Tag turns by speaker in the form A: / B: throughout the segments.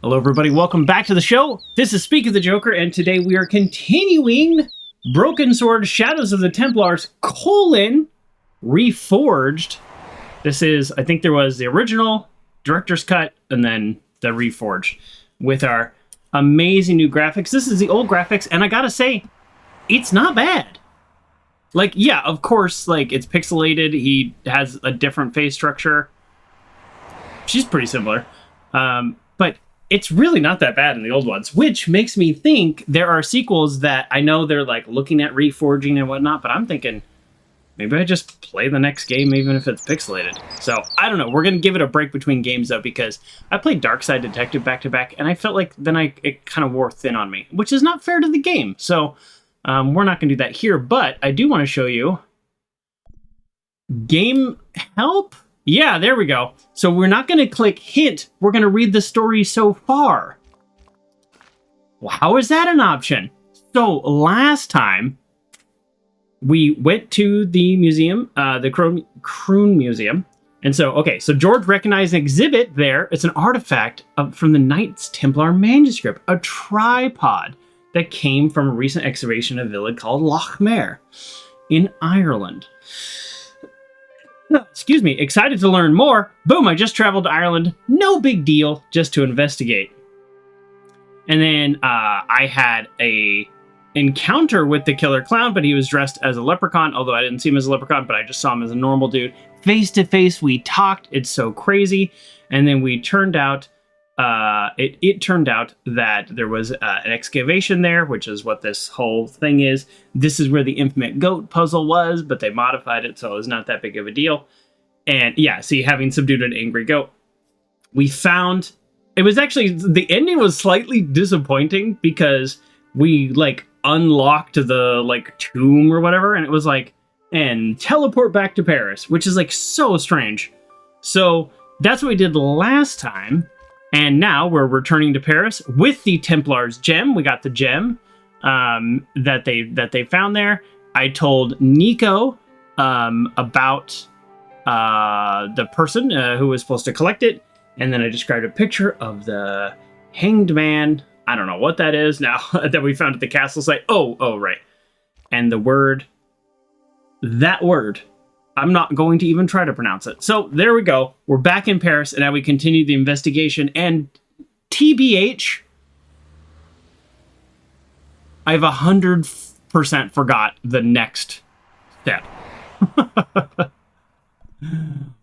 A: Hello everybody, welcome back to the show. This is Speak of the Joker, and today we are continuing Broken Sword Shadows of the Templars, Reforged. This is, I think there was the original, director's cut, and then the Reforged with our amazing new graphics. This is the old graphics, and I gotta say, it's not bad. Like, yeah, of course, like, it's pixelated, he has a different face structure. She's pretty similar. But it's really not that bad in the old ones, which makes me think there are sequels that I know they're like looking at reforging and whatnot, but I'm thinking maybe I just play the next game even if it's pixelated. So I don't know. We're going to give it a break between games though, because I played Darkside Detective back to back and I felt like then it kind of wore thin on me, which is not fair to the game. So we're not going to do that here, but I do want to show you game help. Yeah, there we go. So we're not going to click hint. We're going to read the story so far. Well, how is that an option? So last time we went to the museum, the Crune Museum. And so, okay, so George recognized an exhibit there. It's an artifact from the Knights Templar manuscript, a tripod that came from a recent excavation of a village called Lochmere in Ireland. Excuse me, excited to learn more. Boom, I just traveled to Ireland. No big deal, just to investigate. And then I had a encounter with the killer clown, but he was dressed as a leprechaun, although I didn't see him as a leprechaun, but I just saw him as a normal dude. Face to face, we talked. It's so crazy. And then we turned out, it turned out that there was an excavation there, which is what this whole thing is. This is where the Infinite Goat puzzle was, but they modified it, so it was not that big of a deal. And yeah, see, having subdued an angry goat. We found, it was actually, the ending was slightly disappointing because we like unlocked the like tomb or whatever, and it was like, and teleport back to Paris, which is like so strange. So that's what we did last time. And now we're returning to Paris with the Templars gem. We got the gem that they found there. I told Nico about the person who was supposed to collect it, and then I described a picture of the hanged man. I don't know what that is now that we found at the castle site. Oh, right. And that word. I'm not going to even try to pronounce it. So there we go. We're back in Paris, and now we continue the investigation. And TBH, I've 100% forgot the next step.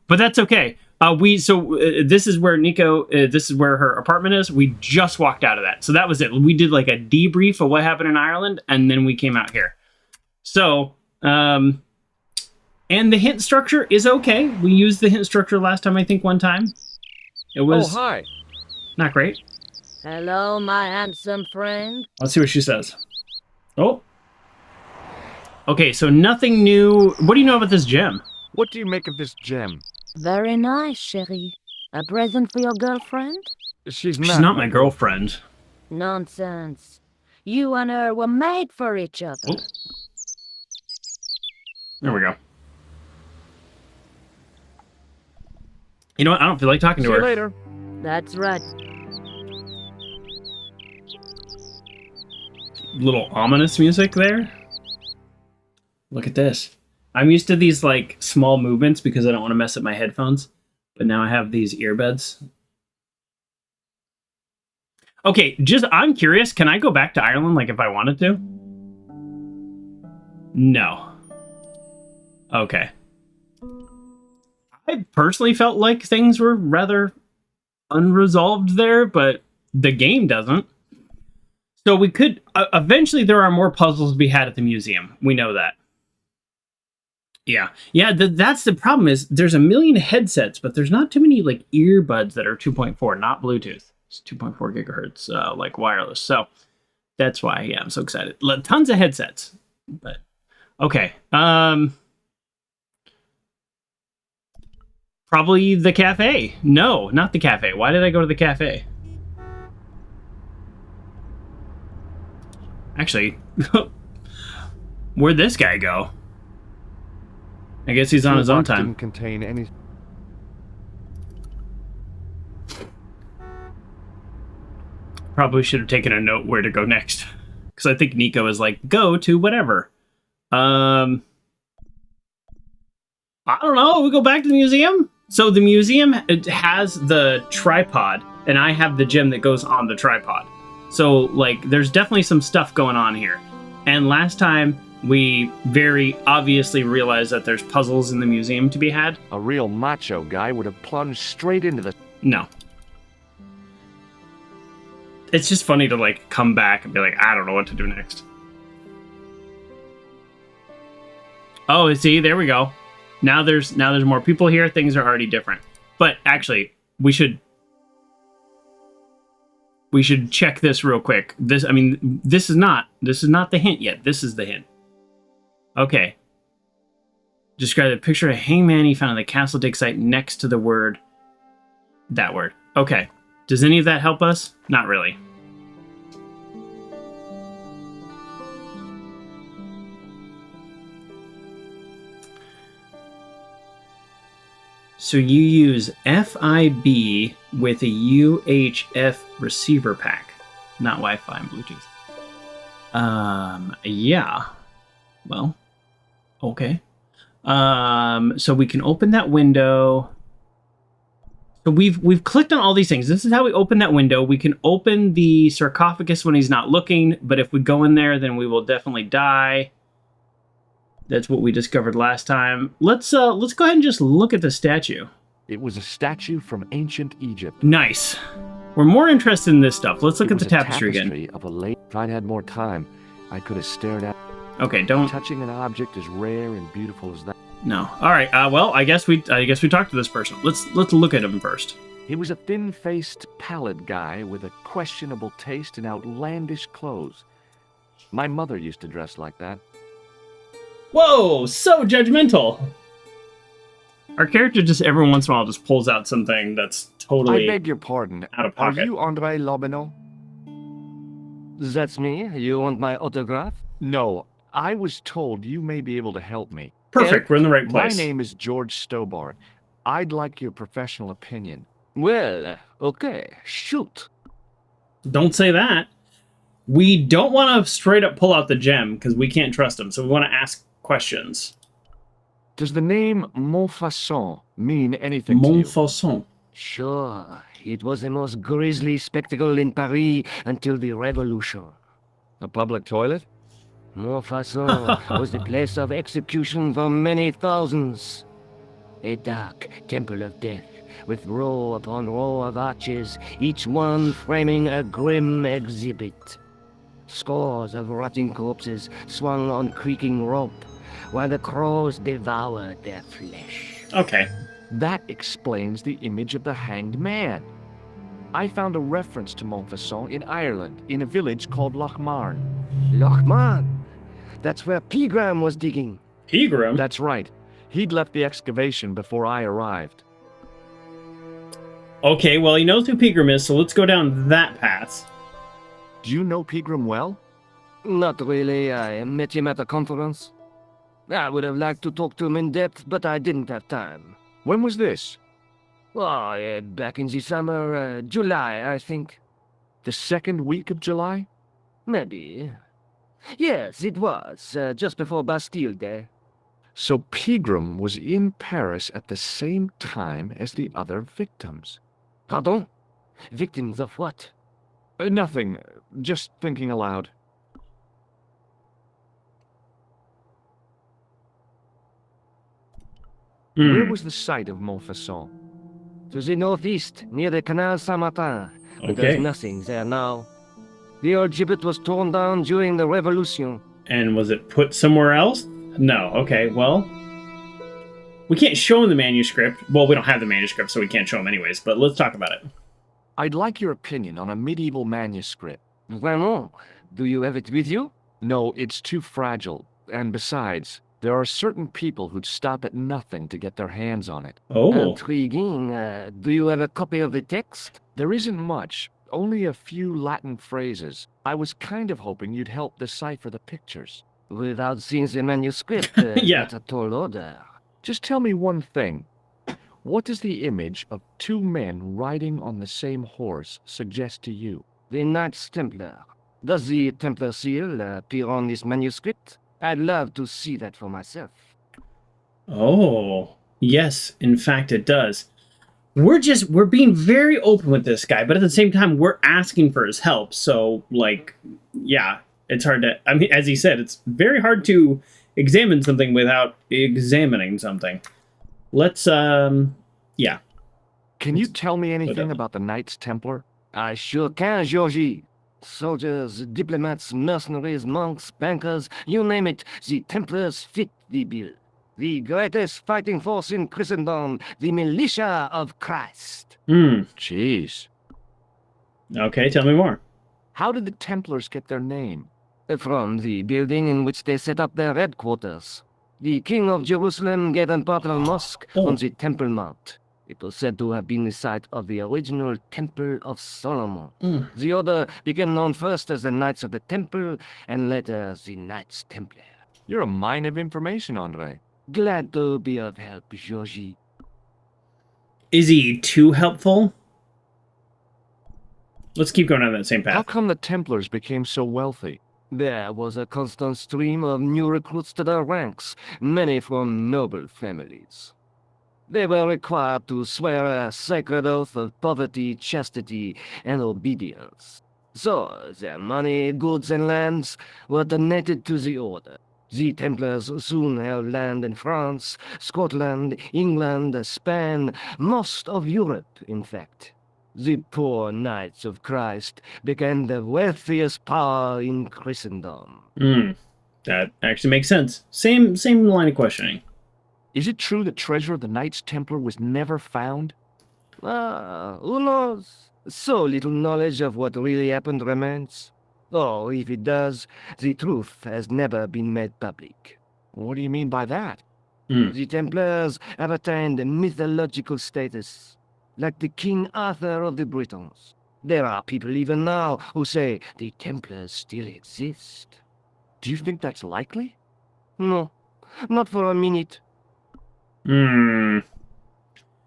A: But that's okay. This is where Nico, this is where her apartment is. We just walked out of that. So that was it. We did like a debrief of what happened in Ireland, and then we came out here. So, and the hint structure is okay. We used the hint structure last time, I think, one time. It was
B: hi.
A: Not great.
C: Hello, my handsome friend.
A: Let's see what she says. Oh. Okay, so nothing new. What do you know about this gem?
B: What do you make of this gem?
C: Very nice, chérie. A present for your girlfriend?
B: She's
A: not my girlfriend.
C: Nonsense. You and her were made for each other.
A: Oh. There we go. You know what? I don't feel like talking to her.
B: See you later.
C: That's right.
A: Little ominous music there. Look at this. I'm used to these like small movements because I don't want to mess up my headphones. But now I have these earbuds. Okay, I'm curious. Can I go back to Ireland like if I wanted to? No. Okay. I personally felt like things were rather unresolved there, but the game doesn't. So we could... eventually there are more puzzles to be had at the museum. We know that. Yeah. Yeah, that's the problem is there's a million headsets, but there's not too many like earbuds that are 2.4, not Bluetooth. It's 2.4 gigahertz, like wireless. So that's why, yeah, I'm so excited. Tons of headsets. But, okay. Probably the cafe. No, not the cafe. Why did I go to the cafe? Actually, where'd this guy go? I guess he's on his own time.
B: Didn't contain any...
A: Probably should have taken a note where to go next. Because I think Nico is like, go to whatever. I don't know. We go back to the museum? So the museum, it has the tripod, and I have the gem that goes on the tripod. So, like, there's definitely some stuff going on here. And last time, we very obviously realized that there's puzzles in the museum to be had.
B: A real macho guy would have plunged straight into the...
A: No. It's just funny to, like, come back and be like, I don't know what to do next. Oh, see, there we go. Now there's more people here. Things are already different. But actually, we should check this real quick. This is not the hint yet. This is the hint. Okay. Describe the picture of a hangman he found on the castle dig site next to the word. That word. Okay. Does any of that help us? Not really. So you use FIB with a UHF receiver pack, not Wi-Fi and Bluetooth. Yeah. Well, okay. So we can open that window. So we've clicked on all these things. This is how we open that window. We can open the sarcophagus when he's not looking, but if we go in there, then we will definitely die. That's what we discovered last time. Let's go ahead and just look at the statue.
B: It was a statue from ancient Egypt.
A: Nice. We're more interested in this stuff. Let's look at the tapestry again.
B: Of a late. If I'd had more time, I could have stared at.
A: Okay, don't.
B: Touching an object as rare and beautiful as that.
A: No. All right. Well, I guess we talked to this person. Let's look at him first.
B: He was a thin-faced, pallid guy with a questionable taste in outlandish clothes. My mother used to dress like that.
A: Whoa, so judgmental. Our character just every once in a while just pulls out something that's totally
B: I beg your pardon.
A: out of pocket.
B: Are you André Lobineau?
D: That's me. You want my autograph?
B: No, I was told you may be able to help me.
A: Perfect, we're in the right place.
B: My name is George Stobbart. I'd like your professional opinion.
D: Well, okay, shoot.
A: Don't say that. We don't want to straight up pull out the gem because we can't trust him, so we want to ask questions.
B: Does the name Montfaucon mean anything to you?
A: Montfauçon.
D: Sure, it was the most grisly spectacle in Paris until the Revolution.
B: A public toilet?
D: Montfaucon was the place of execution for many thousands. A dark temple of death, with row upon row of arches, each one framing a grim exhibit. Scores of rotting corpses swung on creaking rope, while the crows devoured their flesh.
A: Okay.
B: That explains the image of the hanged man. I found a reference to Montfaucon in Ireland, in a village called Lochmarn.
D: Lochmarn? That's where Pegram was digging.
A: Pegram?
B: That's right. He'd left the excavation before I arrived.
A: Okay, well, he knows who Pegram is, so let's go down that path.
B: Do you know Pegram well?
D: Not really. I met him at a conference. I would have liked to talk to him in depth, but I didn't have time.
B: When was this?
D: Oh, back in the summer, July, I think.
B: The second week of July?
D: Maybe. Yes, it was, just before Bastille Day.
B: So Pegram was in Paris at the same time as the other victims.
D: Pardon? Victims of what?
B: Nothing. Just thinking aloud. Where was the site of Montfaucon?
D: To the northeast, near the Canal Saint-Martin. But
A: Okay.
D: there's nothing there now. The old gibbet was torn down during the Revolution.
A: And was it put somewhere else? No. Okay, well, we can't show him the manuscript. Well, we don't have the manuscript, so we can't show him anyways, but let's talk about it.
B: I'd like your opinion on a medieval manuscript.
D: Vraiment? Do you have it with you?
B: No, it's too fragile. And besides, there are certain people who'd stop at nothing to get their hands on it.
A: Oh.
D: Intriguing. Do you have a copy of the text?
B: There isn't much, only a few Latin phrases. I was kind of hoping you'd help decipher the pictures.
D: Without seeing the manuscript,
A: Yeah.
D: that's a tall order.
B: Just tell me one thing. What does the image of two men riding on the same horse suggest to you?
D: The Knights Templar. Does the Templar seal appear on this manuscript? I'd love to see that for myself.
A: Oh, yes, in fact it does. We're being very open with this guy, but at the same time we're asking for his help. So like, yeah, it's hard to, I mean, as he said, it's very hard to examine something without examining something. Let's yeah.
B: Can you tell me anything
A: Whatever.
B: about the Knights Templar?
D: I sure can, Georgie. Soldiers, diplomats, mercenaries, monks, bankers, you name it, the Templars fit the bill. The greatest fighting force in Christendom, the militia of Christ.
B: Jeez.
A: Okay, tell me more.
B: How did the Templars get their name?
D: From the building in which they set up their headquarters. The King of Jerusalem gave them part of a mosque on the Temple Mount. It was said to have been the site of the original Temple of Solomon. The order became known first as the Knights of the Temple, and later the Knights Templar.
B: You're a mine of information, Andre.
D: Glad to be of help, Georgie.
A: Is he too helpful? Let's keep going on that same
B: How
A: path.
B: come the Templars became so wealthy?
D: There was a constant stream of new recruits to their ranks, many from noble families. They were required to swear a sacred oath of poverty, chastity, and obedience. So, their money, goods, and lands were donated to the order. The Templars soon held land in France, Scotland, England, Spain, most of Europe, in fact. The poor Knights of Christ became the wealthiest power in Christendom.
A: That actually makes sense. Same line of questioning.
B: Is it true that treasure of the Knights Templar was never found?
D: Who knows? So little knowledge of what really happened remains. Or, if it does, the truth has never been made public.
B: What do you mean by that?
D: The Templars have attained a mythological status, like the King Arthur of the Britons. There are people even now who say the Templars still exist.
B: Do you think that's likely?
D: No, not for a minute.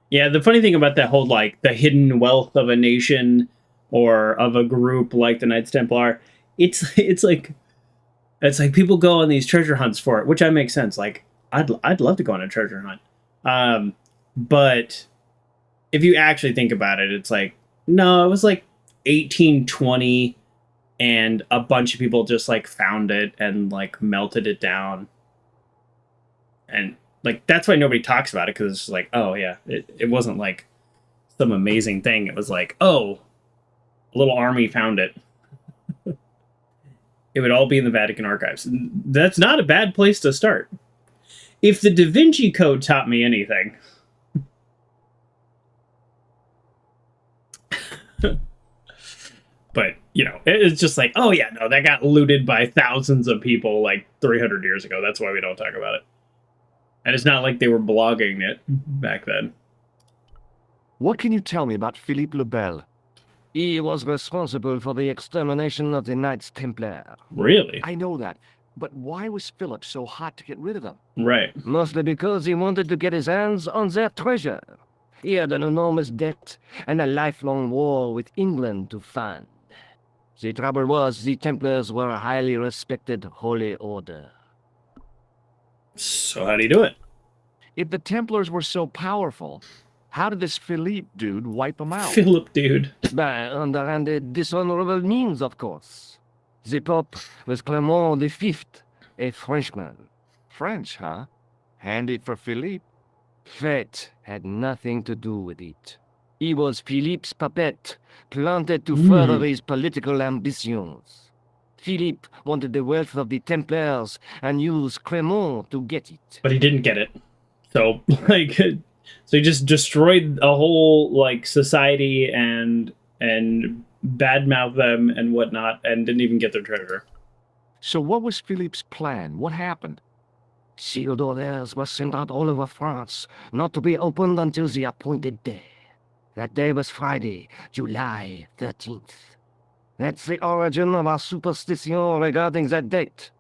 A: Yeah, the funny thing about that whole, like, the hidden wealth of a nation or of a group like the Knights Templar, it's like people go on these treasure hunts for it, which I make sense. Like, I'd love to go on a treasure hunt. But if you actually think about it, it's like, no, it was like 1820 and a bunch of people just like found it and like melted it down. And like, that's why nobody talks about it, because it's just like, oh yeah, it wasn't like some amazing thing. It was like, oh, a little army found it. It would all be in the Vatican archives. That's not a bad place to start. If the Da Vinci Code taught me anything, but, you know, it's just like, oh yeah, no, that got looted by thousands of people like 300 years ago. That's why we don't talk about it. And it's not like they were blogging it back then.
B: What can you tell me about Philippe le Bel?
D: He was responsible for the extermination of the Knights Templar.
A: Really?
B: I know that, but why was Philip so hot to get rid of them?
A: Right.
D: Mostly because he wanted to get his hands on their treasure. He had an enormous debt and a lifelong war with England to fund. The trouble was, the Templars were a highly respected holy order.
A: So how do you do it?
B: If the Templars were so powerful, how did this Philippe dude wipe them out?
A: Philip, dude.
D: By underhanded, dishonorable means, of course. The Pope was Clement V, a Frenchman.
B: French, huh? Handy for Philippe.
D: Fate had nothing to do with it. He was Philippe's puppet, planted to further his political ambitions. Philippe wanted the wealth of the Templars and used Clement to get it.
A: But he didn't get it. So, like, so he just destroyed a whole, like, society and badmouthed them and whatnot, and didn't even get their treasure.
B: So what was Philippe's plan? What happened?
D: Sealed orders were sent out all over France, not to be opened until the appointed day. That day was Friday, July 13th. That's the origin of our superstition regarding that date.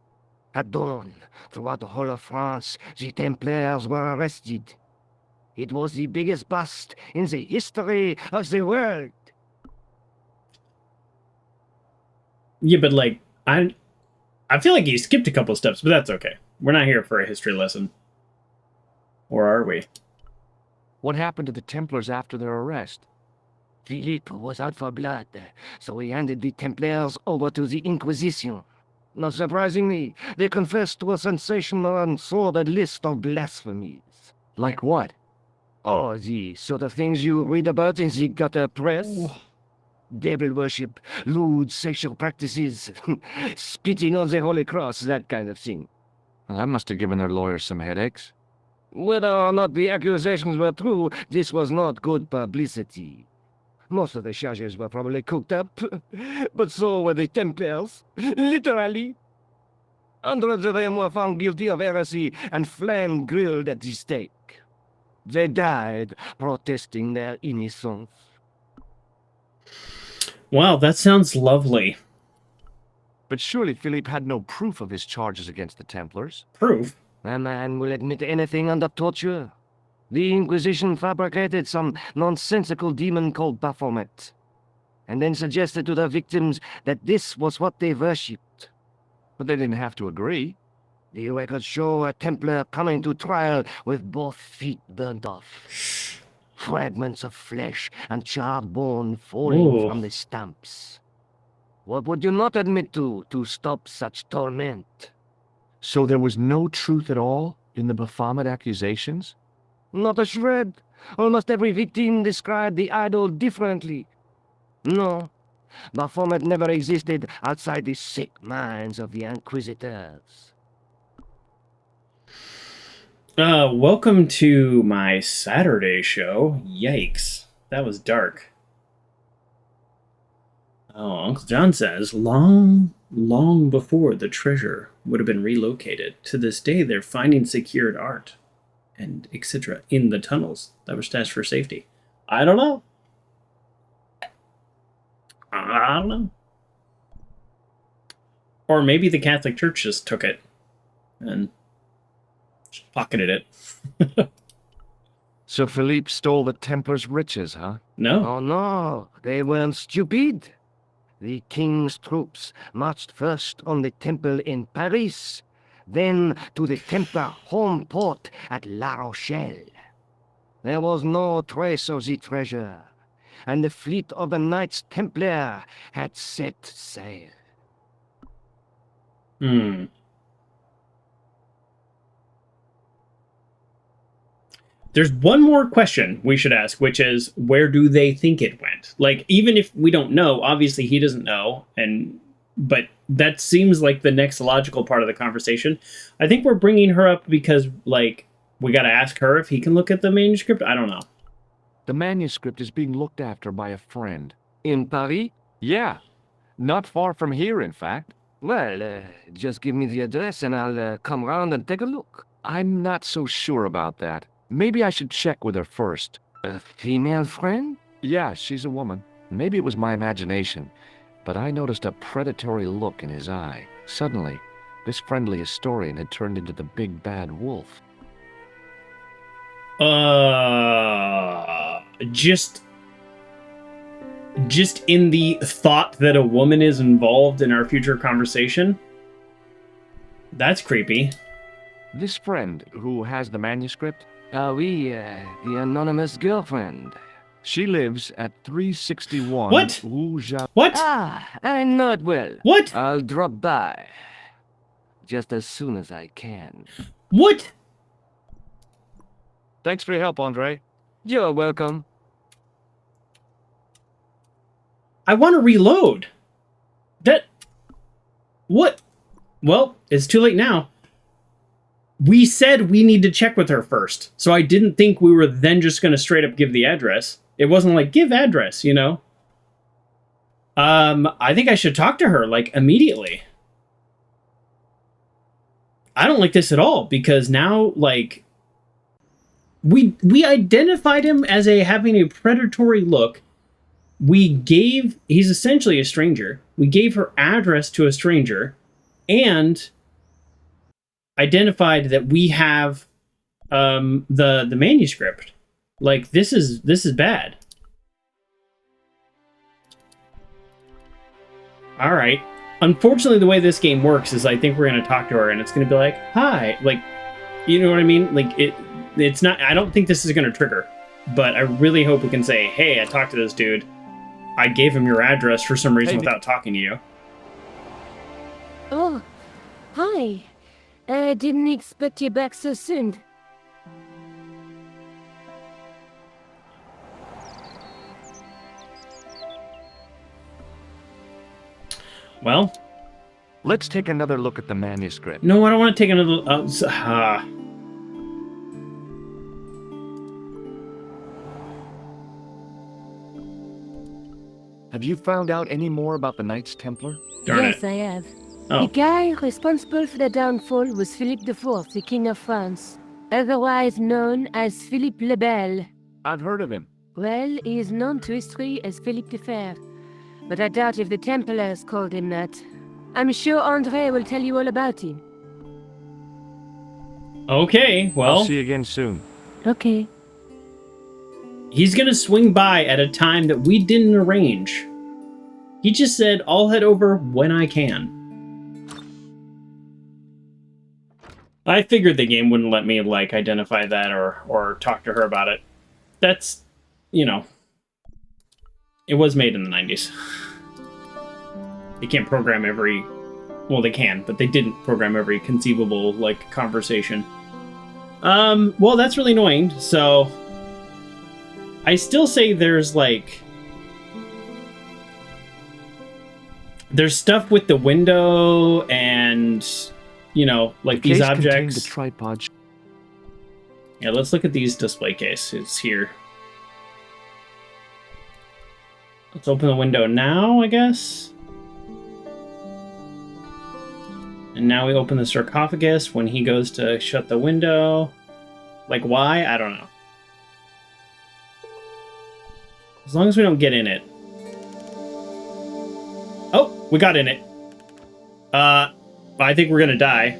D: At dawn, throughout the whole of France, the Templars were arrested. It was the biggest bust in the history of the world.
A: Yeah, but like I feel like you skipped a couple steps, but that's okay. We're not here for a history lesson. Or are we?
B: What happened to the Templars after their arrest?
D: Philippe was out for blood, so he handed the Templars over to the Inquisition. Not surprisingly, they confessed to a sensational and sordid list of blasphemies.
B: Like what?
D: Oh, the sort of things you read about in the gutter press. Devil worship, lewd sexual practices, spitting on the Holy Cross, that kind of thing.
B: Well, that must have given their lawyers some headaches.
D: Whether or not the accusations were true, this was not good publicity. Most of the charges were probably cooked up, but so were the Templars, literally. Hundreds of them were found guilty of heresy and flame-grilled at the stake. They died protesting their innocence.
A: Wow, that sounds lovely.
B: But surely Philippe had no proof of his charges against the Templars.
A: Proof?
D: A man will admit anything under torture. The Inquisition fabricated some nonsensical demon called Baphomet, and then suggested to the victims that this was what they worshipped.
B: But they didn't have to agree.
D: The records show a Templar coming to trial with both feet burnt off. Fragments of flesh and charred bone falling from the stumps. What would you not admit to stop such torment?
B: So there was no truth at all in the Baphomet accusations?
D: Not a shred. Almost every victim described the idol differently. No, Baphomet never existed outside the sick minds of the Inquisitors.
A: Welcome to my Saturday show. Yikes. That was dark. Oh, Uncle John says, long before the treasure would have been relocated, to this day they're finding secured art and etc. in the tunnels that were stashed for safety. I don't know. Or maybe the Catholic Church just took it and just pocketed it.
B: So Philippe stole the Templars' riches, huh?
A: No.
D: Oh no, they weren't stupid. The king's troops marched first on the temple in Paris, then to the Templar home port at La Rochelle. There was no trace of the treasure, and the fleet of the Knights Templar had set sail.
A: There's one more question we should ask, which is, where do they think it went? Like, even if we don't know, obviously he doesn't know, but that seems like the next logical part of the conversation. I think we're bringing her up because, like, we got to ask her if he can look at the manuscript. I don't know.
B: The manuscript is being looked after by a friend.
D: In Paris?
B: Yeah. Not far from here, in fact.
D: Well, just give me the address and I'll come round and take a look.
B: I'm not so sure about that. Maybe I should check with her first.
D: A female friend?
B: Yeah, she's a woman. Maybe it was my imagination, but I noticed a predatory look in his eye. Suddenly, this friendly historian had turned into the big bad wolf.
A: Just in the thought that a woman is involved in our future conversation? That's creepy.
B: This friend who has the manuscript?
D: Oui, the anonymous girlfriend.
B: She lives at 361
A: What?
B: Rouge.
A: What?
D: Ah, I know it well.
A: What?
D: I'll drop by. Just as soon as I can.
A: What?
B: Thanks for your help, Andre.
D: You're welcome.
A: I want to reload. What? Well, it's too late now. We said we need to check with her first, so I didn't think we were then just going to straight up give the address. It wasn't like, give address, you know? I think I should talk to her, like, immediately. I don't like this at all, because now, like, we identified him as having a predatory look. He's essentially a stranger. We gave her address to a stranger, and identified that we have the manuscript. Like, this is bad. All right. Unfortunately, the way this game works is I think we're going to talk to her and it's going to be like, hi. Like, you know what I mean? Like, it's not... I don't think this is going to trigger. But I really hope we can say, hey, I talked to this dude. I gave him your address for some reason without talking to you.
C: Oh, hi. I didn't expect you back so soon.
A: Well...
B: Let's take another look at the manuscript.
A: No, I don't want to take another...
B: Have you found out any more about the Knights Templar?
A: Darn
C: Yes,
A: it.
C: I have.
A: Oh.
C: The guy responsible for the downfall was Philippe IV, the King of France, otherwise known as Philippe le Bel.
B: I've heard of him.
C: Well, he is known to history as Philippe the Fair, but I doubt if the Templars called him that. I'm sure André will tell you all about him.
A: Okay, well...
B: I'll see you again soon.
C: Okay.
A: He's gonna swing by at a time that we didn't arrange. He just said, I'll head over when I can. I figured the game wouldn't let me, like, identify that or talk to her about it. That's, you know... It was made in the 90s. They can't program every... Well, they can, but they didn't program every conceivable, like, conversation. Well, that's really annoying, so... I still say there's, like... There's stuff with the window and, you know, like these objects.
B: The tripod.
A: Yeah, let's look at these display case. It's here. Let's open the window now, I guess. And now we open the sarcophagus when he goes to shut the window. Like, why? I don't know. As long as we don't get in it. Oh, we got in it. I think we're gonna die.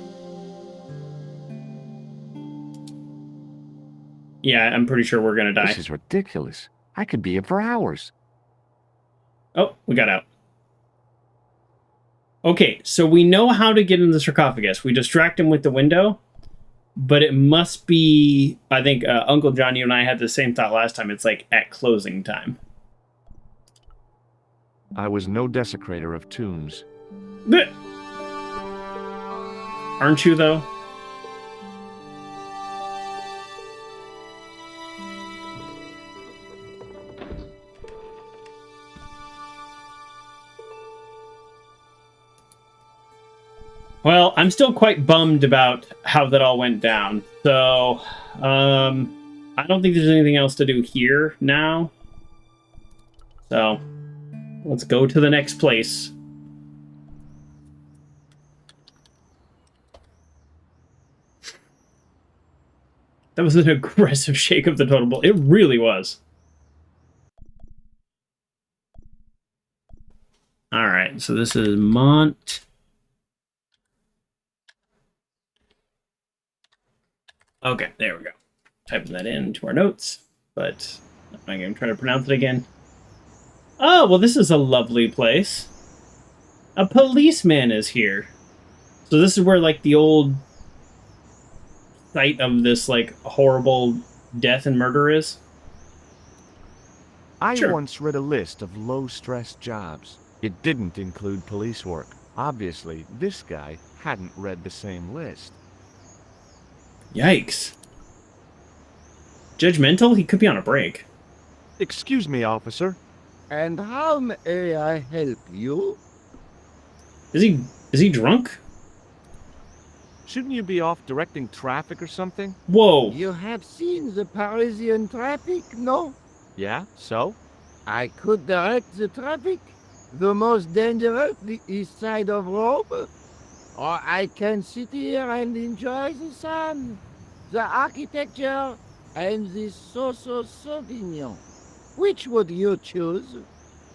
A: Yeah, I'm pretty sure we're gonna die.
B: This is ridiculous. I could be here for hours.
A: Oh, we got out. Okay, so we know how to get in the sarcophagus. We distract him with the window, but it must be... I think Uncle John, you and I had the same thought last time. It's like at closing time.
B: I was no desecrator of tombs.
A: But aren't you, though? Well, I'm still quite bummed about how that all went down. So, I don't think there's anything else to do here now. So, let's go to the next place. That was an aggressive shake of the totem pole. It really was. Alright, so this is Okay, there we go. Typing that into our notes, but I'm going to try to pronounce it again. Oh, well, this is a lovely place. A policeman is here. So this is where, like, the old site of this, like, horrible death and murder is?
B: I
A: Sure.
B: once read a list of low-stress jobs. It didn't include police work. Obviously, this guy hadn't read the same list.
A: Yikes. Judgmental? He could be on a break.
B: Excuse me, officer.
E: And how may I help you?
A: Is he drunk?
B: Shouldn't you be off directing traffic or something?
A: Whoa.
E: You have seen the Parisian traffic, no?
B: Yeah, so?
E: I could direct the traffic. The most dangerous, the east side of Rome. Or I can sit here and enjoy the sun, the architecture, and the Sauce Sauvignon. Which would you choose?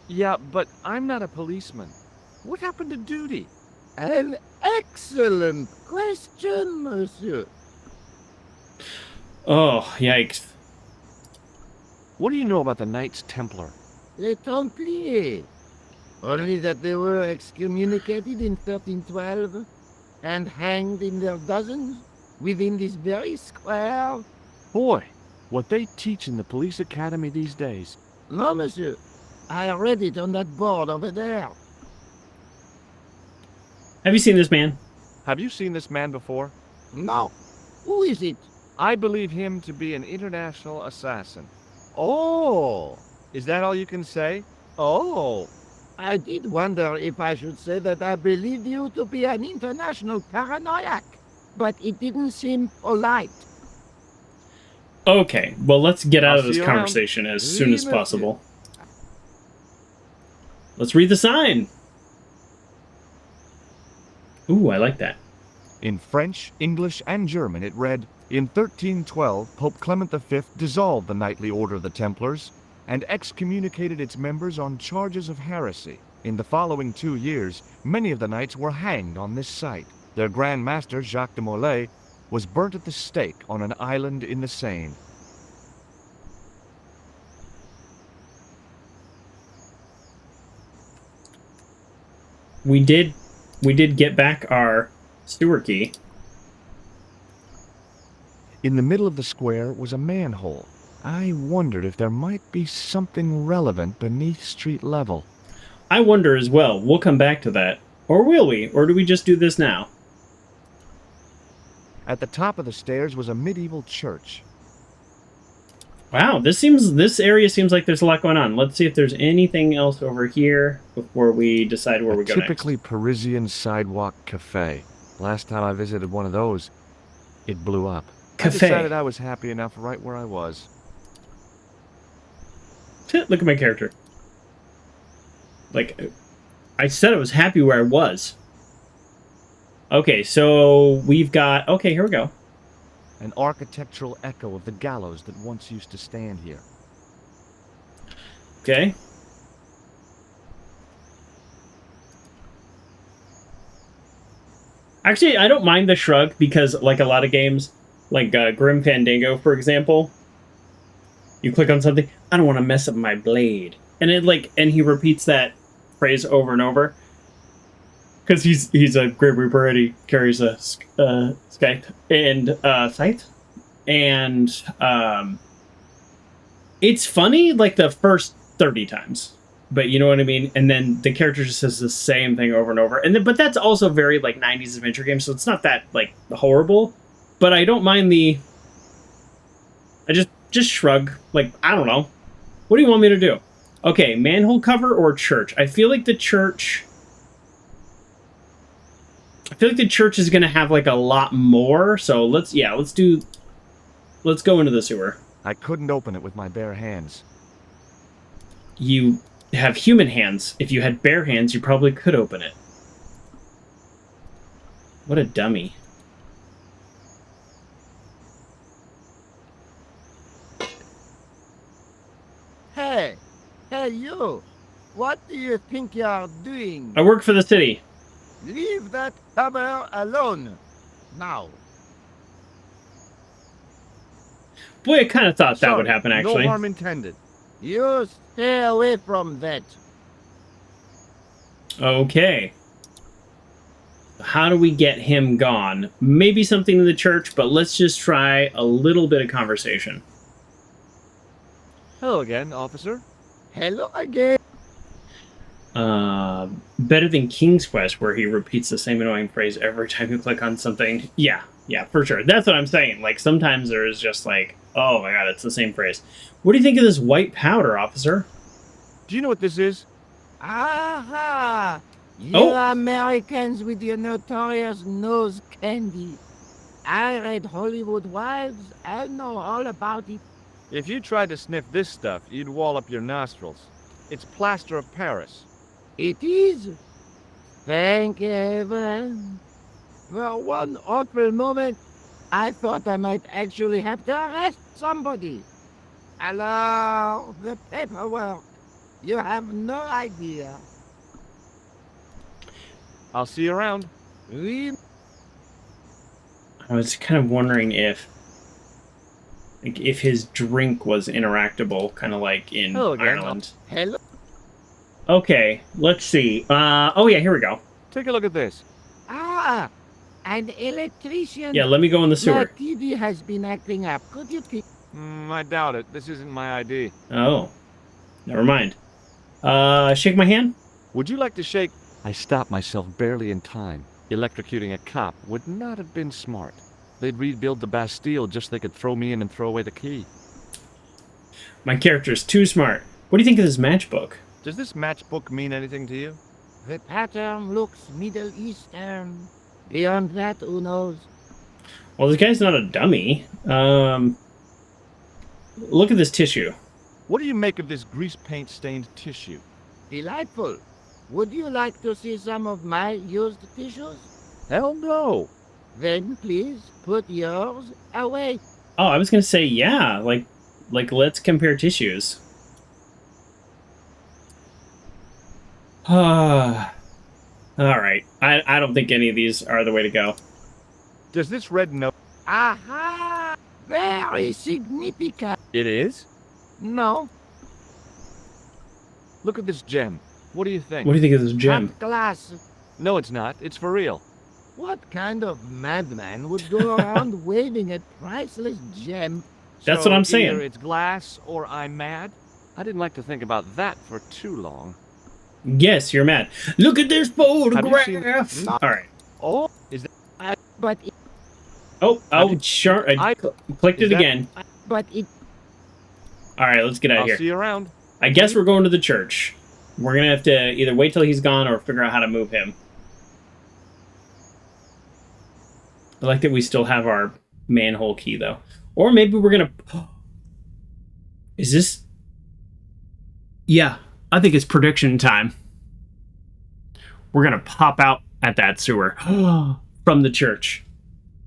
B: Yeah, but I'm not a policeman. What happened to duty?
E: An excellent question, monsieur.
A: Oh, yikes.
B: What do you know about the Knights Templar?
E: Les Templiers. Only that they were excommunicated in 1312 and hanged in their dozens within this very square.
B: Boy, what they teach in the police academy these days.
E: No, monsieur. I read it on that board over there.
A: Have you seen this man?
B: Have you seen this man before?
E: No. Who is it?
B: I believe him to be an international assassin.
E: Oh.
B: Is that all you can say? Oh.
E: I did wonder if I should say that I believed you to be an international paranoiac, but it didn't seem polite.
A: Okay, well, let's get out of
B: see
A: this
B: you around.
A: conversation as soon as possible. Let's read the sign. Ooh, I like that.
B: In French, English, and German it read, "In 1312, Pope Clement V dissolved the knightly order of the Templars and excommunicated its members on charges of heresy. In the following 2 years, many of the knights were hanged on this site. Their Grand Master, Jacques de Molay, was burnt at the stake on an island in the Seine."
A: We did get back our sewer key.
B: In the middle of the square was a manhole. I wondered if there might be something relevant beneath street level.
A: I wonder as well. We'll come back to that. Or will we? Or do we just do this now?
B: At the top of the stairs was a medieval church.
A: Wow, this area seems like there's a lot going on. Let's see if there's anything else over here before we decide where we go next.
B: Typically Parisian sidewalk cafe. Last time I visited one of those, it blew up. I
A: Cafe.
B: decided I was happy enough right where I was.
A: Look at my character. Like, I said I was happy where I was. Okay, so we've got... Okay, here we go.
B: An architectural echo of the gallows that once used to stand here.
A: Okay. Actually, I don't mind the shrug because, like a lot of games, like Grim Fandango, for example, you click on something, I don't want to mess up my blade. And and he repeats that phrase over and over. Because he's a Grim Reaper and he carries a scythe and scythe. And it's funny like the first 30 times. But you know what I mean? And then the character just says the same thing over and over. But that's also very like 90s adventure game, so it's not that like horrible. But I don't mind I just shrug. Like, I don't know. What do you want me to do? Okay, manhole cover or church? I feel like the church is going to have like a lot more. So let's go into the sewer.
B: I couldn't open it with my bare hands.
A: You have human hands. If you had bare hands, you probably could open it. What a dummy.
E: Hey, you! What do you think you're doing?
A: I work for the city.
E: Leave that cover alone, now.
A: Boy, I kind of thought that would happen, actually.
B: No harm intended.
E: You stay away from that.
A: Okay. How do we get him gone? Maybe something in the church, but let's just try a little bit of conversation.
B: Hello again, officer.
E: Hello again.
A: Better than King's Quest, where he repeats the same annoying phrase every time you click on something. Yeah, for sure. That's what I'm saying. Like, sometimes there is just like, oh my god, it's the same phrase. What do you think of this white powder, officer?
B: Do you know what this is?
E: Aha! You
A: Oh.
E: Americans with your notorious nose candy. I read Hollywood Wives. I know all about it.
B: If you tried to sniff this stuff, you'd wall up your nostrils. It's plaster of Paris.
E: It is. Thank heaven. For one awful moment, I thought I might actually have to arrest somebody. Alors, the paperwork. You have no idea.
B: I'll see you around.
E: We
A: I was kind of wondering if his drink was interactable, kind of like in
B: Hello again.
A: Ireland.
E: Hello.
A: Okay, let's see. Oh yeah, here we go.
B: Take a look at this.
E: Ah, an electrician.
A: Yeah, let me go in the
E: My
A: sewer.
E: TV has been acting up. Could you keep...
B: I doubt it. This isn't my ID.
A: Oh, never mind. Shake my hand?
B: Would you like to shake? I stopped myself barely in time. Electrocuting a cop would not have been smart. They'd rebuild the Bastille just so they could throw me in and throw away the key.
A: My character's too smart. What do you think of this matchbook?
B: Does this matchbook mean anything to you?
E: The pattern looks Middle Eastern. Beyond that, who knows?
A: Well, this guy's not a dummy. Look at this tissue.
B: What do you make of this grease paint stained tissue?
E: Delightful. Would you like to see some of my used tissues?
B: Hell no!
E: Then please put yours away.
A: Oh, I was gonna say, yeah, like let's compare tissues. All right. I don't think any of these are the way to go.
B: Does this red note?
E: Aha! Very significant.
B: It is?
E: No.
B: Look at this gem. What do you think?
A: What do you think of this gem?
E: Cut glass.
B: No, it's not. It's for real.
E: What kind of madman would go around waving a priceless gem?
A: That's
B: So
A: what I'm saying.
B: Either it's glass or I'm mad. I didn't like to think about that for too long.
A: Yes, you're mad. Look at this photograph.
E: No.
A: All right.
B: Oh, is that?
E: But it,
A: Sure. I clicked
B: is
A: it
B: that-
A: again.
E: but it,
A: All right, let's get out
B: I'll
A: of here.
B: see you around.
A: I guess we're going to the church. We're gonna have to either wait till he's gone or figure out how to move him. I like that we still have our manhole key, though. Or maybe we're gonna... Is this... Yeah, I think it's prediction time. We're gonna pop out at that sewer from the church.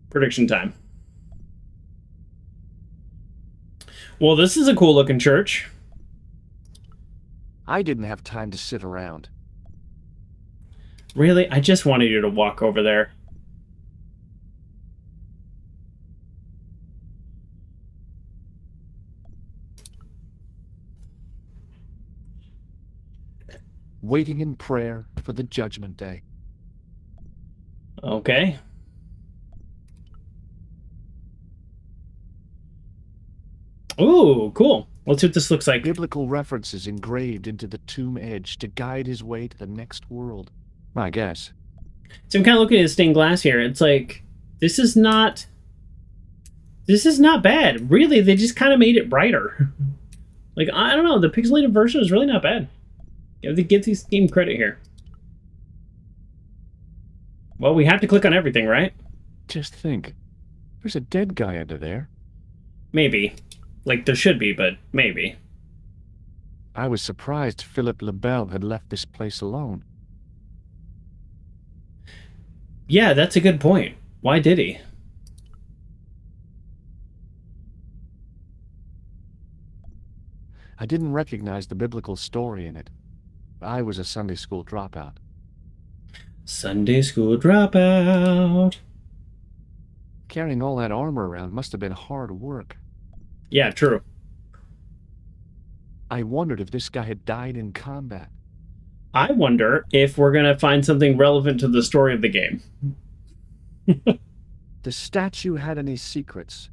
A: Prediction time. Well, this is a cool-looking church.
B: I didn't have time to sit around.
A: Really? I just wanted you to walk over there.
B: Waiting in prayer for the judgment day.
A: Okay. Ooh, cool. Let's see what this looks like.
B: Biblical references engraved into the tomb edge to guide his way to the next world. I guess.
A: So I'm kind of looking at stained glass here. It's like, this is not bad. Really, they just kind of made it brighter. Like, I don't know, the pixelated version is really not bad. You have to give this game credit here. Well, we have to click on everything, right?
B: Just think. There's a dead guy under there.
A: Maybe. Like, there should be, but maybe.
B: I was surprised Philip Lebel had left this place alone.
A: Yeah, that's a good point. Why did he?
B: I didn't recognize the biblical story in it. I was a Sunday school dropout.
A: Sunday school dropout.
B: Carrying all that armor around must have been hard work.
A: Yeah, true.
B: I wondered if this guy had died in combat.
A: I wonder if we're going to find something relevant to the story of the game.
B: The statue had any secrets.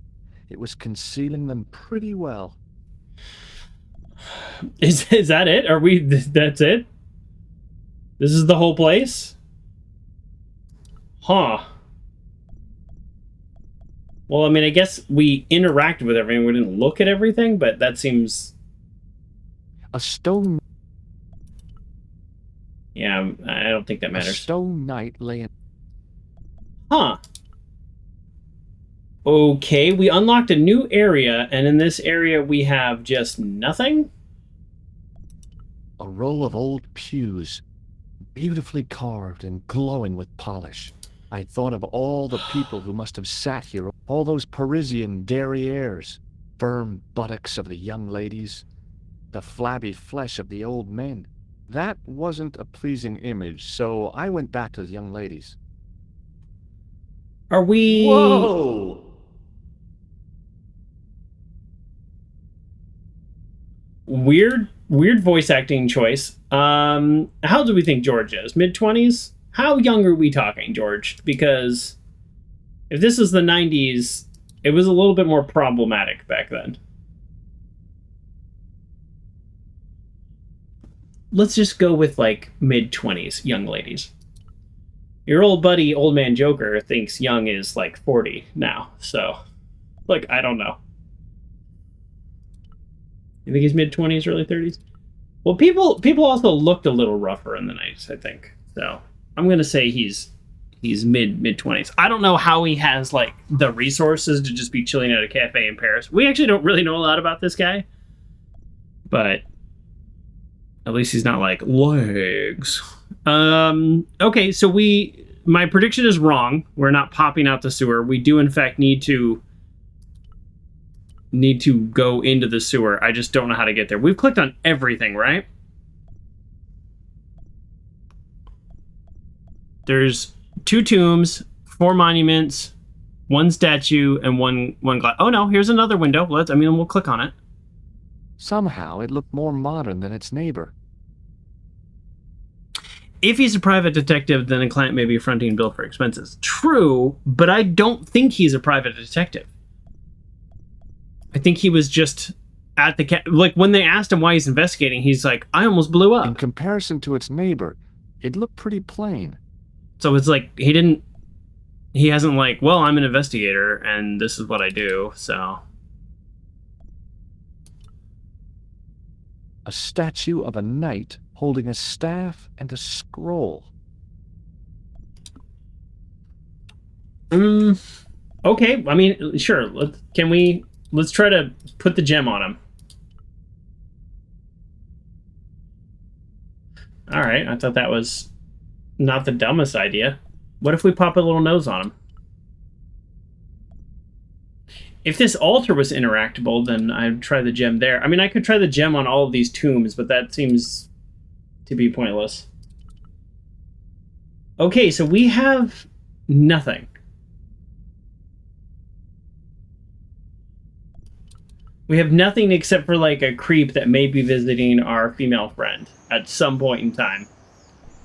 B: It was concealing them pretty well.
A: Is that it? Are we... That's it? This is the whole place? Huh. Well, I mean, I guess we interacted with everything. We didn't look at everything, but that seems...
B: A stone
A: Yeah, I don't think that
B: A
A: matters.
B: stone knight lay in...
A: Huh. Okay, we unlocked a new area, and in this area we have just nothing?
B: A row of old pews, beautifully carved and glowing with polish. I thought of all the people who must have sat here, all those Parisian derrieres, firm buttocks of the young ladies, the flabby flesh of the old men. That wasn't a pleasing image, so I went back to the young ladies.
A: Are we...
B: Whoa!
A: Weird Weird voice acting choice. How do we think George is? Mid-20s? How young are we talking, George? Because if this is the 90s, it was a little bit more problematic back then. Let's just go with, like, mid-20s, young ladies. Your old buddy, Old Man Joker, thinks young is, like, 40 now. So, like, I don't know. You think he's mid-20s, early 30s? Well, people also looked a little rougher in the 90s, I think. So, I'm going to say he's mid-20s. I don't know how he has, like, the resources to just be chilling at a cafe in Paris. We actually don't really know a lot about this guy. But at least he's not like legs. Okay, so my prediction is wrong. We're not popping out the sewer. We do in fact need to go into the sewer. I just don't know how to get there. We've clicked on everything, right? There's 2 tombs, 4 monuments, 1 statue, and one glass. Oh no, here's another window. We'll click on it.
B: Somehow it looked more modern than its neighbor.
A: If he's a private detective, then a client may be fronting bill for expenses. True, but I don't think he's a private detective. I think he was just at the like when they asked him why he's investigating, he's like, I almost blew up.
B: In comparison to its neighbor, it looked pretty plain.
A: So it's like he hasn't like, well, I'm an investigator and this is what I do, so.
B: A statue of a knight holding a staff and a scroll.
A: Okay, I mean, sure. Let's try to put the gem on him. All right, I thought that was not the dumbest idea. What if we pop a little nose on him? If this altar was interactable, then I'd try the gem there. I mean, I could try the gem on all of these tombs, but that seems to be pointless. Okay, so we have nothing. We have nothing except for, like, a creep that may be visiting our female friend at some point in time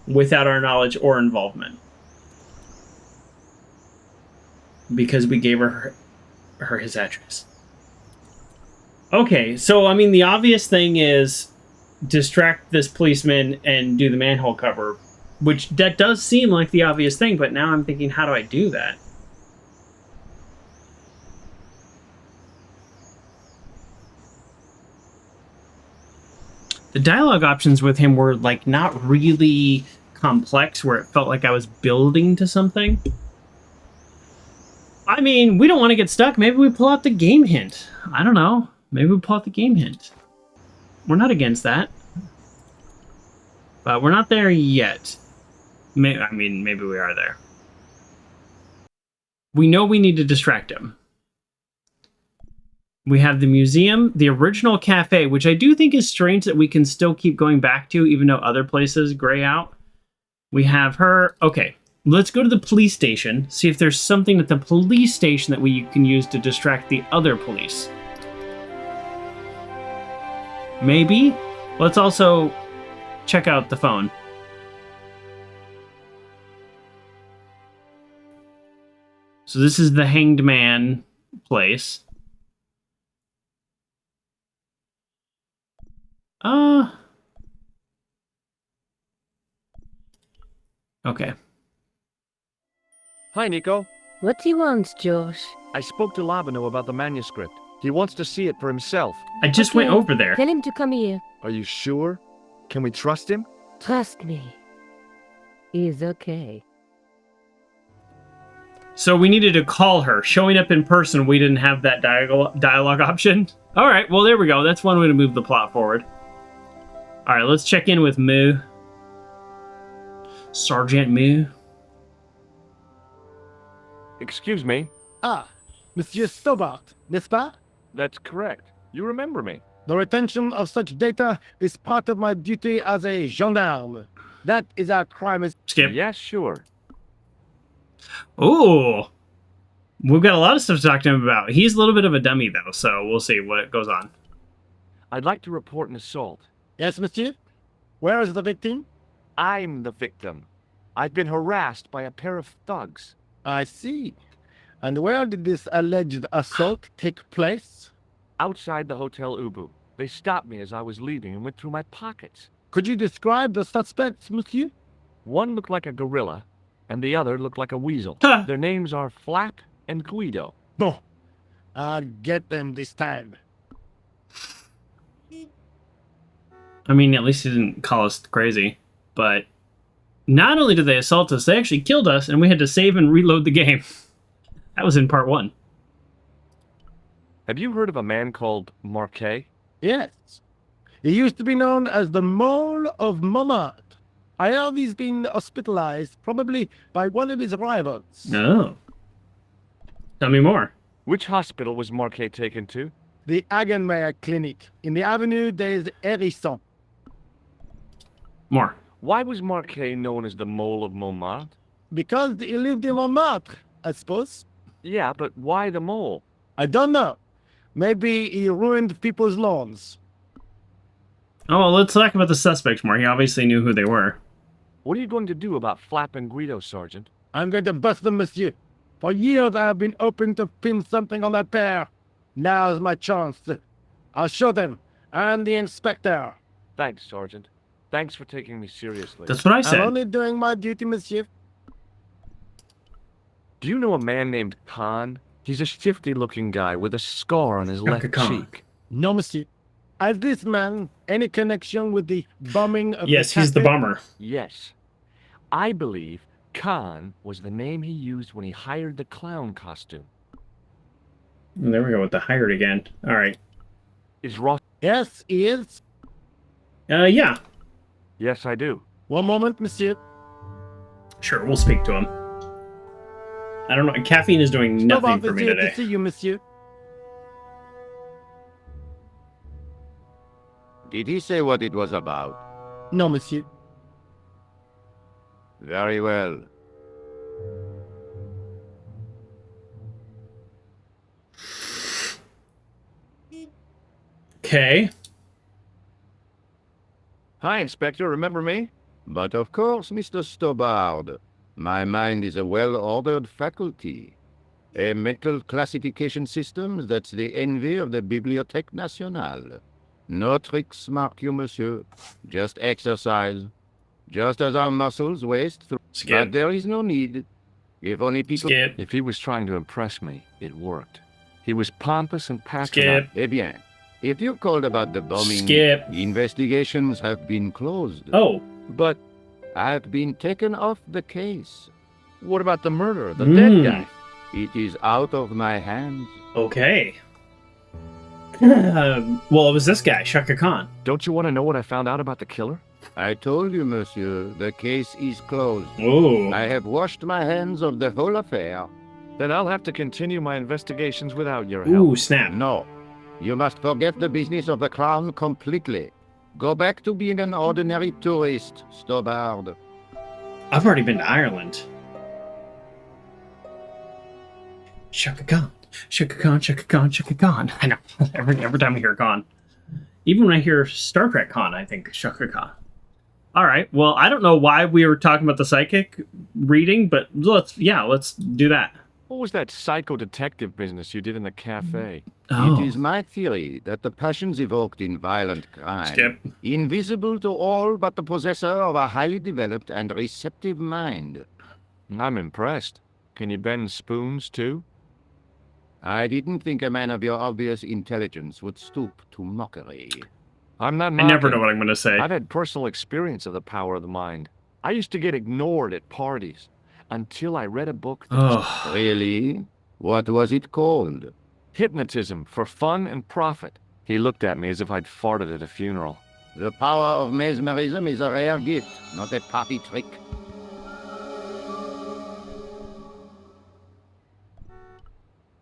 A: without our knowledge or involvement. Because we gave her his address. Okay, so, I mean, the obvious thing is distract this policeman and do the manhole cover, which that does seem like the obvious thing, but now I'm thinking, how do I do that? The dialogue options with him were, like, not really complex, where it felt like I was building to something. I mean, we don't want to get stuck. Maybe we pull out the game hint. I don't know. Maybe we pull out the game hint. We're not against that. But we're not there yet. Maybe we are there. We know we need to distract him. We have the museum, the original cafe, which I do think is strange that we can still keep going back to, even though other places gray out. We have her. Okay, let's go to the police station, see if there's something at the police station that we can use to distract the other police. Maybe? Let's also check out the phone. So this is the Hanged Man place. Okay.
B: Hi, Nico.
C: What do you want, George?
B: I spoke to Labano about the manuscript. He wants to see it for himself.
A: I just went over there.
C: Tell him to come here.
B: Are you sure? Can we trust him?
C: Trust me. He's okay.
A: So we needed to call her. Showing up in person, we didn't have that dialogue option. All right, well, there we go. That's one way to move the plot forward. All right, let's check in with Moo. Sergeant Moo.
B: Excuse me.
F: Ah, Monsieur Stobbart, n'est-ce pas?
B: That's correct. You remember me.
F: The retention of such data is part of my duty as a gendarme. That is our crime.
A: Skip.
B: Yes, sure.
A: Ooh. We've got a lot of stuff to talk to him about. He's a little bit of a dummy, though, so we'll see what goes on.
B: I'd like to report an assault.
F: Yes, monsieur? Where is the victim?
B: I'm the victim. I've been harassed by a pair of thugs.
F: I see. And where did this alleged assault take place?
B: Outside the Hotel Ubu. They stopped me as I was leaving and went through my pockets.
F: Could you describe the suspects, monsieur?
B: One looked like a gorilla, and the other looked like a weasel.
A: Huh.
B: Their names are Flap and Guido.
F: Bon. I'll get them this time.
A: I mean, at least he didn't call us crazy. But not only did they assault us, they actually killed us, and we had to save and reload the game. That was in part 1.
B: Have you heard of a man called Marquet?
F: Yes. He used to be known as the Mole of Montmartre. I heard he's been hospitalized, probably by one of his rivals.
A: Oh. Tell me more.
B: Which hospital was Marquet taken to?
F: The Hagenmeyer Clinic in the Avenue des Hérissons.
A: More.
B: Why was Marquet known as the Mole of Montmartre?
F: Because he lived in Montmartre, I suppose.
B: Yeah, but why the mole?
F: I don't know. Maybe he ruined people's lawns.
A: Oh, well, let's talk about the suspects more. He obviously knew who they were.
B: What are you going to do about Flap and Guido, Sergeant?
F: I'm going to bust them, monsieur. For years I have been hoping to pin something on that pair. Now's my chance. I'll show them. And the inspector.
B: Thanks, Sergeant. Thanks for taking me seriously.
A: That's what I said.
F: I'm only doing my duty, monsieur.
B: Do you know a man named Khan? He's a shifty-looking guy with a scar on his left
A: Khan.
B: cheek.
F: No, monsieur. Has this man any connection with the bombing of
A: Yes,
F: the
A: he's the
F: cafe?
A: bomber.
B: Yes. I believe Khan was the name he used when he hired the clown costume.
A: There we go with the hired again. All right.
B: Is Ross...
F: Yes, he is.
A: Yeah.
B: Yes, I do.
F: One moment, monsieur.
A: Sure, we'll speak to him. I don't know. Caffeine is doing nothing
F: Stobbart
A: for
F: is
A: me
F: here
A: today.
F: to see you, monsieur.
E: Did he say what it was about?
F: No, monsieur.
E: Very well.
A: Okay.
B: Hi, Inspector. Remember me?
E: But of course, Mr. Stobbart. My mind is a well-ordered faculty. A mental classification system that's the envy of the Bibliothèque Nationale. No tricks, mark you, monsieur. Just exercise. Just as our muscles waste through.
A: Skip.
E: But there is no need. If only people...
A: Skip.
B: If he was trying to impress me, it worked. He was pompous and patriotic.
A: Skip.
E: Eh bien, if you're called about the bombing,
A: Skip.
E: investigations have been closed.
A: Oh.
B: But
E: I've been taken off the case.
B: what about the murderer, the dead guy?
E: It is out of my hands.
A: Okay. Well, it was this guy, Shaka Khan.
B: Don't you want to know what I found out about the killer?
E: I told you, monsieur, the case is closed.
A: Oh.
E: I have washed my hands of the whole affair.
B: Then I'll have to continue my investigations without your help.
A: Ooh, snap.
E: No, you must forget the business of the crown completely. Go back to being an ordinary tourist, Stobbart.
A: I've already been to Ireland. Shaka Khan. Shaka Khan, Shaka Khan, Shaka Khan. I know. every time I hear Khan. Even when I hear Star Trek Khan, I think Shaka Khan. All right. Well, I don't know why we were talking about the psychic reading, but let's do that.
B: What was that psycho detective business you did in the cafe?
A: Oh.
E: It is my theory that the passions evoked in violent crime,
A: Skip.
E: invisible to all but the possessor of a highly developed and receptive mind.
B: I'm impressed. Can you bend spoons, too?
E: I didn't think a man of your obvious intelligence would stoop to mockery.
B: I'm not
A: I never
B: mocking.
A: know what I'm going to say.
B: I've had personal experience of the power of the mind. I used to get ignored at parties until I read a book that was
A: Oh.
E: Really? What was it called?
B: Hypnotism for Fun and Profit. He looked at me as if I'd farted at a funeral.
E: The power of mesmerism is a rare gift, not a party trick.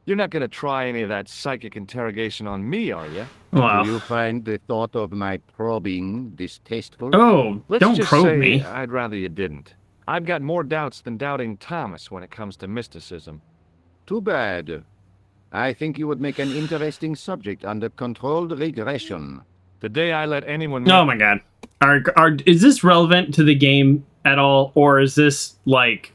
B: You're not going to try any of that psychic interrogation on me, are you?
A: Wow.
E: Do you find the thought of my probing distasteful?
A: Oh,
B: Let's
A: don't
B: just
A: probe
B: say
A: me.
B: I'd rather you didn't. I've got more doubts than doubting Thomas when it comes to mysticism.
E: Too bad. I think you would make an interesting subject under controlled regression.
B: The day I let anyone...
A: Oh my god. Is this relevant to the game at all? Or is this like...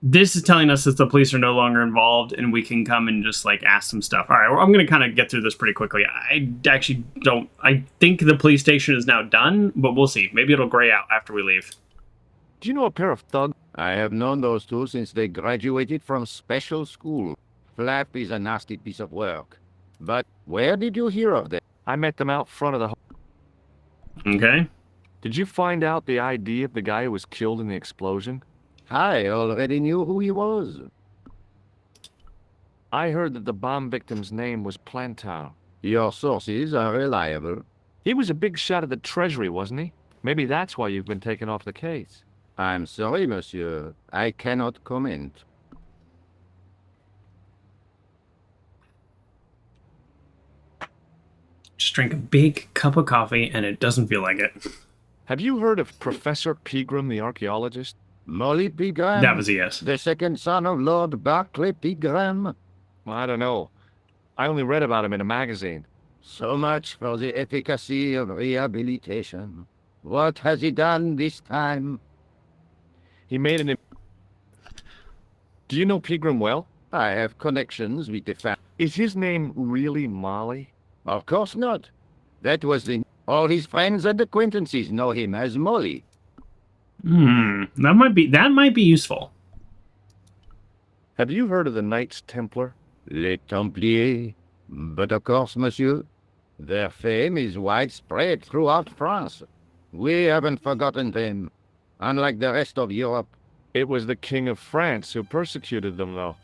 A: This is telling us that the police are no longer involved and we can come and just like ask some stuff. All right, well, I'm going to kind of get through this pretty quickly. I actually don't... I think the police station is now done, but we'll see. Maybe it'll gray out after we leave.
B: Do you know a pair of thugs?
E: I have known those two since they graduated from special school. Flap is a nasty piece of work. But where did you hear of them?
B: I met them out front of the...
A: Okay.
B: Did you find out the ID of the guy who was killed in the explosion?
E: I already knew who he was.
B: I heard that the bomb victim's name was Plantar.
E: Your sources are reliable.
B: He was a big shot at the Treasury, wasn't he? Maybe that's why you've been taken off the case.
E: I'm sorry, monsieur. I cannot comment.
A: Just drink a big cup of coffee and it doesn't feel like it.
B: Have you heard of Professor Pegram, the archaeologist?
E: Molly Pegram?
A: That was a yes.
E: The second son of Lord Barclay Pegram?
B: Well, I don't know. I only read about him in a magazine.
E: So much for the efficacy of rehabilitation. What has he done this time?
B: He made an... Do you know Pegram well?
E: I have connections with the family.
B: Is his name really Molly?
E: Of course not. That was the... All his friends and acquaintances know him as Molly.
A: That might be useful.
B: Have you heard of the Knights Templar?
E: Les Templiers. But of course, monsieur, their fame is widespread throughout France. We haven't forgotten them, unlike the rest of Europe.
B: It was the King of France who persecuted them, though.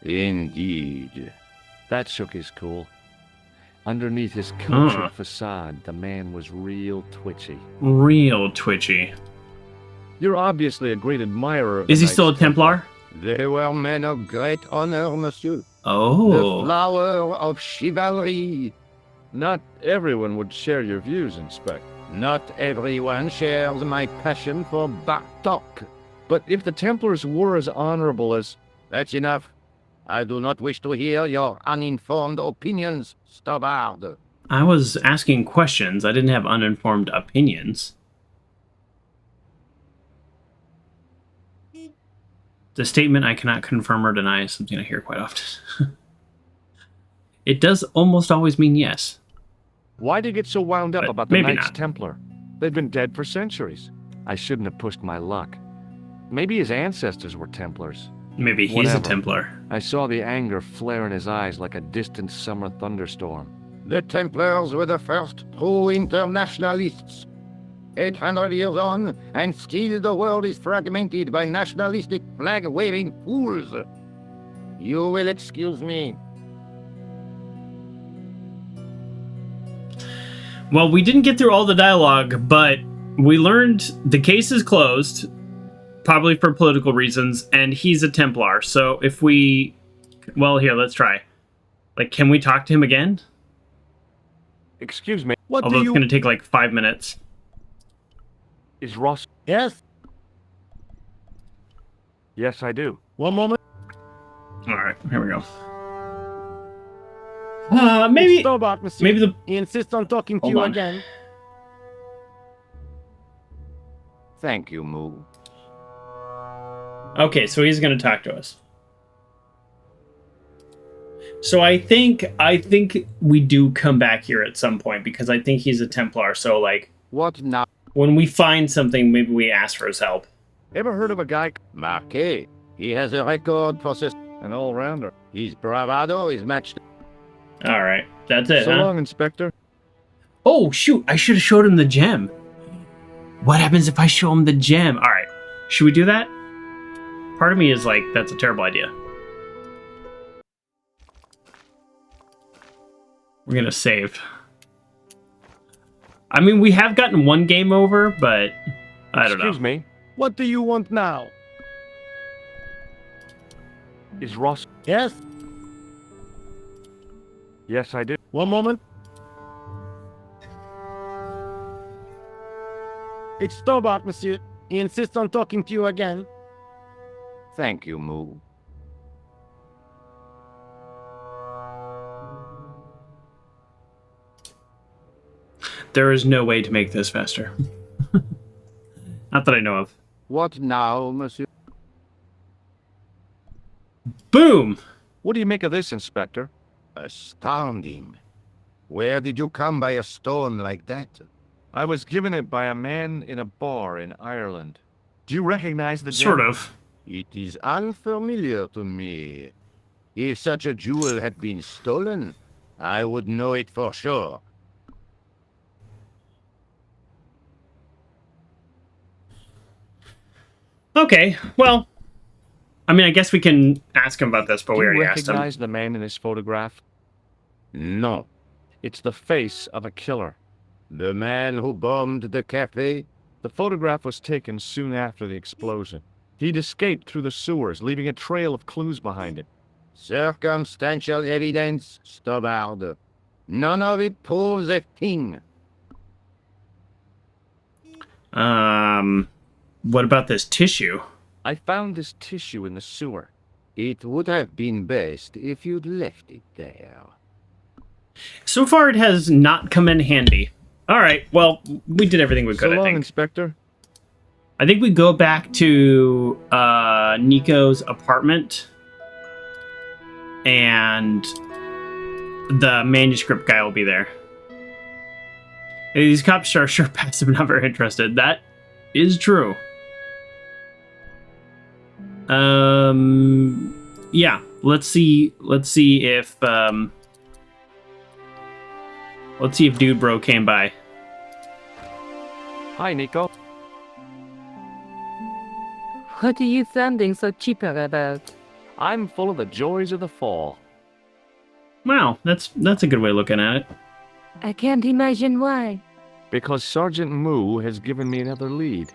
E: Indeed.
B: That shook his cool. Underneath his cultured facade, the man was real twitchy.
A: Real twitchy.
B: You're obviously a great admirer of
A: Is
B: the
A: he still a
B: Knights
A: Templar?
E: They were men of great honor, monsieur.
A: Oh.
E: The flower of chivalry.
B: Not everyone would share your views, Inspector.
E: Not everyone shares my passion for Bartok.
B: But if the Templars were as honorable as...
E: That's enough. I do not wish to hear your uninformed opinions, Stobbart.
A: I was asking questions. I didn't have uninformed opinions. The statement I cannot confirm or deny is something I hear quite often. It does almost always mean yes.
B: Why'd you get so wound up
A: But
B: about the
A: maybe
B: Knights
A: not.
B: Templar? They've been dead for centuries. I shouldn't have pushed my luck. Maybe his ancestors were Templars.
A: Maybe he's
B: Whatever.
A: a Templar.
B: I saw the anger flare in his eyes like a distant summer thunderstorm.
E: The Templars were the first true internationalists. 800 years on, and still the world is fragmented by nationalistic flag-waving fools. You will excuse me.
A: Well, we didn't get through all the dialogue, but we learned the case is closed, probably for political reasons, and he's a Templar. So if we... Well, here, let's try. Like, can we talk to him again?
B: Excuse me. What
A: Although
B: do
A: it's
B: you...
A: going to take like 5 minutes.
B: Is Ross...
F: Yes?
B: Yes, I do.
F: One moment.
A: All right, here we go. Maybe...
F: Stobbart, monsieur.
A: Maybe the...
F: He insists on talking to
A: Hold
F: you
A: on.
F: again.
E: Thank you, Moo.
A: Okay, so he's going to talk to us. So I think we do come back here at some point because I think he's a Templar. So like,
E: What now?
A: when we find something, maybe we ask for his help.
B: Ever heard of a guy...
E: Marquet. He has a record for
B: An all-rounder.
E: His bravado is matched.
A: All right, that's it.
B: So
A: huh?
B: long, Inspector.
A: Oh shoot! I should have showed him the gem. What happens if I show him the gem? All right, should we do that? Part of me is like, that's a terrible idea. We're gonna save. I mean, we have gotten one game over, but I don't know.
B: Excuse me.
F: What do you want now?
B: Is Ross...
F: Yes?
B: Yes, I do.
F: One moment. It's Stobbart, monsieur. He insists on talking to you again.
E: Thank you, Moo.
A: There is no way to make this faster. Not that I know of.
E: What now, monsieur?
A: Boom!
B: What do you make of this, Inspector?
E: Astounding. Where did you come by a stone like that?
B: I was given it by a man in a bar in Ireland. Do you recognize the gem?
A: Sort of.
E: It is unfamiliar to me. If such a jewel had been stolen, I would know it for sure.
A: Okay, well, I mean, I guess we can ask him about this, but we
B: Do you
A: already asked him.
B: recognize the man in this photograph?
E: No.
B: It's the face of a killer.
E: The man who bombed the cafe?
B: The photograph was taken soon after the explosion. He'd escaped through the sewers, leaving a trail of clues behind him.
E: Circumstantial evidence, Stobbart. None of it proves a thing.
A: What about this tissue?
B: I found this tissue in the sewer.
E: It would have been best if you'd left it there.
A: So far, it has not come in handy. All right, well, we did everything we could,
B: So long,
A: I think.
B: Inspector.
A: I think we go back to Nico's apartment, and the manuscript guy will be there. These cops are sure passive, not very interested. That is true. Yeah. Let's see if Dude Bro came by.
B: Hi, Nico.
C: What are you sounding so chipper about?
B: I'm full of the joys of the fall.
A: Wow, that's a good way of looking at it.
C: I can't imagine why.
B: Because Sergeant Moo has given me another lead.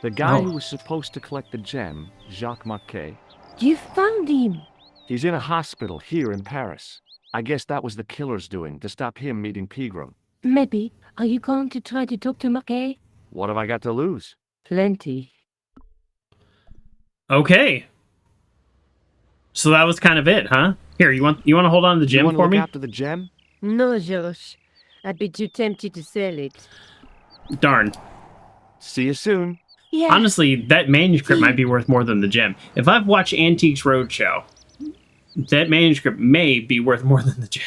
B: The guy
A: Oh.
B: who was supposed to collect the gem, Jacques Marquet,
C: You found him.
B: he's in a hospital here in Paris. I guess that was the killer's doing, to stop him meeting Pegram.
C: Maybe. Are you going to try to talk to Marquet?
B: What have I got to lose?
C: Plenty.
A: Okay. So that was kind of it, huh? Here, you want to hold on to the
B: You
A: gem
B: want to
A: for
B: look
A: me?
B: after the gem?
C: No, George. I'd be too tempted to sell it.
A: Darn.
B: See you soon.
C: Yeah.
A: Honestly, that manuscript might be worth more than the gem. If I've watched Antiques Roadshow, that manuscript may be worth more than the gem.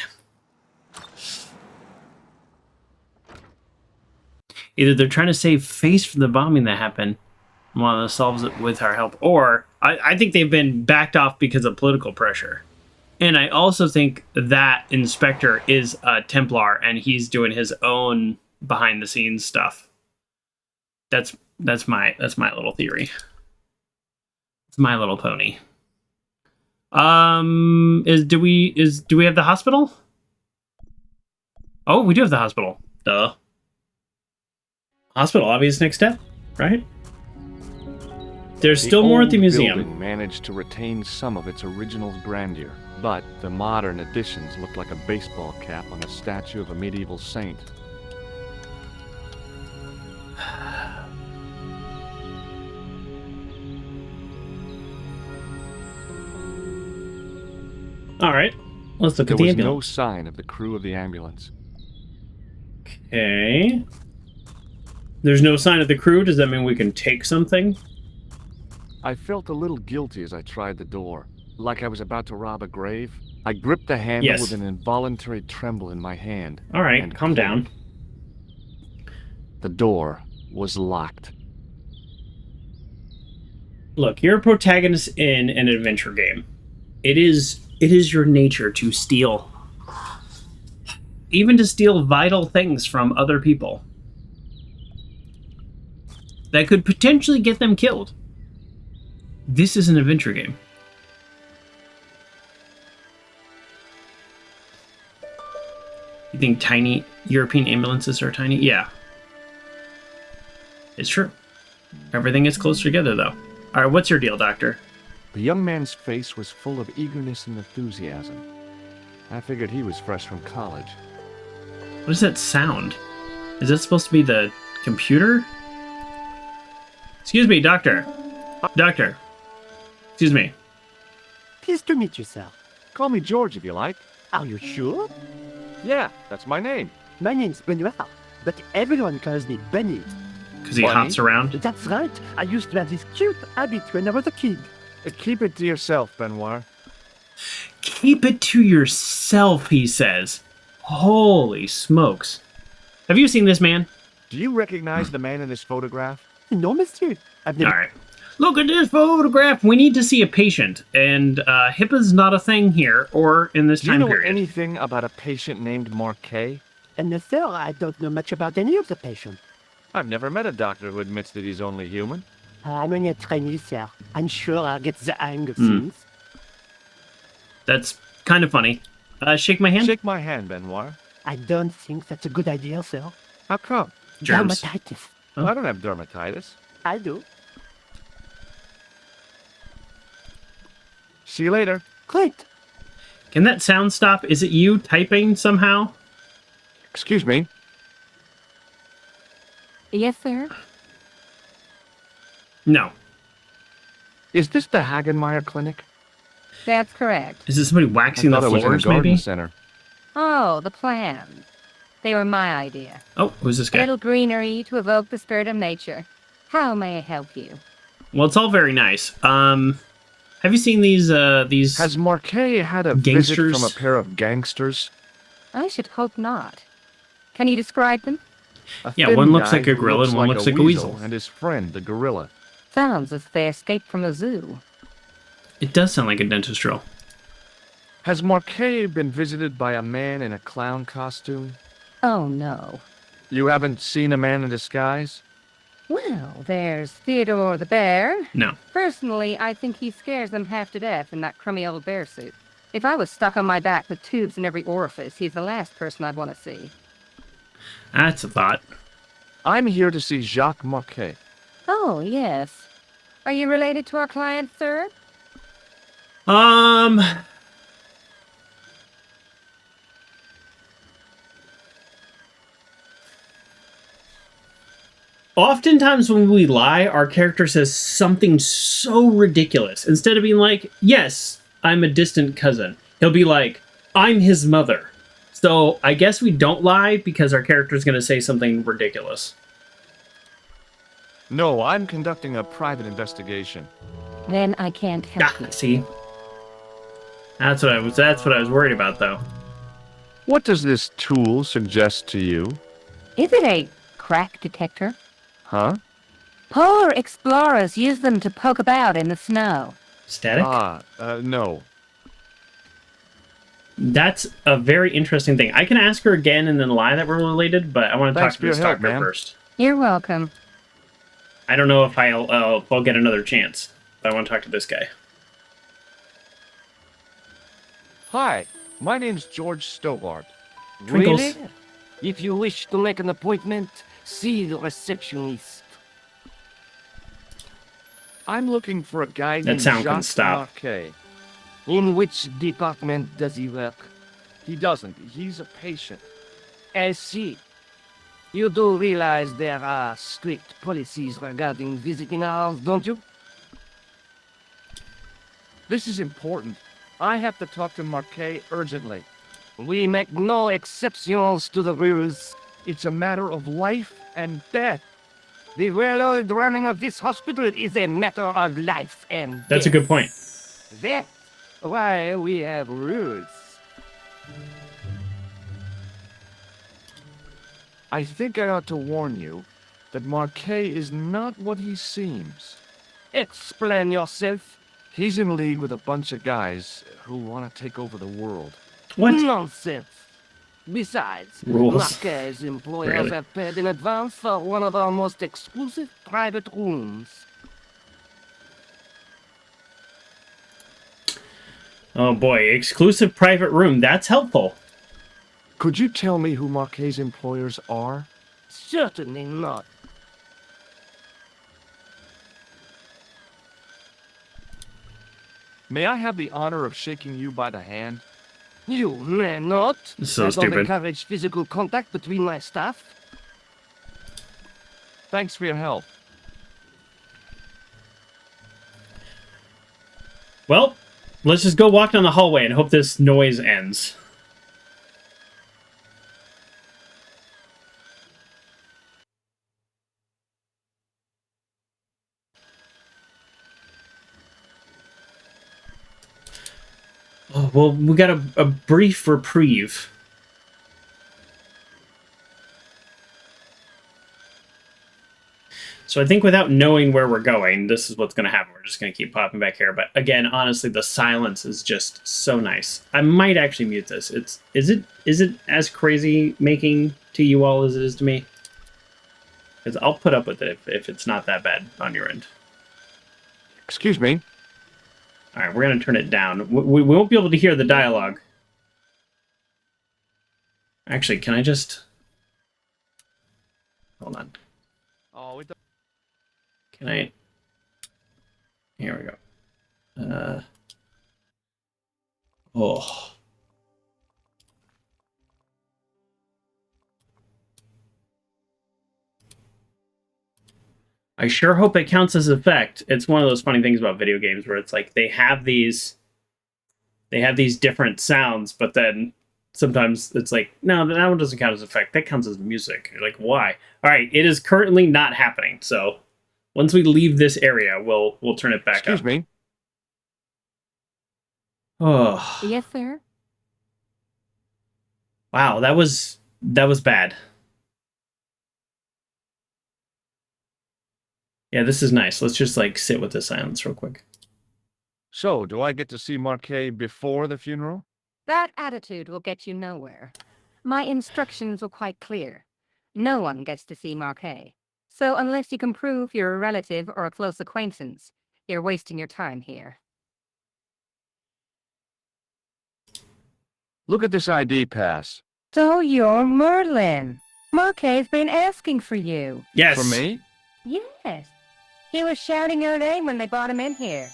A: Either they're trying to save face from the bombing that happened, one that solves it with our help, or I think they've been backed off because of political pressure. And I also think that Inspector is a Templar, and he's doing his own behind-the-scenes stuff. That's my little theory. It's My Little Pony. Do we have the hospital? Oh, we do have the hospital. Duh. Hospital, obvious next step, right? There's still more at the
B: old
A: museum.
B: building managed to retain some of its original grandeur, but the modern additions look like a baseball cap on a statue of a medieval saint.
A: All right, let's look
B: There
A: at the
B: was
A: ambulance.
B: no sign of the crew of the ambulance.
A: Okay. There's no sign of the crew. Does that mean we can take something?
B: I felt a little guilty as I tried the door, like I was about to rob a grave. I gripped the handle
A: Yes.
B: with an involuntary tremble in my hand.
A: All right,
B: and
A: calm down.
B: The door was locked.
A: Look, you're a protagonist in an adventure game. It is your nature to steal. Even to steal vital things from other people. That could potentially get them killed. This is an adventure game. You think tiny European ambulances are tiny? Yeah. It's true. Everything is close together, though. All right, what's your deal, Doctor?
B: The young man's face was full of eagerness and enthusiasm. I figured he was fresh from college.
A: What is that sound? Is that supposed to be the computer? Excuse me, Doctor. Doctor. Excuse me.
G: Pleased to meet you, sir.
B: Call me George if you like.
G: Are you sure?
B: Yeah, that's my name.
G: My name's Benoit. but everyone calls me Bunny.
A: Because he
B: Bunny?
A: hops around.
G: That's right. I used to have this cute habit when I was a kid.
B: Keep it to yourself, Benoit.
A: Keep it to yourself, he says. Holy smokes. Have you seen this man?
B: Do you recognize the man in this photograph?
G: No, monsieur. I've never...
A: All right. Look at this photograph. We need to see a patient. And HIPAA's not a thing here or in this
B: Do you
A: time
B: know
A: period.
B: anything about a patient named Marquet?
G: And no, sir, I don't know much about any of the patients.
B: I've never met a doctor who admits that he's only human.
G: I'm only a trainee, sir. I'm sure I'll get the hang of things.
A: That's kind of funny. Shake my hand?
B: Shake my hand, Benoit.
G: I don't think that's a good idea, sir.
B: How come?
A: Germs.
G: Dermatitis.
A: Huh?
B: I don't have dermatitis.
G: I do.
B: See you later.
G: Great.
A: Can that sound stop? Is it you typing somehow?
B: Excuse me.
C: Yes, sir?
A: No.
B: Is this the Hagenmeyer Clinic?
C: That's correct.
A: Is it somebody waxing the
B: I thought it was in a
A: floors,
B: garden
A: maybe?
B: center.
C: Oh, the plans. They were my idea.
A: Oh, who's this
C: A
A: guy?
C: little greenery to evoke the spirit of nature. How may I help you?
A: Well, it's all very nice. Have you seen these
B: Has Marquet had a visit
A: Gangsters?
B: from a pair of gangsters?
C: I should hope not. Can you describe them?
B: A
A: Yeah,
B: thin
A: one looks
B: guy
A: like a
B: who
A: gorilla and one looks like a weasel.
B: And his friend, the gorilla.
C: Sounds as if they escaped from a zoo.
A: It does sound like a dentist drill.
B: Has Marquet been visited by a man in a clown costume?
C: Oh, no.
B: You haven't seen a man in disguise?
C: Well, there's Theodore the bear.
A: No.
C: Personally, I think he scares them half to death in that crummy old bear suit. If I was stuck on my back with tubes in every orifice, he's the last person I'd want to see.
A: That's a thought.
B: I'm here to see Jacques Marquet.
C: Oh, yes. Are you related to our client, sir?
A: Oftentimes when we lie, our character says something so ridiculous. Instead of being like, yes, I'm a distant cousin, he'll be like, I'm his mother. So I guess we don't lie because our character's going to say something ridiculous.
B: No, I'm conducting a private investigation.
C: Then I can't help you.
A: See? That's what I was worried about, though.
B: What does this tool suggest to you?
C: Is it a crack detector?
B: Huh?
C: Polar explorers use them to poke about in the snow.
A: Static?
B: No.
A: That's a very interesting thing. I can ask her again and then lie that we're related, but I want to
B: Thanks
A: talk
B: for
A: to this
B: your help,
A: doctor
B: ma'am.
A: first.
C: You're welcome.
A: I don't know if I'll get another chance, but I want to talk to this guy.
B: Hi, my name's George Stobbart.
A: Twinkles.
D: Really? If you wish to make an appointment, see the receptionist.
B: I'm looking for a guy
A: That
B: named
A: sound can
B: Jacques
A: stop.
B: Marquet.
D: In which department does he work?
B: He doesn't. He's a patient.
D: I see. You do realize there are strict policies regarding visiting hours, don't you?
B: This is important. I have to talk to Marquet urgently.
D: We make no exceptions to the rules.
B: It's a matter of life and death.
D: The well-oiled running of this hospital is a matter of life and
A: That's a
D: death.
A: good point.
D: That's why we have rules.
B: I think I ought to warn you that Marquet is not what he seems.
D: Explain yourself.
B: He's in league with a bunch of guys who want to take over the world.
A: What?
D: Nonsense. Besides,
A: Rules.
D: Marquet's employers
A: Really?
D: have paid in advance for one of our most exclusive private rooms.
A: Oh boy, exclusive private room. That's helpful.
B: Could you tell me who Marquet's employers are?
D: Certainly not.
B: May I have the honor of shaking you by the hand?
D: You may not.
A: So
D: I don't
A: stupid.
D: encourage physical contact between my staff.
B: Thanks for your help.
A: Well, let's just go walk down the hallway and hope this noise ends. Oh, well, we got a brief reprieve. So I think without knowing where we're going, this is what's going to happen. We're just going to keep popping back here. But again, honestly, the silence is just so nice. I might actually mute this. Is it as crazy making to you all as it is to me? Because I'll put up with it if it's not that bad on your end.
B: Excuse me.
A: All right, we're going to turn it down. We won't be able to hear the dialogue. Actually, can I just... Hold on.
B: Oh, it does.
A: Can I... Here we go. Oh. I sure hope it counts as effect. It's one of those funny things about video games where it's like they have these different sounds, but then sometimes it's like, no, that one doesn't count as effect. That counts as music. You're like, why? All right, it is currently not happening. So once we leave this area, we'll turn it back up.
B: Excuse me.
A: Oh.
C: Yes, sir?
A: Wow, that was bad. Yeah, this is nice. Let's just like sit with the silence real quick.
B: So, do I get to see Marquet before the funeral?
C: That attitude will get you nowhere. My instructions were quite clear. No one gets to see Marquet. So unless you can prove you're a relative or a close acquaintance, you're wasting your time here.
B: Look at this ID pass.
C: So you're Merlin. Marquet's been asking for you.
A: Yes.
B: For me?
C: Yes. He was shouting your name when they brought him in here.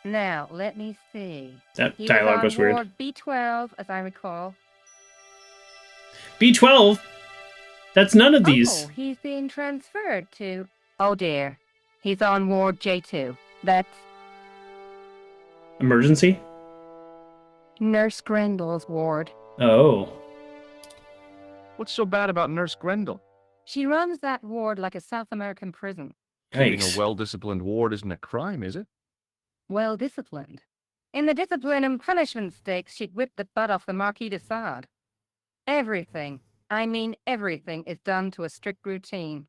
C: Now, let me see.
A: That
C: He
A: dialogue was
C: on
A: weird.
C: Ward B12, as I recall.
A: B12? That's none of these.
C: Oh, he's being transferred to... Oh dear. He's on Ward J2. That's
A: Emergency?
C: Nurse Grendel's ward.
A: Oh.
B: What's so bad about Nurse Grendel?
C: She runs that ward like a South American prison.
B: Keeping
A: Yikes.
B: a well-disciplined ward isn't a crime, is it?
C: Well disciplined. In the discipline and punishment stakes, she'd whip the butt off the Marquis de Sade. Everything, I mean everything, is done to a strict routine.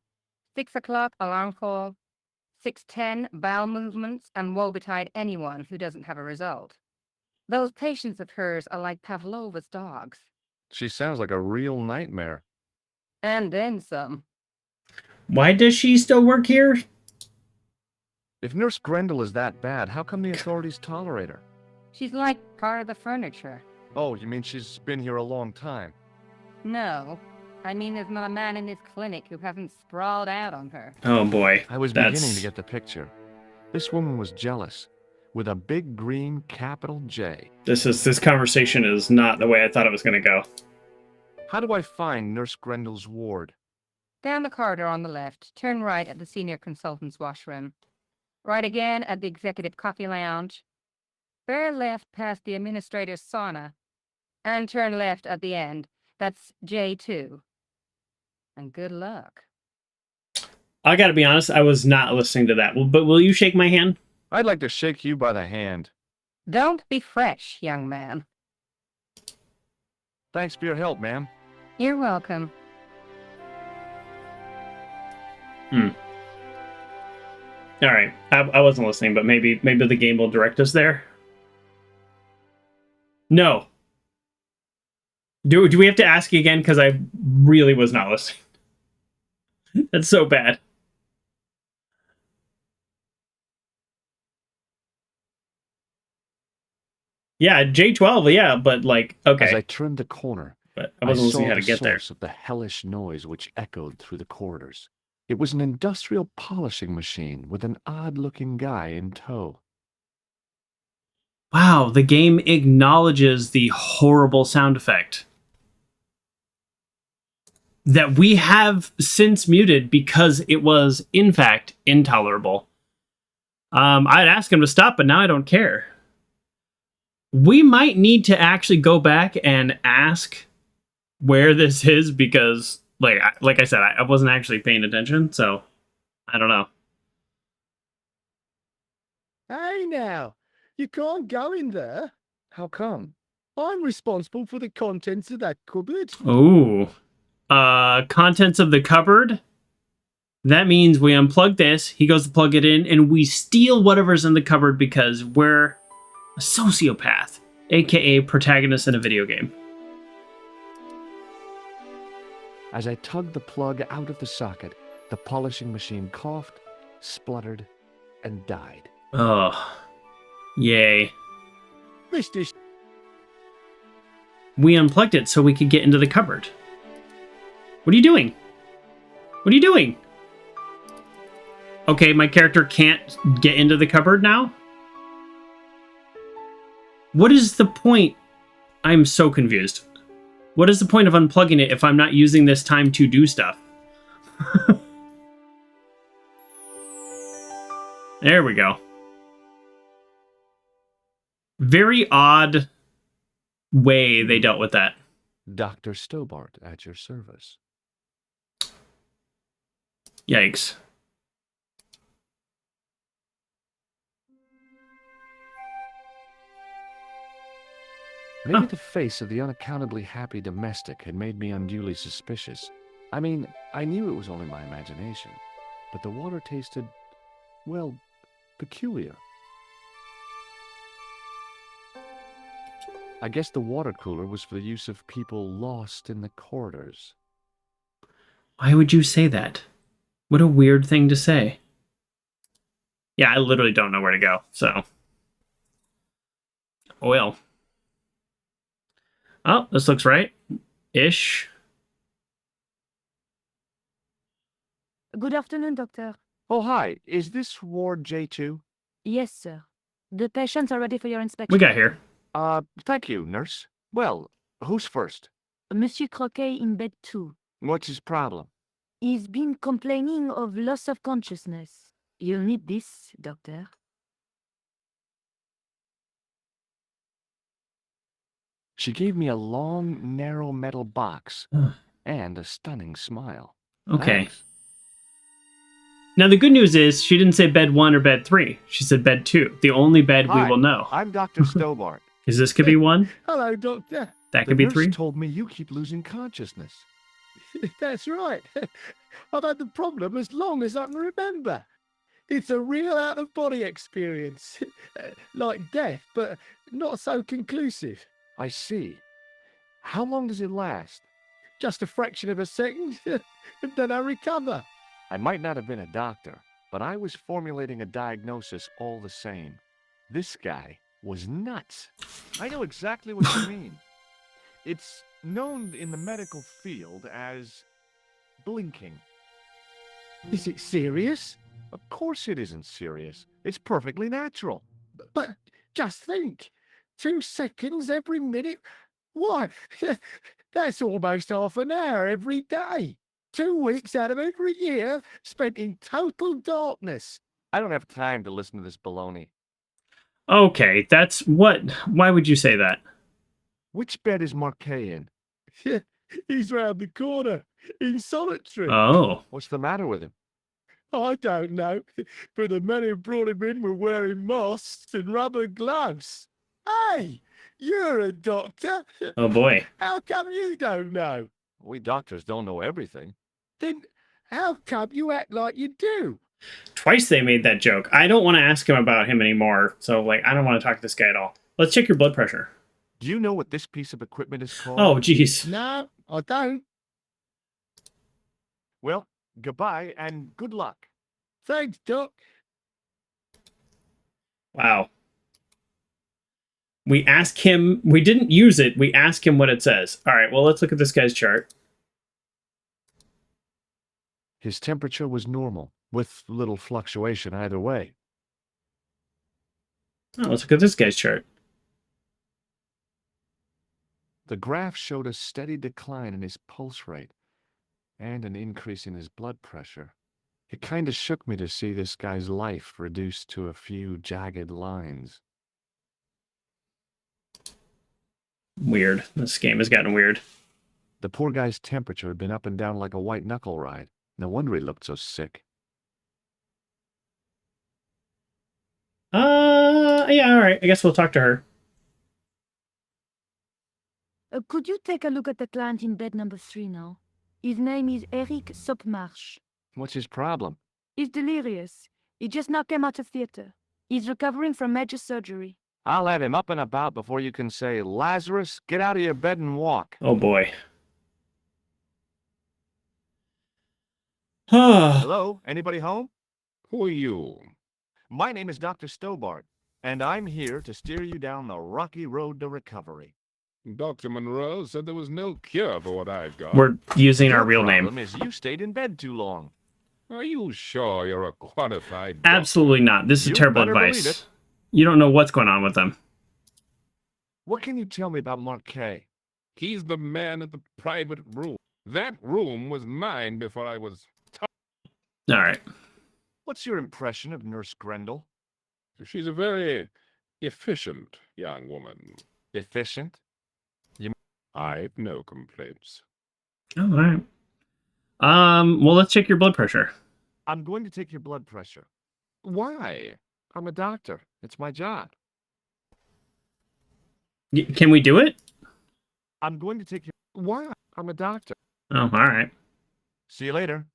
C: 6 o'clock alarm call, 6:10 bowel movements, and woe betide anyone who doesn't have a result. Those patients of hers are like Pavlova's dogs.
B: She sounds like a real nightmare.
C: And then some.
A: Why does she still work here?
B: If Nurse Grendel is that bad, how come the authorities tolerate her?
C: She's like part of the furniture.
B: Oh, you mean she's been here a long time?
C: No. I mean, there's not a man in this clinic who hasn't sprawled out on her.
A: Oh boy.
B: I was
A: That's...
B: beginning to get the picture. This woman was jealous, with a big green capital J.
A: This conversation is not the way I thought it was going to go.
B: How do I find Nurse Grendel's ward?
C: Down the corridor on the left, turn right at the senior consultant's washroom. Right again at the executive coffee lounge. Bear left past the administrator's sauna. And turn left at the end. That's J2. And good luck.
A: I gotta be honest, I was not listening to that. But will you shake my hand?
B: I'd like to shake you by the hand.
C: Don't be fresh, young man.
B: Thanks for your help, ma'am.
C: You're welcome.
A: All right. I wasn't listening, but maybe the game will direct us there. No. Do we have to ask again? Because I really was not listening. That's so bad. Yeah, J12, yeah, but like, okay.
B: As I turned the corner,
A: But I wasn't listening how to get there.
B: source of the hellish noise which echoed through the corridors. It was an industrial polishing machine with an odd-looking guy in tow.
A: Wow, the game acknowledges the horrible sound effect that we have since muted because it was, in fact, intolerable. I'd ask him to stop, but now I don't care. We might need to actually go back and ask where this is because, like I said, I wasn't actually paying attention, so I don't know.
E: Hey now,
F: You can't go in there.
B: How come?
F: I'm responsible for the contents of that cupboard.
A: Ooh. Contents of the cupboard. That means we unplug this, he goes to plug it in, and we steal whatever's in the cupboard because we're a sociopath, aka protagonist in a video game.
B: As I tugged the plug out of the socket, the polishing machine coughed, spluttered, and died.
A: Oh. Yay.
F: Mr.
A: We unplugged it so we could get into the cupboard. What are you doing? What are you doing? Okay, my character can't get into the cupboard now? What is the point? I'm so confused. What is the point of unplugging it if I'm not using this time to do stuff? There we go. Very odd way they dealt with that.
B: Dr. Stobbart at your service.
A: Yikes.
B: Maybe the face of the unaccountably happy domestic had made me unduly suspicious. I mean, I knew it was only my imagination, but the water tasted, well, peculiar. I guess the water cooler was for the use of people lost in the corridors.
A: Why would you say that? What a weird thing to say. Yeah, I literally don't know where to go, so. Well. Oh, this looks right. Ish.
H: Good afternoon, Doctor.
B: Oh, hi. Is this Ward J2?
H: Yes, sir. The patients are ready for your inspection.
A: We got here.
B: Thank you, nurse. Well, who's first?
H: Monsieur Croquet in bed 2.
B: What's his problem?
H: He's been complaining of loss of consciousness. You'll need this, Doctor.
B: She gave me a long, narrow metal box and a stunning smile.
A: Okay.
B: Thanks.
A: Now, the good news is she didn't say bed 1 or bed 3. She said bed 2. The only bed we
B: Hi,
A: will know.
B: I'm Dr. Stobbart.
A: Because this could be 1.
F: Hello, Doctor.
A: That
B: The
A: could be
B: nurse
A: 3.
B: told me you keep losing consciousness.
F: That's right. I've had the problem as long as I can remember. It's a real out-of-body experience. Like death, but not so conclusive.
B: I see. How long does it last?
F: Just a fraction of a second, and then I recover.
B: I might not have been a doctor, but I was formulating a diagnosis all the same. This guy was nuts. I know exactly what you mean. It's known in the medical field as blinking.
F: Is it serious?
B: Of course it isn't serious. It's perfectly natural.
F: But just think, 2 seconds every minute. Why, that's almost half an hour every day. 2 weeks out of every year spent in total darkness.
B: I don't have time to listen to this baloney.
A: Okay, that's what. Why would you say that?
B: Which bed is Marquet in?
F: He's round the corner, in solitary.
A: Oh.
B: What's the matter with him?
F: I don't know, but the men who brought him in were wearing masks and rubber gloves. Hey, you're a doctor.
A: Oh boy.
F: How come you don't know?
B: We doctors don't know everything.
F: Then how come you act like you do?
A: Twice they made that joke. I don't want to ask him about him anymore. So, like, I don't want to talk to this guy at all. Let's check your blood pressure.
B: Do you know what this piece of equipment is called?
A: Oh, jeez.
F: No, I don't.
B: Well, goodbye and good luck.
F: Thanks, Doc.
A: Wow. We ask him. We didn't use it. We ask him what it says. All right, well, let's look at this guy's chart.
B: His temperature was normal, with little fluctuation either way.
A: Oh, let's look at this guy's chart.
B: The graph showed a steady decline in his pulse rate and an increase in his blood pressure. It kind of shook me to see this guy's life reduced to a few jagged lines.
A: Weird. This game has gotten weird.
B: The poor guy's temperature had been up and down like a white knuckle ride. No wonder he looked so sick.
A: Yeah, all right. I guess we'll talk to her.
H: Could you take a look at the client in bed number 3 now? His name is Eric Sopmarsh.
B: What's his problem?
H: He's delirious. He just now came out of theater. He's recovering from major surgery.
B: I'll have him up and about before you can say, Lazarus, get out of your bed and walk.
A: Oh boy. Huh.
B: Hello? Anybody home?
F: Who are you?
B: My name is Dr. Stobbart, and I'm here to steer you down the rocky road to recovery.
F: Dr. Monroe said there was no cure for what I've got.
A: We're using our
B: Your
A: real
B: problem
A: name.
B: is you stayed in bed too long.
F: Are you sure you're a qualified doctor?
A: Absolutely not. This is
B: You
A: terrible
B: better believe
A: advice.
B: it.
A: You don't know what's going on with them.
B: What can you tell me about Marquet?
F: He's the man at the private room. That room was mine before I was...
A: All right.
B: What's your impression of Nurse Grendel?
F: She's a very efficient young woman.
B: Efficient?
F: I've no complaints.
A: All right. Well, let's check your blood pressure.
B: I'm going to take your blood pressure.
F: Why?
B: I'm a doctor. It's my job.
A: Can we do it?
B: I'm going to take your...
F: Why?
B: I'm a doctor.
A: Oh, all right.
B: See you later.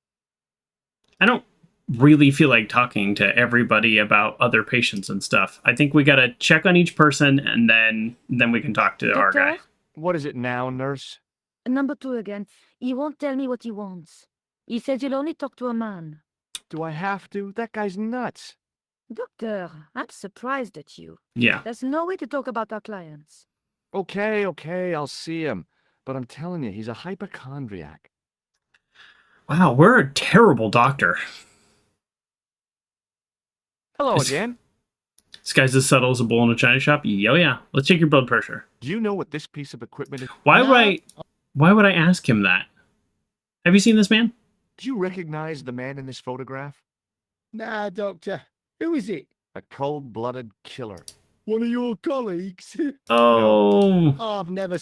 A: I don't really feel like talking to everybody about other patients and stuff. I think we got to check on each person, and then we can talk to our guy.
H: Doctor?
B: What is it now, nurse?
H: Number 2 again. He won't tell me what he wants. He says he'll only talk to a man.
B: Do I have to? That guy's nuts.
H: Doctor, I'm surprised at you.
A: Yeah.
H: There's no way to talk about our clients.
B: Okay, I'll see him. But I'm telling you, he's a hypochondriac.
A: Wow, we're a terrible doctor.
B: Hello again.
A: This guy's as subtle as a bull in a china shop. Yo, yeah. Let's check your blood pressure.
B: Do you know what this piece of equipment is?
A: Why would I ask him that? Have you seen this man?
B: Do you recognize the man in this photograph?
F: Nah, Doctor. Who is it?
B: A cold-blooded killer.
F: One of your colleagues?
A: Oh.
F: I've never...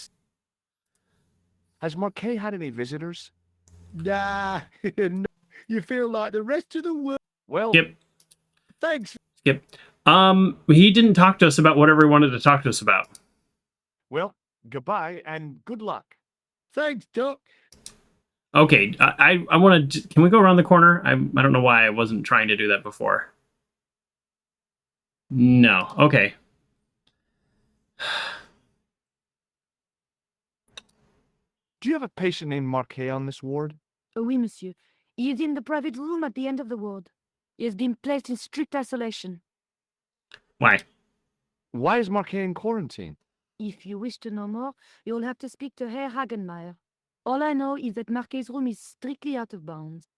B: Has Marquet had any visitors?
F: Nah. No. You feel like the rest of the world.
B: Well,
A: Skip.
F: Thanks.
A: Skip. He didn't talk to us about whatever he wanted to talk to us about.
B: well, goodbye and good luck.
F: Thanks, Doc.
A: Okay, I want to... Can we go around the corner? I don't know why I wasn't trying to do that before. No. Okay.
B: Do you have a patient named Marquet on this ward?
H: Oui, monsieur. He is in the private room at the end of the ward. He has been placed in strict isolation.
A: Why?
B: Why is Marquet in quarantine?
H: If you wish to know more, you'll have to speak to Herr Hagenmeier. All I know is that Marquet's room is strictly out of bounds.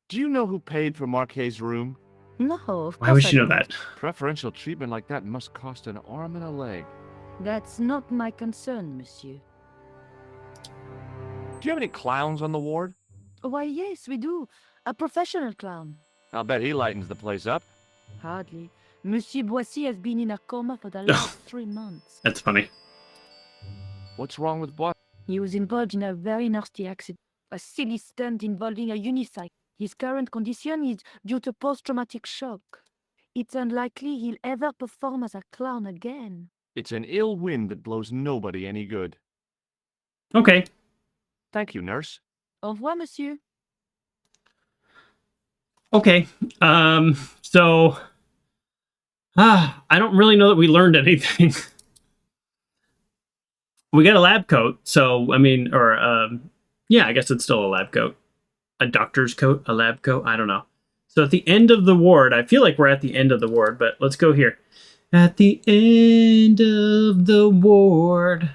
B: Do you know who paid for Marquet's room?
H: No, of
A: Why would
H: course
A: she
H: I
A: know
H: don't.
A: that?
B: Preferential treatment like that must cost an arm and a leg.
H: That's not my concern, monsieur.
B: Do you have any clowns on the ward?
H: Why, yes, we do. A professional clown.
B: I'll bet he lightens the place up.
H: Hardly. Monsieur Boissy has been in a coma for the last 3 months.
A: That's funny.
B: What's wrong with Bois?
H: He was involved in a very nasty accident. A silly stunt involving a unicycle. His current condition is due to post-traumatic shock. It's unlikely he'll ever perform as a clown again.
B: It's an ill wind that blows nobody any good.
A: Okay.
B: Thank you, nurse.
H: Au revoir, monsieur.
A: Okay. So... I don't really know that we learned anything. We got a lab coat, so, I mean, or, yeah, I guess it's still a lab coat. A doctor's coat, a lab coat, I don't know. So at the end of the ward, I feel like we're at the end of the ward, but let's go here. At the end of the ward.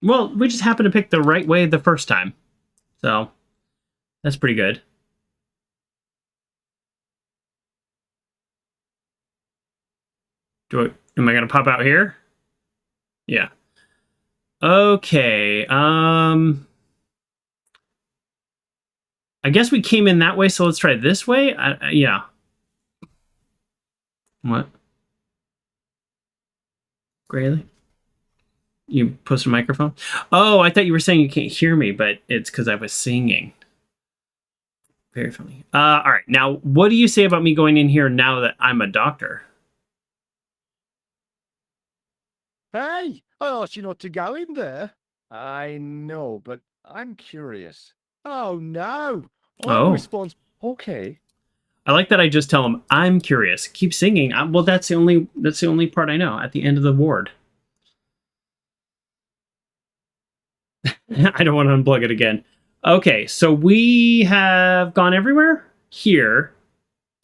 A: Well, we just happened to pick the right way the first time. So, that's pretty good. Am I going to pop out here? Yeah. Okay. I guess we came in that way, so let's try this way. Yeah. What? Grayley? You posted a microphone? Oh, I thought you were saying you can't hear me, but it's because I was singing. Very funny. All right. Now, what do you say about me going in here now that I'm a doctor?
F: Hey, I asked you not to go in there.
B: I know, but I'm curious.
F: Oh, no. I'm
A: Oh.
F: responsible.
B: Okay.
A: I like that I just tell him, I'm curious. Keep singing. Well, that's the only part I know at the end of the ward. I don't want to unplug it again. Okay, so we have gone everywhere here.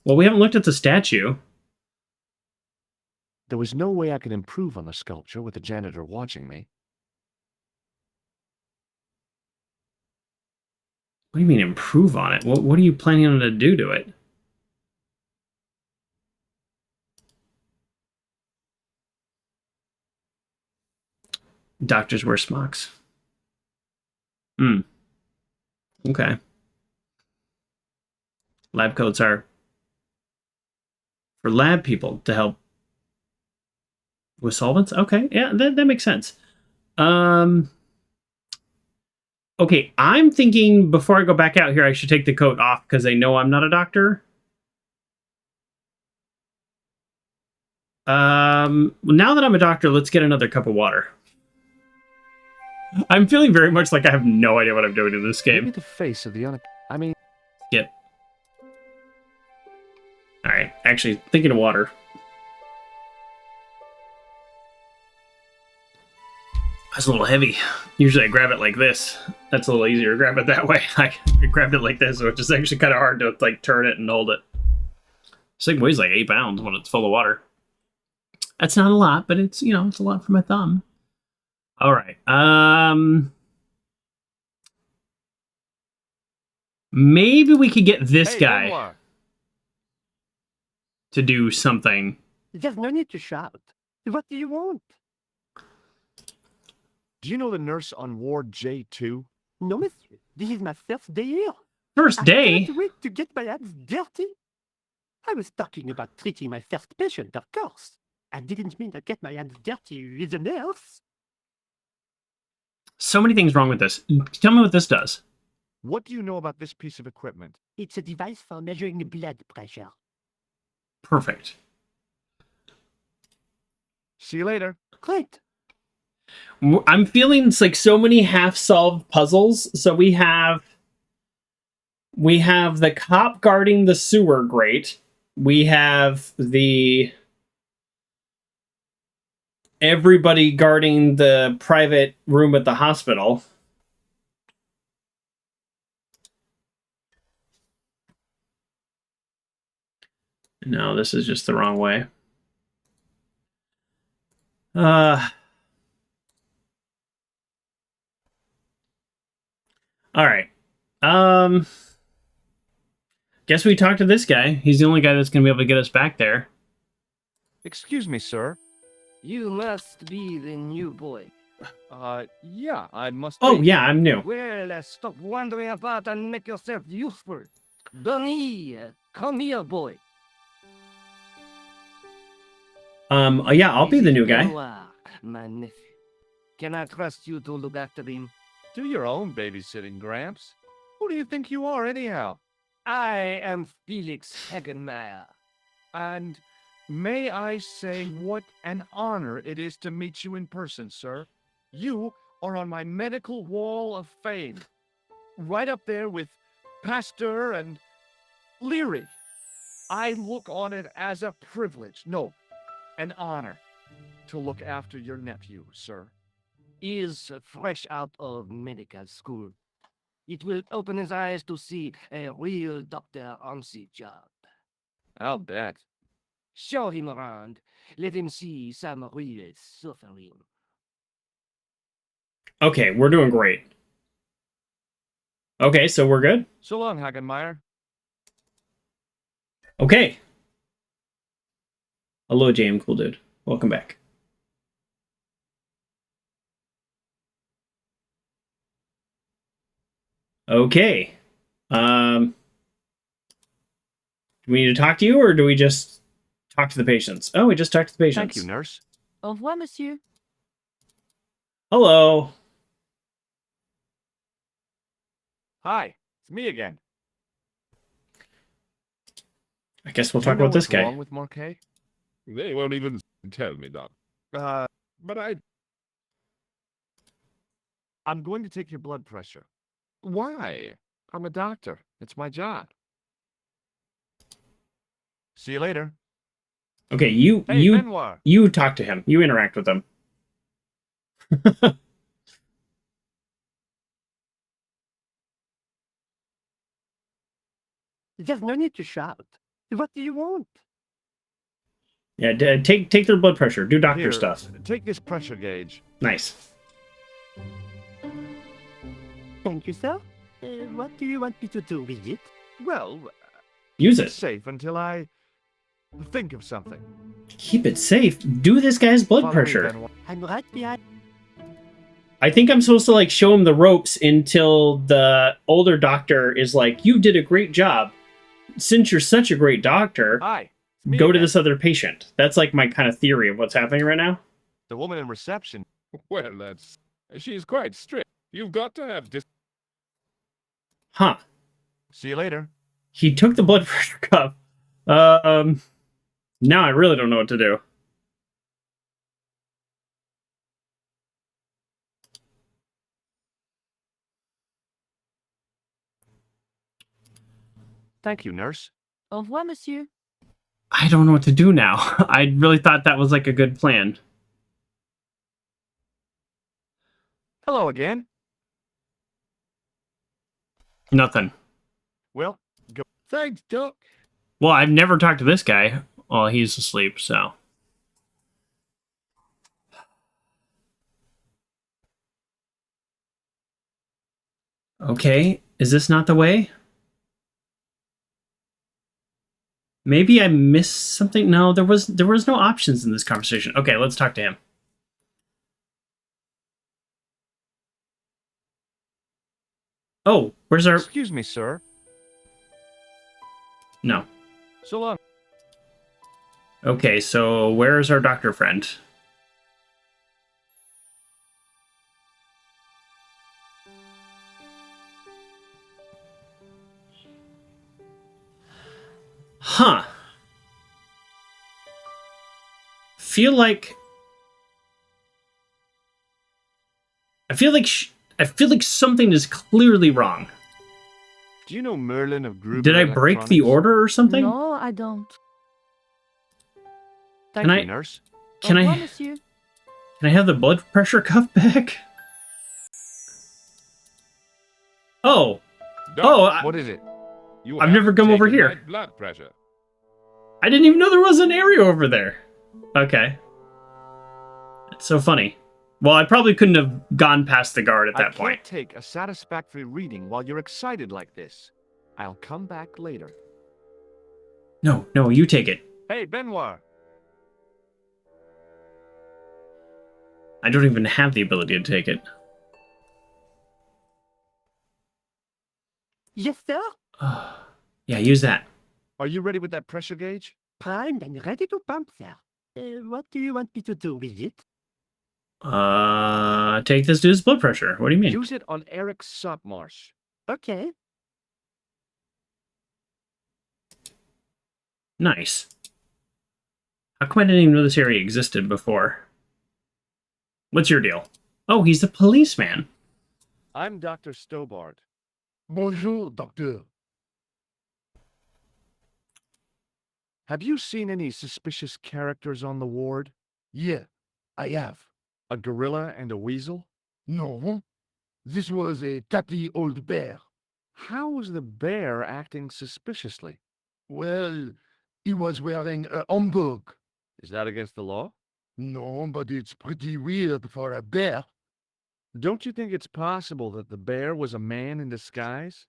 A: Well, we haven't looked at the statue.
B: There was no way I could improve on the sculpture with the janitor watching me.
A: What do you mean improve on it? What are you planning on to do to it? Doctors wear smocks. Okay. Lab coats are for lab people to help with solvents. Okay, yeah, that makes sense. Okay, I'm thinking before I go back out here, I should take the coat off because they know I'm not a doctor. Now that I'm a doctor, let's get another cup of water. I'm feeling very much like I have no idea what I'm doing in this game.
B: Maybe the face of the
A: Skip. Alright, actually, thinking of water. That's a little heavy. Usually I grab it like this. That's a little easier to grab it that way. I grabbed it like this, so it's just actually kind of hard to like turn it and hold it. This thing weighs like 8 pounds when it's full of water. That's not a lot, but it's, it's a lot for my thumb. All right. Maybe we could get this guy
B: Templar.
A: to do something.
G: There's no need to shout. What do you want?
B: Do you know the nurse on Ward J2?
G: No, monsieur. This is my first day here.
A: First day?
G: I can't wait to get my hands dirty. I was talking about treating my first patient, of course. I didn't mean to get my hands dirty with a nurse.
A: So many things wrong with this. Tell me what this does.
B: What do you know about this piece of equipment?
G: It's a device for measuring blood pressure.
A: Perfect.
B: See you later.
G: Great.
A: I'm feeling it's like so many half-solved puzzles. So we have the cop guarding the sewer grate. We have everybody guarding the private room at the hospital. No, this is just the wrong way. All right. Guess we talk to this guy. He's the only guy that's going to be able to get us back there.
B: Excuse me, sir.
D: You must be the new boy.
B: Yeah, I must
A: Oh,
B: be.
A: yeah, I'm new.
D: Well, stop wandering about and make yourself useful. Bunny, come here, boy.
A: Yeah, I'll be the new guy.
D: Noir, my nephew. Can I trust you to look after him?
B: Do your own babysitting, Gramps. Who do you think you are, anyhow?
D: I am Felix Hagenmeyer.
B: And may I say what an honor it is to meet you in person, sir. You are on my medical wall of fame. Right up there with Pasteur and Leary. I look on it as a privilege, no, an honor, to look after your nephew, sir.
D: He is fresh out of medical school. It will open his eyes to see a real doctor on the job.
B: I'll bet.
D: Show him around. Let him see some real suffering.
A: Okay, we're doing great. Okay, so we're good?
B: So long, Hagenmeyer.
A: Okay. Hello, JM Cool Dude. Welcome back. Okay. Do we need to talk to you, or do we just talk to the patients? Oh, we just talked to the patients.
B: Thank you, nurse.
H: Au revoir, monsieur.
B: Hi, it's me again.
A: I guess we'll
B: Do you
A: talk
B: know
A: about this
B: what's
A: guy.
B: wrong with Marquet?
I: They won't even tell me, Doc. But
B: I'm going to take your blood pressure.
I: why?
B: I'm a doctor. It's my job. See you later.
A: Okay, you
B: Hey, Benoit.
A: you talk to him. You interact with him.
G: There's no need to shout. What do you want?
A: Yeah, take their blood pressure. Do doctor
B: Here,
A: stuff.
B: take this pressure gauge.
A: Nice.
G: Thank you, sir. What do you want me to do with it?
B: Well,
A: Use
B: it's
A: it.
B: safe until I think of something.
A: Keep it safe. Do this guy's blood
B: Follow me,
A: pressure.
B: Benoit.
G: I'm right behind.
A: I think I'm supposed to like show him the ropes until the older doctor is like, "You did a great job. Since you're such a great doctor,
B: Hi. it's me
A: go to
B: again.
A: this other patient." That's like my kind of theory of what's happening right now.
B: The woman in reception.
I: Well, she's quite strict. You've got to have
A: Huh.
B: See you later.
A: He took the blood pressure cuff. Now I really don't know what to do.
B: Thank you, nurse.
H: Au revoir, monsieur.
A: I don't know what to do now. I really thought that was like a good plan.
B: Hello again.
A: Nothing.
B: Well, go.
F: Thanks, Doc.
A: Well, I've never talked to this guy while he's asleep, so. Okay, is this not the way? Maybe I missed something. No, there was no options in this conversation. Okay, let's talk to him. Oh, where's our...
B: Excuse me, sir.
A: No.
B: So long.
A: Okay, so where's our doctor friend? Huh. Feel like something is clearly wrong.
B: Do you know Merlin of Gruber
A: Did I break the
B: Electronics?
A: order or something?
H: No, I don't.
B: Thank
A: Can
B: you,
A: I-
B: nurse.
A: Can
H: Au revoir,
A: I
H: monsieur.
A: can I have the blood pressure cuff back? Oh,
I: Doc,
A: oh,
B: What is it?
I: you
A: I've never
I: haven't
A: come over
I: taken
A: here.
I: my blood pressure.
A: I didn't even know there was an area over there. Okay. It's so funny. Well, I probably couldn't have gone past the guard at that
B: I
A: point.
B: can't take a satisfactory reading while you're excited like this. I'll come back later.
A: No, you take it.
B: Hey, Benoit.
A: I don't even have the ability to take it.
G: Yes, sir.
A: Yeah, use that.
B: Are you ready with that pressure gauge?
G: Primed and ready to pump, sir. What do you want me to do with it?
A: Take this dude's blood pressure. What do you mean?
B: Use it on Eric Sopmarsh.
G: Okay.
A: Nice. How come I didn't even know this area existed before? What's your deal? Oh, he's the policeman.
B: I'm Dr. Stobbart.
F: Bonjour, Doctor.
B: Have you seen any suspicious characters on the ward?
F: Yeah, I have.
B: A gorilla and a weasel?
F: No, this was a tatty old bear.
B: How was the bear acting suspiciously?
F: Well, he was wearing a homburg.
B: Is that against the law?
F: No, but it's pretty weird for a bear.
B: Don't you think it's possible that the bear was a man in disguise?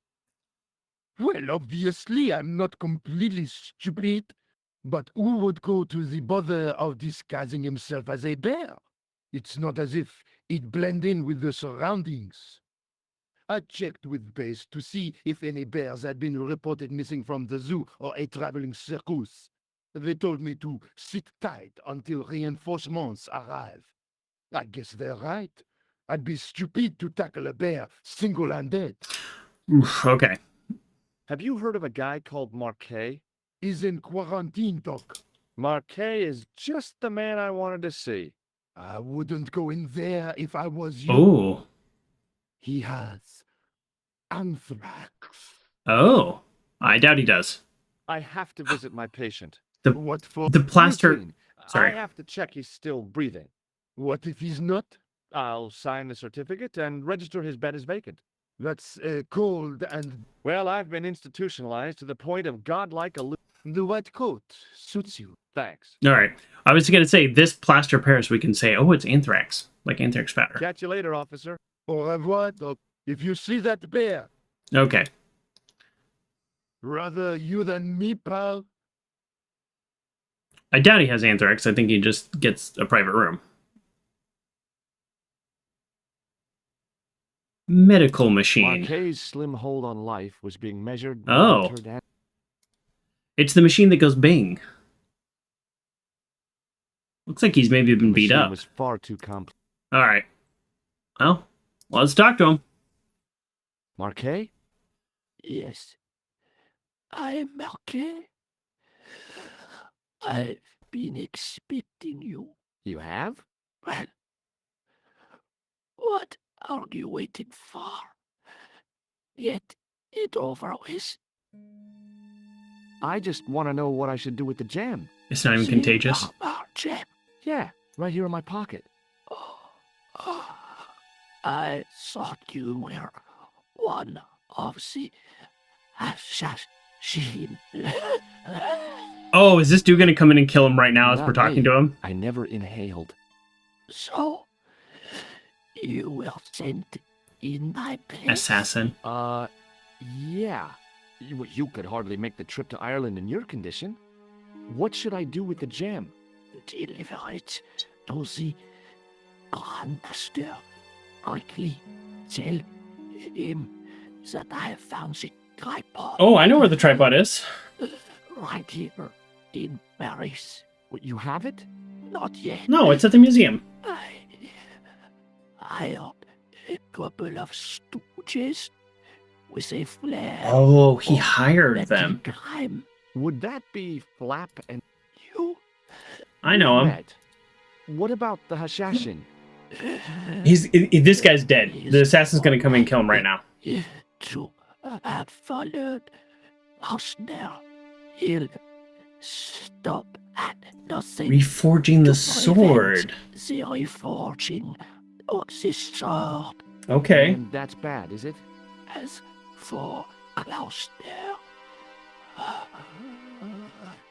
F: Well, obviously, I'm not completely stupid, but who would go to the bother of disguising himself as a bear? It's not as if he'd blend in with the surroundings. I checked with base to see if any bears had been reported missing from the zoo or a traveling circus. They told me to sit tight until reinforcements arrive. I guess they're right. I'd be stupid to tackle a bear single-handed.
A: Oof, okay.
B: Have you heard of a guy called Marquet?
F: is in quarantine, Doc.
B: Marquet is just the man I wanted to see.
F: I wouldn't go in there if I was you.
A: Oh.
F: He has anthrax.
A: Oh. I doubt he does.
B: I have to visit my patient.
F: What for?
A: The plaster...
B: Routine.
A: Sorry.
B: I have to check he's still breathing.
F: What if he's not?
B: I'll sign the certificate and register his bed as vacant.
F: That's cold and...
B: Well, I've been institutionalized to the point of godlike illusion.
F: The white coat suits you.
B: Thanks.
A: All right. I was going to say, this plaster of Paris, we can say, oh, it's anthrax. Like anthrax powder.
B: Catch you later, officer.
F: Au revoir, Doc. If you see that bear,
A: Okay.
F: rather you than me, pal.
A: I doubt he has anthrax. I think he just gets a private room. Medical machine.
B: Marquet's slim hold on life was being measured,
A: Oh.
B: monitored, and...
A: It's the machine that goes bing. Looks like he's maybe been beat
B: machine
A: up.
B: was far too complex.
A: All right. Well, let's talk to him.
B: Marquet?
G: Yes. I'm Marquet. I've been expecting you.
B: You have?
G: Well, what are you waiting for? Get it over with.
B: I just want to know what I should do with the gem.
A: It's not even contagious.
G: Our gem.
B: Yeah, right here in my pocket.
G: I thought you were one of the assassins.
A: Oh, is this dude going to come in and kill him right now as
B: Not
A: we're talking
B: me.
A: to him?
B: I never inhaled.
G: So, you were sent in my place?
A: Assassin.
B: Yeah. You could hardly make the trip to Ireland in your condition. What should I do with the gem?
G: Deliver it to the Grand Master. Quickly tell him that I have found the tripod.
A: Oh, I know where the tripod is.
G: Right here in Paris.
B: What, you have it?
G: Not yet.
A: No, it's at the museum.
G: I hired a couple of stooges with a flair.
A: Oh, he
G: for
A: hired
G: petty
A: them.
G: crime.
B: Would that be Flap and...
G: You
A: I know him.
B: Met? What about the Hashashin?
A: This guy's dead. The assassin's going to come in and kill him right now.
G: to have followed us now. He'll stop at nothing.
A: Reforging the
G: to
A: sword.
G: prevent the reforging of the sword.
A: Okay.
B: And that's bad, is it?
G: As for Gloucester,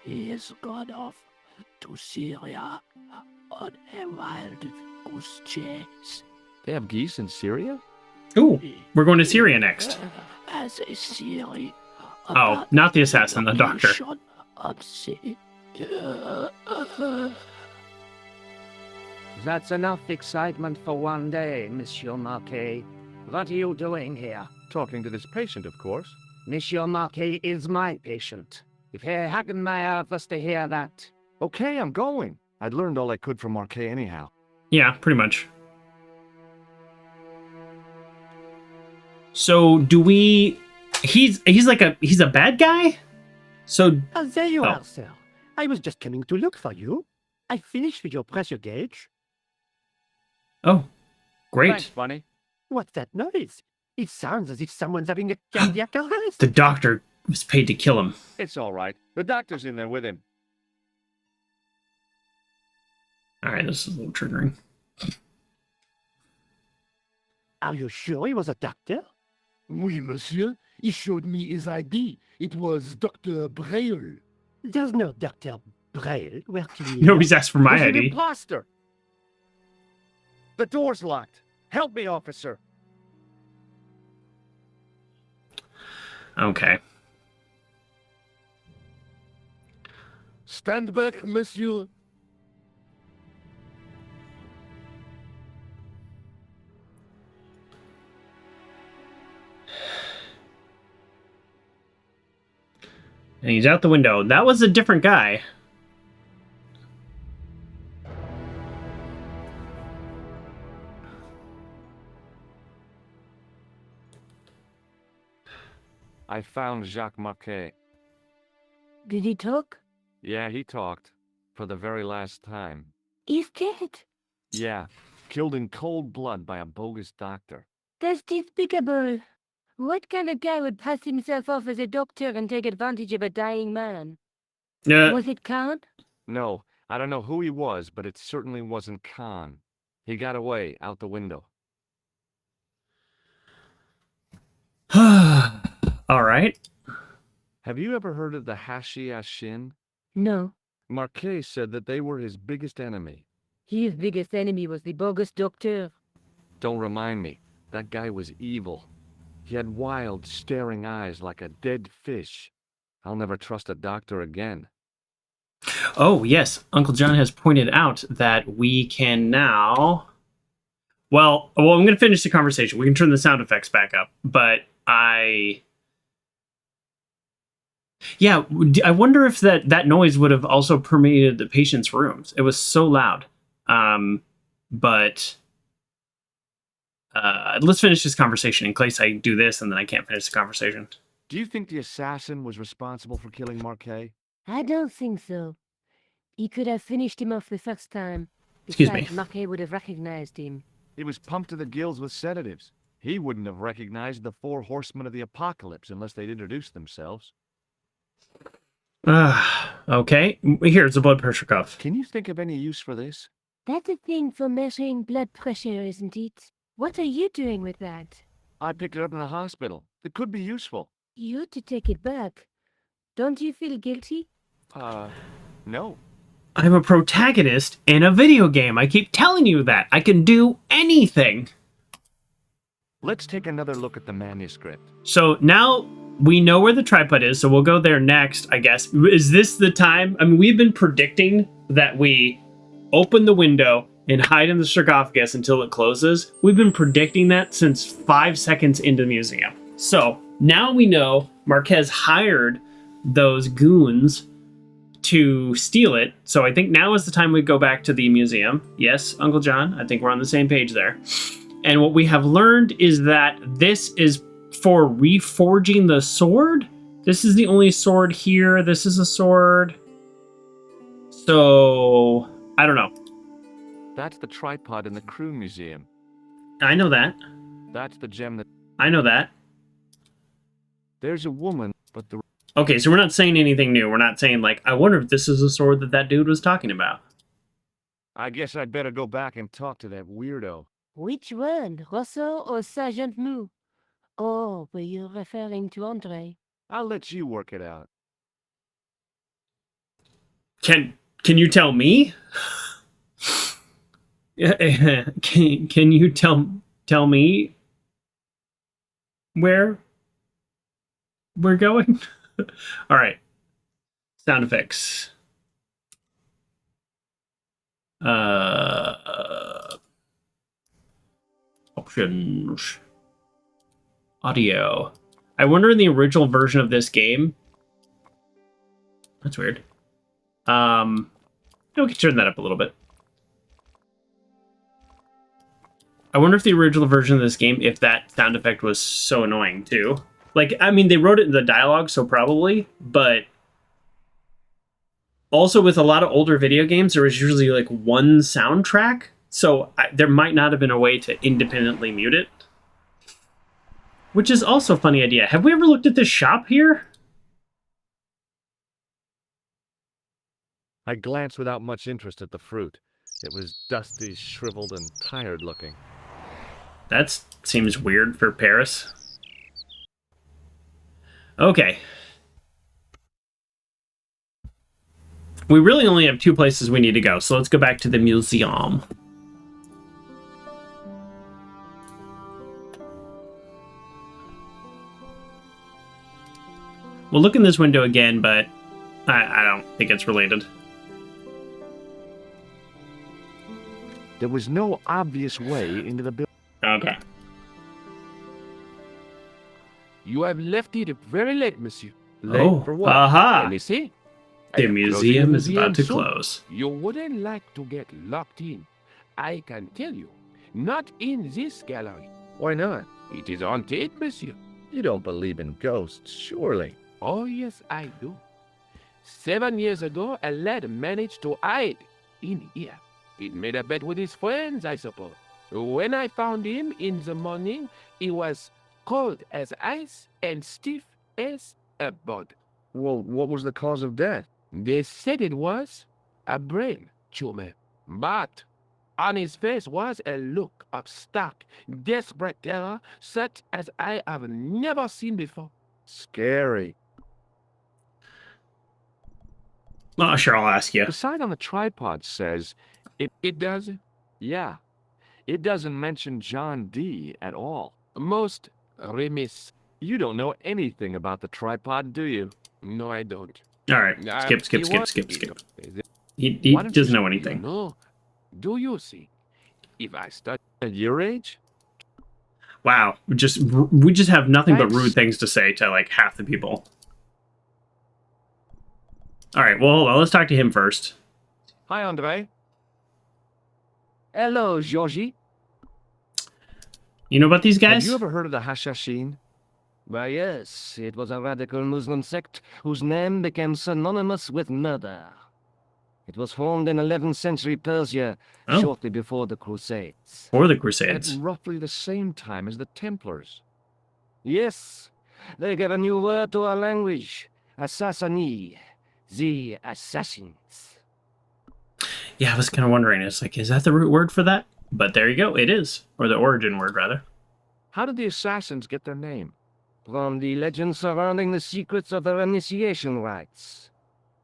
G: he has gone off to Syria on a wild goose chase.
B: They have geese in Syria?
A: Ooh, we're going to Syria next.
G: As a series.
A: Oh, not the assassin, the doctor.
D: That's enough excitement for one day, Monsieur Marquet. What are you doing here?
B: Talking to this patient, of course.
D: Monsieur Marquet is my patient. If Herr Hagenmeier was to hear that...
B: Okay, I'm going. I'd learned all I could from Marquet anyhow.
A: Yeah, pretty much. So, do we... He's a bad guy? So...
G: There you
A: Oh.
G: are, sir. I was just coming to look for you. I finished with your pressure gauge.
A: Oh, great.
B: Thanks, Bunny.
G: What's that noise? It sounds as if someone's having a cardiac arrest.
A: The doctor was paid to kill him.
B: It's all right. The doctor's in there with him.
A: Alright, this is a little triggering.
G: Are you sure he was a doctor?
F: Oui, monsieur. He showed me his ID. It was Dr. Braille.
G: There's no Dr. Braille working here.
A: Nobody's asked for my
B: He's an
A: ID.
B: imposter. The door's locked. Help me, officer.
A: Okay.
F: Stand back, monsieur.
A: And he's out the window. That was a different guy.
B: I found Jacques Marquet.
H: Did he talk?
B: Yeah, he talked. For the very last time.
H: He's dead.
B: Yeah, killed in cold blood by a bogus doctor.
H: That's despicable. What kind of guy would pass himself off as a doctor and take advantage of a dying man? Was it Khan?
B: No, I don't know who he was, but it certainly wasn't Khan. He got away, out the window.
A: All right.
B: Have you ever heard of the Hashiashin?
H: No.
B: Marquet said that they were his biggest enemy.
H: His biggest enemy was the bogus doctor.
B: Don't remind me. That guy was evil. He had wild, staring eyes like a dead fish. I'll never trust a doctor again.
A: Oh, yes. Uncle John has pointed out that we can now... Well, I'm going to finish the conversation. We can turn the sound effects back up. But Yeah, I wonder if that noise would have also permeated the patient's rooms. It was so loud. But let's finish this conversation in case I do this and then I can't finish the conversation.
B: Do you think the assassin was responsible for killing Marquet?
H: I don't think so. He could have finished him off the first time.
A: Excuse me.
H: Marquet would have recognized him.
B: He was pumped to the gills with sedatives. He wouldn't have recognized the 4 horsemen of the apocalypse unless they'd introduced themselves.
A: Okay. Here's a blood pressure cuff.
B: Can you think of any use for this?
H: That's a thing for measuring blood pressure, isn't it? What are you doing with that?
B: I picked it up in the hospital. It could be useful.
H: You ought to take it back. Don't you feel guilty?
B: No.
A: I'm a protagonist in a video game. I keep telling you that. I can do anything.
B: Let's take another look at the manuscript.
A: So now we know where the tripod is, so we'll go there next, I guess. Is this the time? I mean, we've been predicting that we open the window and hide in the sarcophagus until it closes. We've been predicting that since 5 seconds into the museum. So now we know Marquez hired those goons to steal it. So I think now is the time we go back to the museum. Yes, Uncle John, I think we're on the same page there. And what we have learned is that this is for reforging the sword. This is the only sword here. This is a sword. So, I don't know.
B: That's the tripod in the Crune Museum.
A: I know that.
B: That's the gem that...
A: I know that.
B: There's a woman, but the...
A: Okay, so we're not saying anything new. We're not saying, like, I wonder if this is the sword that dude was talking about.
B: I guess I'd better go back and talk to that weirdo.
H: Which one, Rousseau or Sergeant Mou? Oh, were you referring to Andre?
B: I'll let you work it out.
A: Can you tell me? Can you tell me where we're going? All right. Sound effects. Options. Audio. I wonder in the original version of this game. That's weird. We can turn that up a little bit. I wonder if the original version of this game, if that sound effect was so annoying too. Like, I mean, they wrote it in the dialogue, so probably, but also with a lot of older video games, there was usually like one soundtrack, so there might not have been a way to independently mute it. Which is also a funny idea. Have we ever looked at this shop here?
B: I glanced without much interest at the fruit. It was dusty, shriveled, and tired looking.
A: That seems weird for Paris. Okay. We really only have 2 places we need to go, so let's go back to the museum. We'll look in this window again, but I don't think it's related.
B: There was no obvious way into the building.
A: Okay.
G: You have left it very late, monsieur. Late
A: For what? Aha!
G: Let me see.
A: The museum is about to close.
G: You wouldn't like to get locked in. I can tell you. Not in this gallery.
B: Why not?
G: It is haunted, monsieur.
B: You don't believe in ghosts, surely.
G: Oh, yes, I do. 7 years ago, a lad managed to hide in here. He made a bet with his friends, I suppose. When I found him in the morning, he was cold as ice and stiff as a board.
B: Well, what was the cause of death?
G: They said it was a brain tumor, but on his face was a look of stark, desperate terror such as I have never seen before.
B: Scary.
A: Well, sure, I'll ask you.
J: The sign on the tripod says,
G: It does
J: yeah, it doesn't mention John D. at all.
G: most remiss.
J: You don't know anything about the tripod, do you?
G: No, I don't.
A: All right, skip. He
J: Why don't you
A: doesn't know
J: speak?
A: anything.
G: No. Do you see? If I study
J: At your age?
A: Wow, we just have nothing but
J: Thanks.
A: rude things to say to like half the people. All right, well, hold on, let's talk to him first.
J: Hi, Andre.
D: Hello, Georgie.
A: You know about these
J: Have
A: guys?
J: you ever heard of the Hashashin?
D: Why, yes, it was a radical Muslim sect whose name became synonymous with murder. It was formed in 11th century Persia,
A: Oh.
D: shortly before the Crusades.
A: Or the
J: At
A: Crusades?
J: roughly the same time as the Templars.
D: Yes, they gave a new word to our language, assassini, the assassins.
A: Yeah, I was kind of wondering. It's like, is that the root word for that? But there you go, it is, or the origin word rather.
J: How did the assassins get their name?
D: From the legend surrounding the secrets of their initiation rites.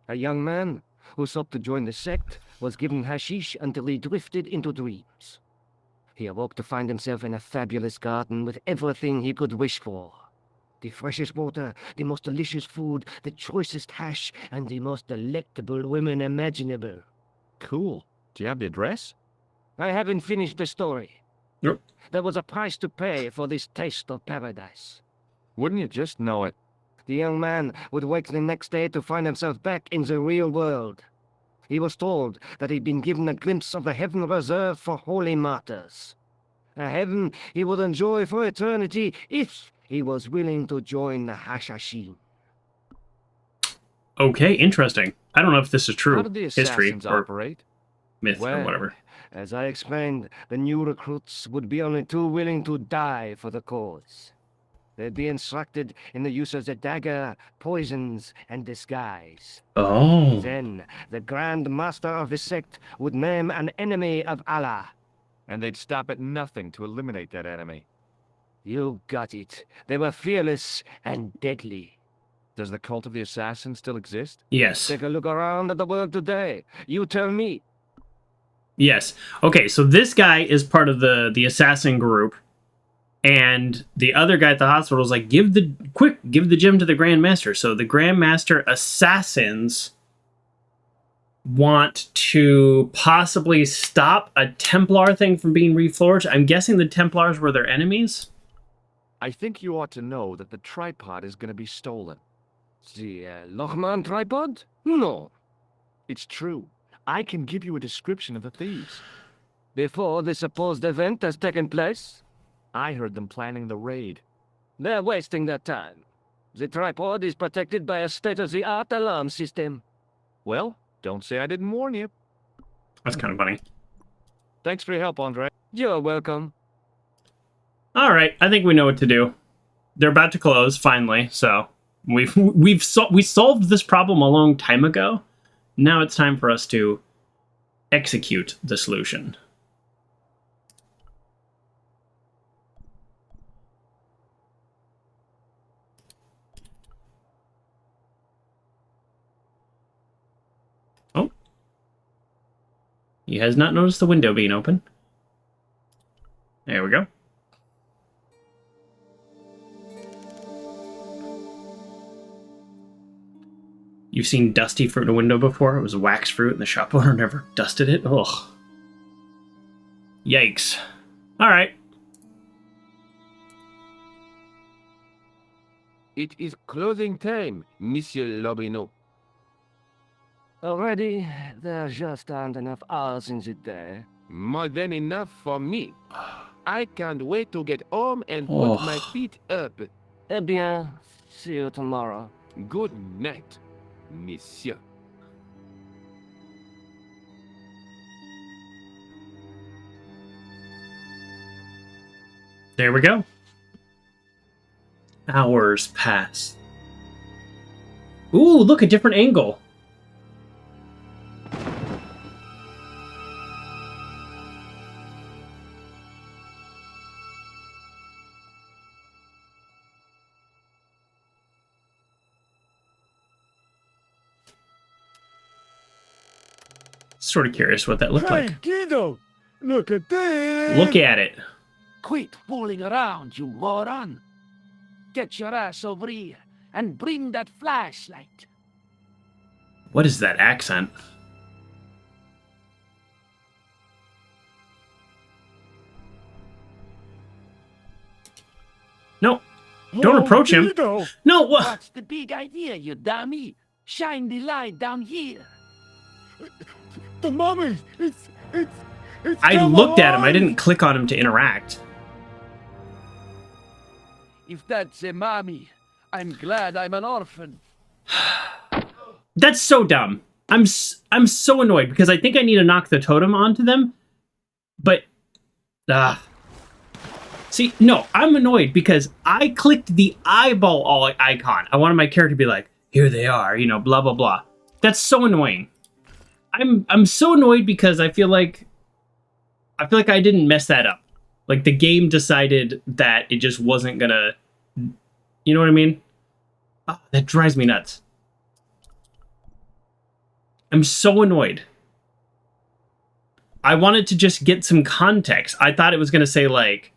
D: A young man who sought to join the sect was given hashish until he drifted into dreams. He awoke to find himself in a fabulous garden with everything he could wish for. The freshest water, the most delicious food, the choicest hash, and the most delectable women imaginable.
J: Cool. Do you have the address?
D: I haven't finished the story.
A: Yep.
D: There was a price to pay for this taste of paradise.
J: Wouldn't you just know it?
D: The young man would wake the next day to find himself back in the real world. He was told that he'd been given a glimpse of the heaven reserved for holy martyrs. A heaven he would enjoy for eternity if he was willing to join the Hashashin.
A: Okay, interesting. I don't know if this is true
J: How did the
A: history
J: assassins
A: or
J: operate?
A: myth or
D: Well,
A: whatever.
D: As I explained, the new recruits would be only too willing to die for the cause. They'd be instructed in the use of the dagger, poisons, and disguise.
A: Oh.
D: Then, the Grand Master of the sect would name an enemy of Allah.
J: And they'd stop at nothing to eliminate that enemy.
D: You got it. They were fearless and deadly.
J: Does the cult of the assassin still exist?
A: Yes.
D: Take a look around at the world today. You tell me.
A: Yes. Okay, so this guy is part of the assassin group, and the other guy at the hospital is like, give the gem to the Grand Master. So the Grand Master assassins want to possibly stop a Templar thing from being reforged. I'm guessing the Templars were their enemies.
J: I think you ought to know that the tripod is going to be stolen.
D: The Lochman tripod? No.
J: It's true. I can give you a description of the thieves.
D: Before the supposed event has taken place,
J: I heard them planning the raid.
D: they're wasting their time. The tripod is protected by a state-of-the-art alarm system.
J: Well, don't say I didn't warn you.
A: That's kind of funny.
J: Thanks for your help, Andre.
D: You're welcome.
A: All right, I think we know what to do. They're about to close finally, so we solved this problem a long time ago. Now it's time for us to execute the solution. Oh. He has not noticed the window being open. There we go. You've seen dusty fruit in a window before? It was wax fruit and the shop owner never dusted it? Ugh. Yikes. Alright.
G: It is closing time, Monsieur Lobineau.
D: Already, there just aren't enough hours in the day.
G: More than enough for me. I can't wait to get home and put my feet up.
D: Eh bien, see you tomorrow.
G: Good night. monsieur.
A: There we go. Hours pass. Ooh, look, a different angle. Sort of curious what that looked
F: Hey,
A: like.
F: Guido, look at this.
A: Look at it.
D: Quit fooling around, you moron! Get your ass over here and bring that flashlight.
A: What is that accent? No, don't approach him.
F: Guido.
A: No, what?
D: What's the big idea, you dummy? Shine the light down here.
F: The mummy. It's
A: I
F: come
A: looked at him. I
F: on.
A: didn't click on him to interact.
D: If that's a mommy, I'm glad I'm an orphan.
A: That's so dumb. I'm so annoyed because I think I need to knock the totem onto them, but see, no, I'm annoyed because I clicked the eyeball icon. I wanted my character to be like, here they are, you know, blah blah blah. That's so annoying. I'm so annoyed because I feel like I didn't mess that up. Like the game decided that it just wasn't gonna, you know what I mean? Oh, that drives me nuts. I'm so annoyed. I wanted to just get some context. I thought it was gonna say like,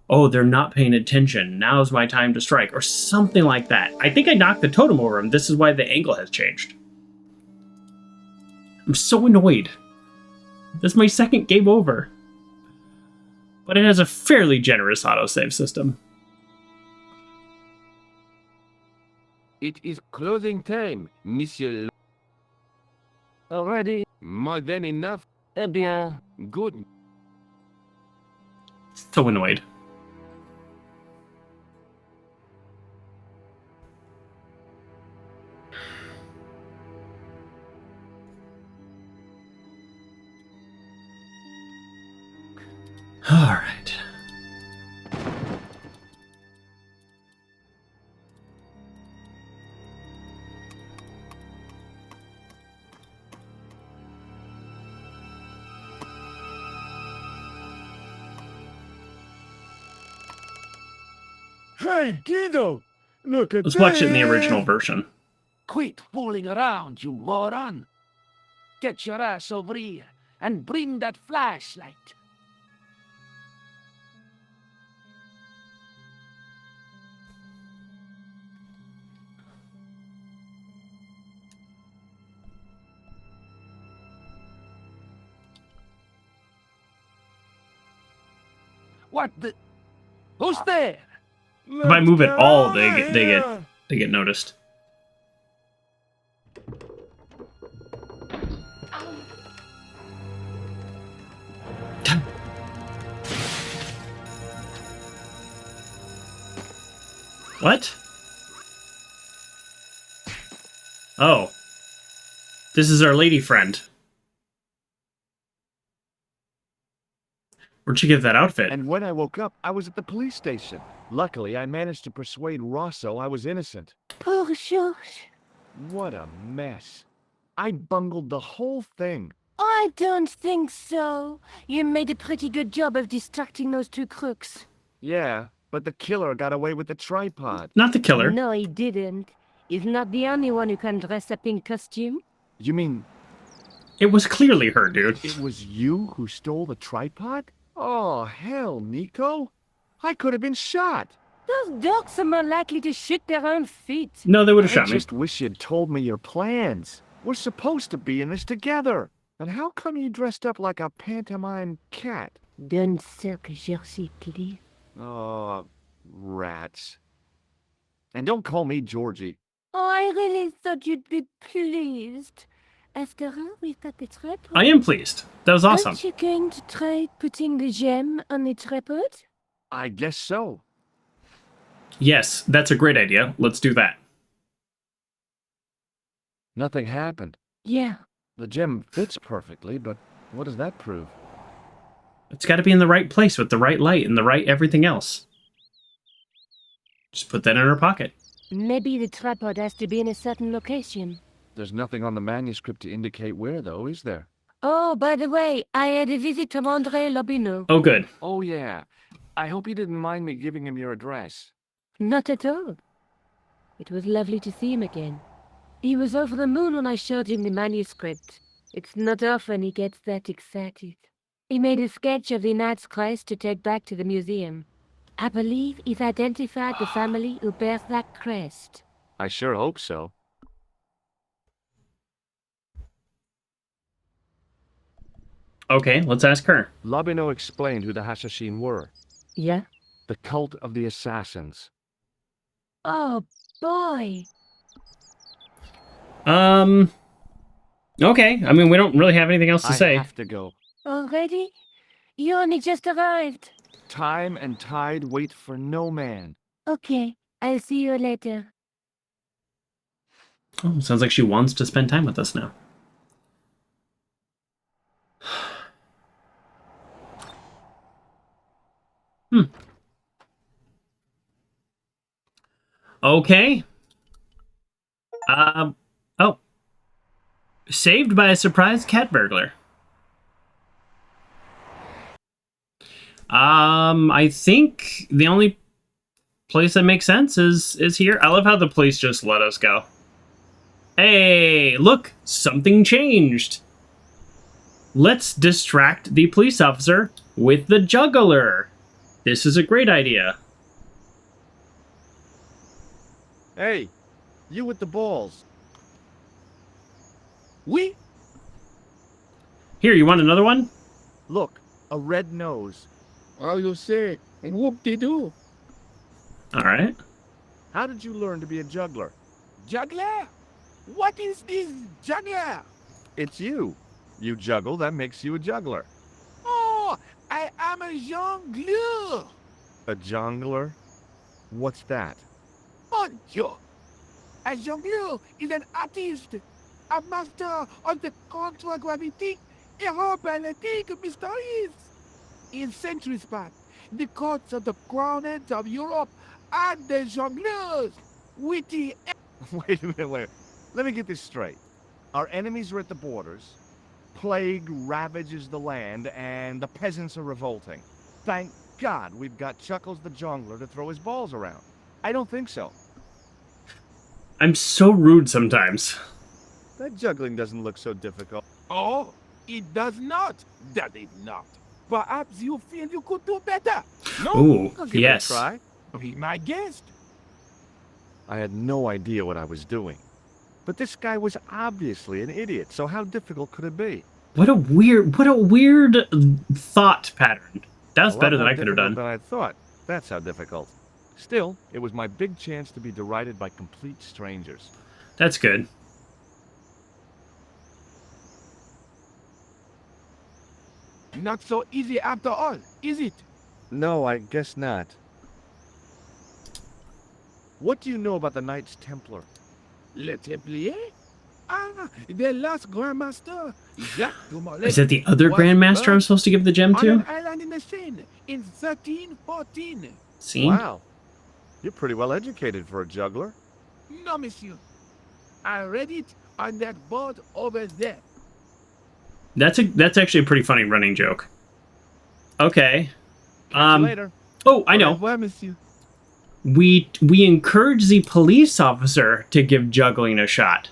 A: oh, they're not paying attention. Now's my time to strike, or something like that. I think I knocked the totem over him. This is why the angle has changed. I'm so annoyed. This is my second game over. But it has a fairly generous autosave system.
G: It is closing time, monsieur.
D: Already?
G: More than enough.
D: Eh bien.
G: Good.
A: So annoyed. All right.
F: Hey, Guido, look at
A: Let's
F: this.
A: watch it in the original version.
D: Quit fooling around, you moron. Get your ass over here and bring that flashlight. What the? Who's there?
A: If I move at all, they get noticed. What? Oh. This is our lady friend. Where'd she get that outfit?
B: And when I woke up, I was at the police station. Luckily, I managed to persuade Rosso I was innocent.
H: Poor George.
B: What a mess. I bungled the whole thing.
H: I don't think so. You made a pretty good job of distracting those two crooks.
B: Yeah, but the killer got away with the tripod.
A: Not the killer.
H: No, he didn't. He's not the only one who can dress up in costume.
B: You mean
A: It was clearly her, dude.
B: it was you who stole the tripod? Oh, hell, Nico. I could have been shot.
H: Those dogs are more likely to shoot their own feet.
A: No, they would have
B: I
A: shot me.
B: just wish you'd told me your plans. We're supposed to be in this together. And how come you dressed up like a pantomime cat?
H: Don't circle Jersey, please.
B: Oh, rats. And don't call me Georgie.
H: Oh, I really thought you'd be pleased. After all, we've got the tripod.
A: I am pleased. That was awesome.
H: Aren't you going to try putting the gem on the tripod?
B: I guess so.
A: Yes, that's a great idea. Let's do that.
B: Nothing happened.
H: Yeah.
B: The gem fits perfectly, but what does that prove?
A: It's got to be in the right place with the right light and the right everything else. Just put that in her pocket.
H: Maybe the tripod has to be in a certain location.
B: There's nothing on the manuscript to indicate where, though, is there?
H: Oh, by the way, I had a visit from André Lobineau.
A: Oh, good.
J: Oh, yeah. I hope you didn't mind me giving him your address.
H: Not at all. It was lovely to see him again. He was over the moon when I showed him the manuscript. It's not often he gets that excited. He made a sketch of the Knight's crest to take back to the museum. I believe he's identified the family who bears that crest.
J: I sure hope so.
A: Okay, let's ask her.
B: Lobineau explained who the Hashashin were.
H: Yeah?
B: The cult of the assassins.
H: Oh, boy.
A: Okay. I mean, we don't really have anything else to say.
B: I have to go.
H: Already? You only just arrived.
B: Time and tide wait for no man.
H: Okay, I'll see you later.
A: Oh, sounds like she wants to spend time with us now. Okay. Oh. Saved by a surprise cat burglar. I think the only place that makes sense is here. I love how the police just let us go. Hey, look, something changed. Let's distract the police officer with the juggler. This is a great idea.
B: Hey, you with the balls.
E: Oui?
A: Here, you want another one?
B: Look, a red nose.
E: Oh, you say, and whoop-de-doo.
A: All right.
B: How did you learn to be a juggler?
E: Juggler? What is this juggler?
B: It's you. You juggle, that makes you a juggler.
E: Oh, I am a jongleur.
B: A jongler? What's that?
E: Mon Dieu. A jongleur is an artist, a master of the contragravitic aerobatic mysteries. In centuries past, the courts of the crowned heads of Europe had the jongleurs, witty.
B: Wait a minute. Let me get this straight. Our enemies are at the borders, plague ravages the land, and the peasants are revolting. Thank God we've got Chuckles the Jongler to throw his balls around. I don't think so.
A: I'm so rude sometimes.
B: That juggling doesn't look so difficult.
E: Oh, it does not. Does it not? Perhaps you feel you could do better. No,
A: Ooh,
B: I'll give
A: yes.
B: it a try.
E: be my guest.
B: I had no idea what I was doing. But this guy was obviously an idiot, so how difficult could it be?
A: What a weird thought pattern. That was better than I could have done.
B: Than I thought. That's how difficult. Still, it was my big chance to be derided by complete strangers.
A: That's good.
E: Not so easy after all, is it?
B: No, I guess not. What do you know about the Knights Templar?
E: Le Templier? Ah, the last Grandmaster, Jacques de Molay,
A: Is that the other
E: was
A: Grandmaster I'm
E: burned
A: supposed to give the gem
E: on an
A: to?
E: island in the Seine in 1314.
A: See?
B: Wow. You're pretty well educated for a juggler.
E: No, monsieur. I read it on that board over there.
A: That's actually a pretty funny running joke. Okay.
B: Catch you later.
A: Oh, I know.
E: Au revoir, monsieur.
A: We encourage the police officer to give juggling a shot.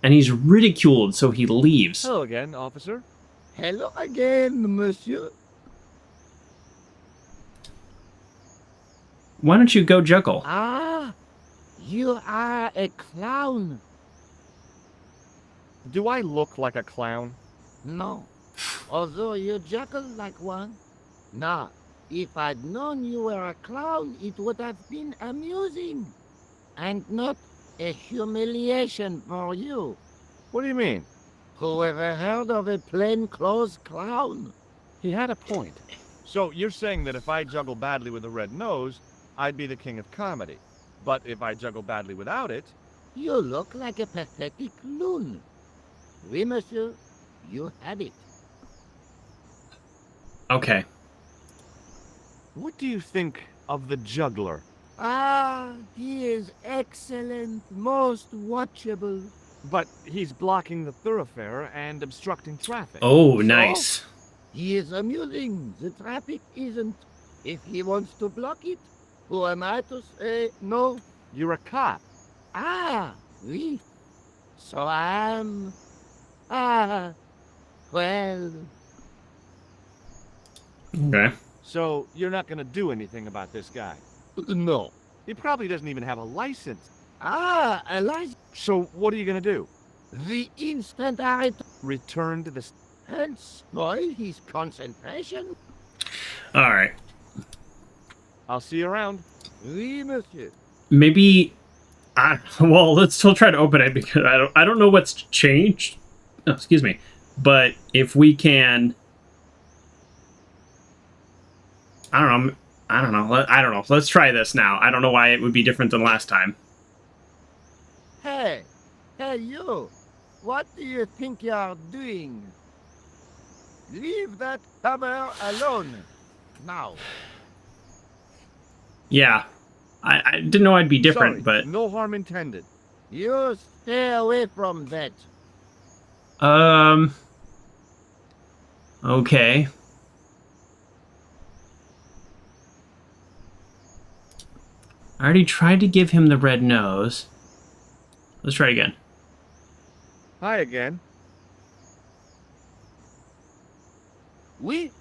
A: And he's ridiculed, so he leaves.
B: Hello again, officer.
E: Hello again, monsieur.
A: Why don't you go juggle?
E: Ah, you are a clown.
B: Do I look like a clown?
E: No, although you juggle like one. Now, if I'd known you were a clown, it would have been amusing. And not a humiliation for you.
B: What do you mean?
E: Who ever heard of a plainclothes clown?
B: He had a point. So you're saying that if I juggle badly with a red nose, I'd be the king of comedy. But if I juggle badly without it,
E: You look like a pathetic loon. Oui, monsieur, you have it.
A: Okay.
B: What do you think of the juggler?
E: Ah, he is excellent, most watchable.
B: But he's blocking the thoroughfare and obstructing traffic.
A: Oh,
E: So?
A: nice.
E: He is amusing. The traffic isn't. If he wants to block it, who am I to say no?
B: You're a cop.
E: Ah, oui. So I'm. Ah, well.
A: Okay.
B: So you're not going to do anything about this guy.
E: No.
B: He probably doesn't even have a license.
E: Ah, Eliza.
B: So what are you going to do?
E: The instant I
B: Return to the...
E: and spoil his concentration?
A: All right.
B: I'll see you around.
E: Oui, monsieur.
A: Maybe. Well, let's still try to open it because I don't know what's changed. Oh, excuse me. But if we can, I don't know. I don't know. Let's try this now. I don't know why it would be different than last time.
E: Hey, you. What do you think you're doing? Leave that hammer alone. Now.
A: Yeah. I didn't know I'd be different,
B: Sorry,
A: but
B: no harm intended.
E: You stay away from that.
A: okay. I already tried to give him the red nose. Let's try again.
B: Hi again.
E: Oui?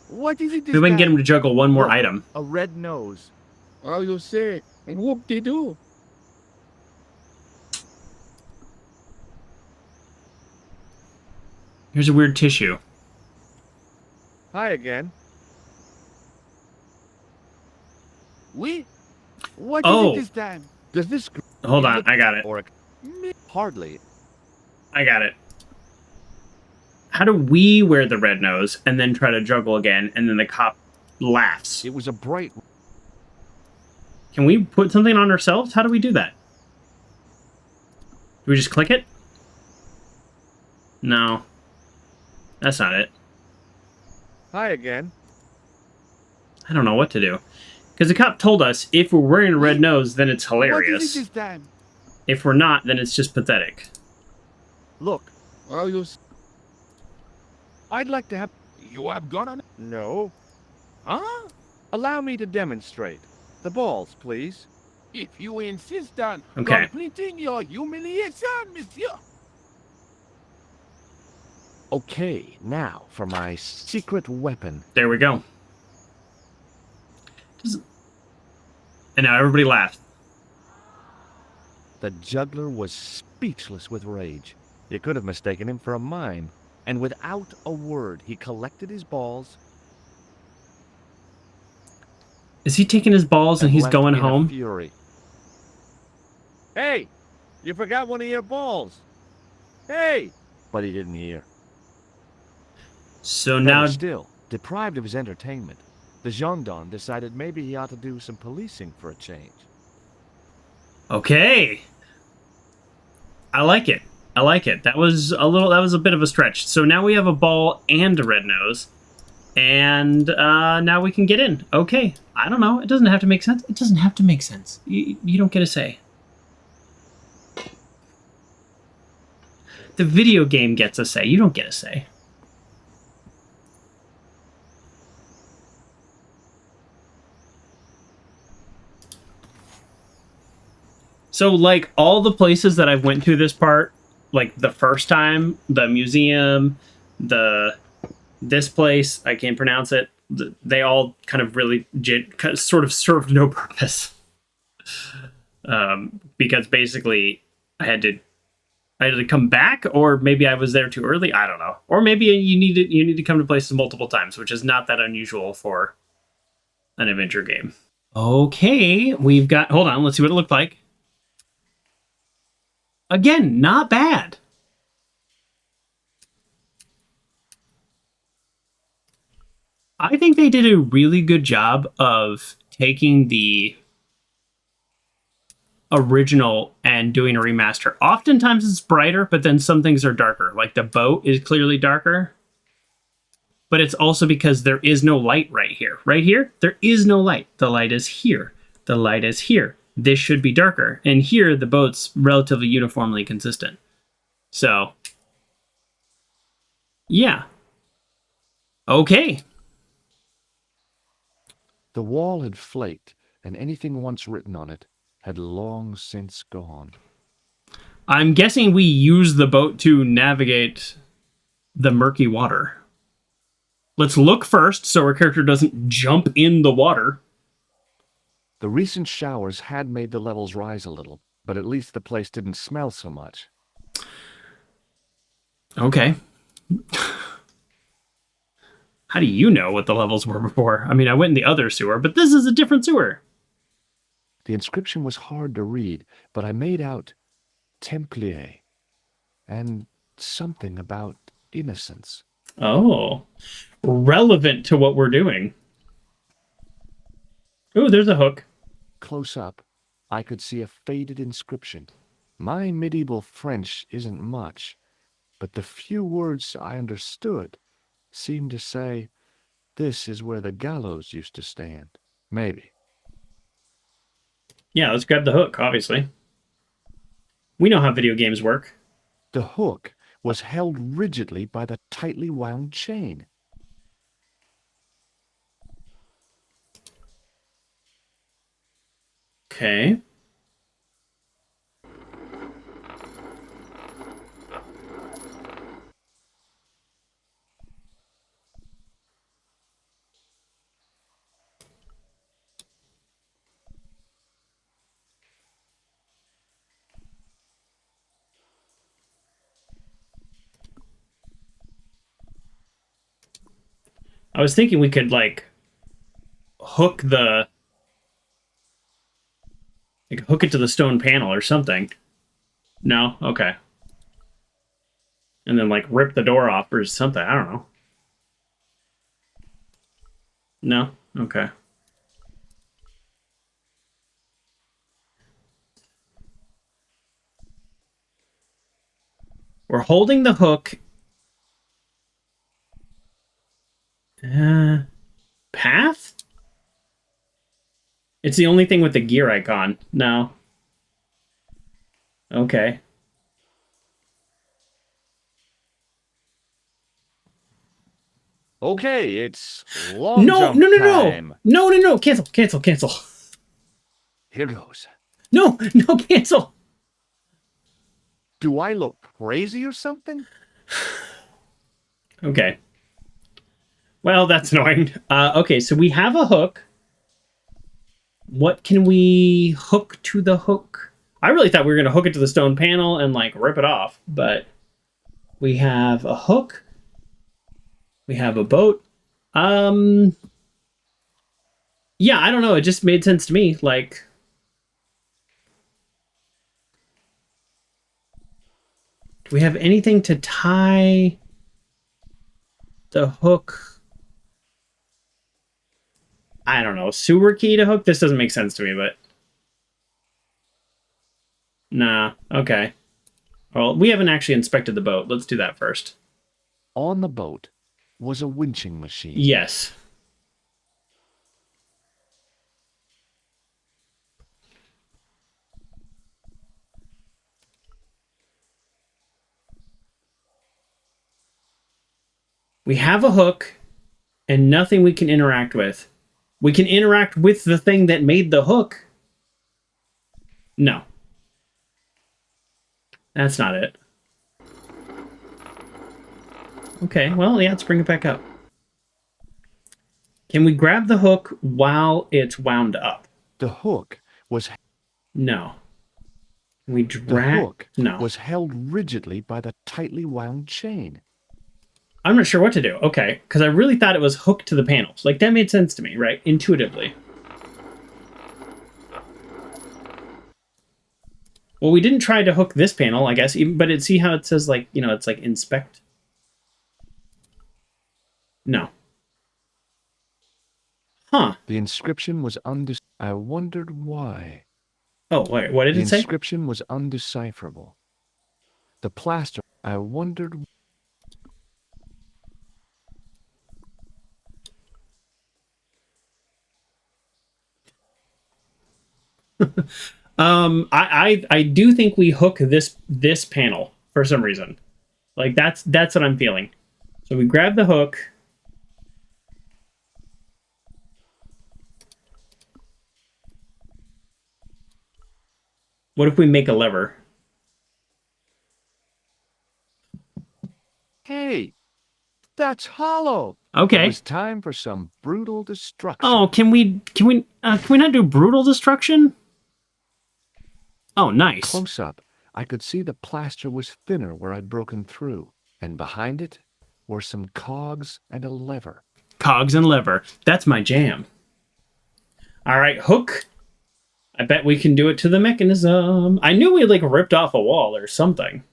E: What is it this
A: Maybe we can get
E: time?
A: him to juggle one more
B: Look,
A: item.
B: A red nose.
E: Oh, you say, and whoop-de-doo.
A: Here's a weird tissue.
B: Hi again.
E: Oui? What
A: Oh.
E: is it this time?
B: Does this...
A: Hold on, I got it.
B: Or hardly.
A: I got it. How do we wear the red nose and then try to juggle again, and then the cop laughs?
B: It was a bright...
A: Can we put something on ourselves? How do we do that? Do we just click it? No. That's not it.
B: Hi again.
A: I don't know what to do. Because the cop told us if we're wearing a red nose, then it's
E: What is
A: hilarious.
E: it this time?
A: If we're not, then it's just pathetic.
B: Look,
E: Oh, you...
B: I'd like to have...
E: You have gone on...
B: No.
E: Huh?
B: Allow me to demonstrate. The balls, please.
E: If you insist on
A: Okay.
E: completing your humiliation, monsieur.
B: Okay, now for my secret weapon.
A: There we go. And now everybody laughs.
B: The juggler was speechless with rage. You could have mistaken him for a mime. And without a word, he collected his balls.
A: Is he taking his balls and he's
B: left
A: going
B: in a
A: home?
B: fury. Hey, you forgot one of your balls. Hey! But he didn't hear.
A: So
B: Better
A: now...
B: still, deprived of his entertainment, the gendarme decided maybe he ought to do some policing for a change.
A: Okay. I like it. I like it. That was a bit of a stretch. So now we have a ball and a red nose. And now we can get in. Okay. I don't know. It doesn't have to make sense. It doesn't have to make sense. You don't get a say. The video game gets a say. You don't get a say. So, like, all the places that I've went to this part, like, the first time, the museum, this place, I can't pronounce it, they all kind of really sort of served no purpose. Because basically, I had to come back, or maybe I was there too early, I don't know. Or maybe you need to come to places multiple times, which is not that unusual for an adventure game. Okay, we've got... Hold on, let's see what it looked like. Again, not bad. I think they did a really good job of taking the original and doing a remaster. Oftentimes it's brighter, but then some things are darker. Like the boat is clearly darker. But it's also because there is no light right here. Right here, there is no light. The light is here. The light is here. This should be darker. And here, the boat's relatively uniformly consistent. So, yeah. Okay.
B: The wall had flaked, and anything once written on it had long since gone.
A: I'm guessing we use the boat to navigate the murky water. Let's look first so our character doesn't jump in the water.
B: The recent showers had made the levels rise a little, but at least the place didn't smell so much.
A: Okay. How do you know what the levels were before? I mean, I went in the other sewer, but this is a different sewer.
B: The inscription was hard to read, but I made out Templier and something about innocence.
A: Oh, relevant to what we're doing. Oh, there's a hook.
B: Close up, I could see a faded inscription. My medieval French isn't much, but the few words I understood seemed to say, "This is where the gallows used to stand." Maybe.
A: Yeah, let's grab the hook, obviously. We know how video games work.
B: The hook was held rigidly by the tightly wound chain.
A: Okay. I was thinking we could, like, hook it to the stone panel or something. No? Okay. And then, like, rip the door off or something. I don't know. No? Okay. We're holding the hook. Path? It's the only thing with the gear icon. No. Okay.
B: Okay, it's long
A: No,
B: jump
A: no, no,
B: time.
A: no. No, no, no. Cancel, cancel, cancel.
B: Here goes.
A: No, no, cancel.
B: Do I look crazy or something?
A: Okay. Well, that's annoying. Okay, so we have a hook. What can we hook to the hook? I really thought we were going to hook it to the stone panel and, like, rip it off. But we have a hook. We have a boat. Yeah, I don't know. It just made sense to me. Like, do we have anything to tie the hook? I don't know. Sewer key to hook? This doesn't make sense to me, but... Nah. Okay. Well, we haven't actually inspected the boat. Let's do that first.
B: On the boat was a winching machine.
A: Yes. We have a hook and nothing we can interact with. We can interact with the thing that made the hook. No. That's not it. Okay, well, yeah, let's bring it back up. Can we grab the hook while it's wound up?
B: The hook was
A: No. Can we drag?
B: The hook
A: No.
B: was held rigidly by the tightly wound chain.
A: I'm not sure what to do. Okay, because I really thought it was hooked to the panels. Like, that made sense to me, right? Intuitively. Well, we didn't try to hook this panel, I guess, but see how it says, like, you know, it's like inspect? No. Huh.
B: The inscription was I wondered why.
A: Oh, wait, what did
B: The
A: it say?
B: inscription was undecipherable. The plaster, I wondered.
A: I do think we hook this panel for some reason. Like that's what I'm feeling. So we grab the hook. What if we make a lever?
B: Hey, that's hollow.
A: Okay.
B: It was time for some brutal destruction.
A: Oh, can we not do brutal destruction? Oh, nice.
B: Close up, I could see the plaster was thinner where I'd broken through, and behind it were some cogs and a lever.
A: Cogs and lever. That's my jam. All right, hook. I bet we can do it to the mechanism. I knew we like ripped off a wall or something.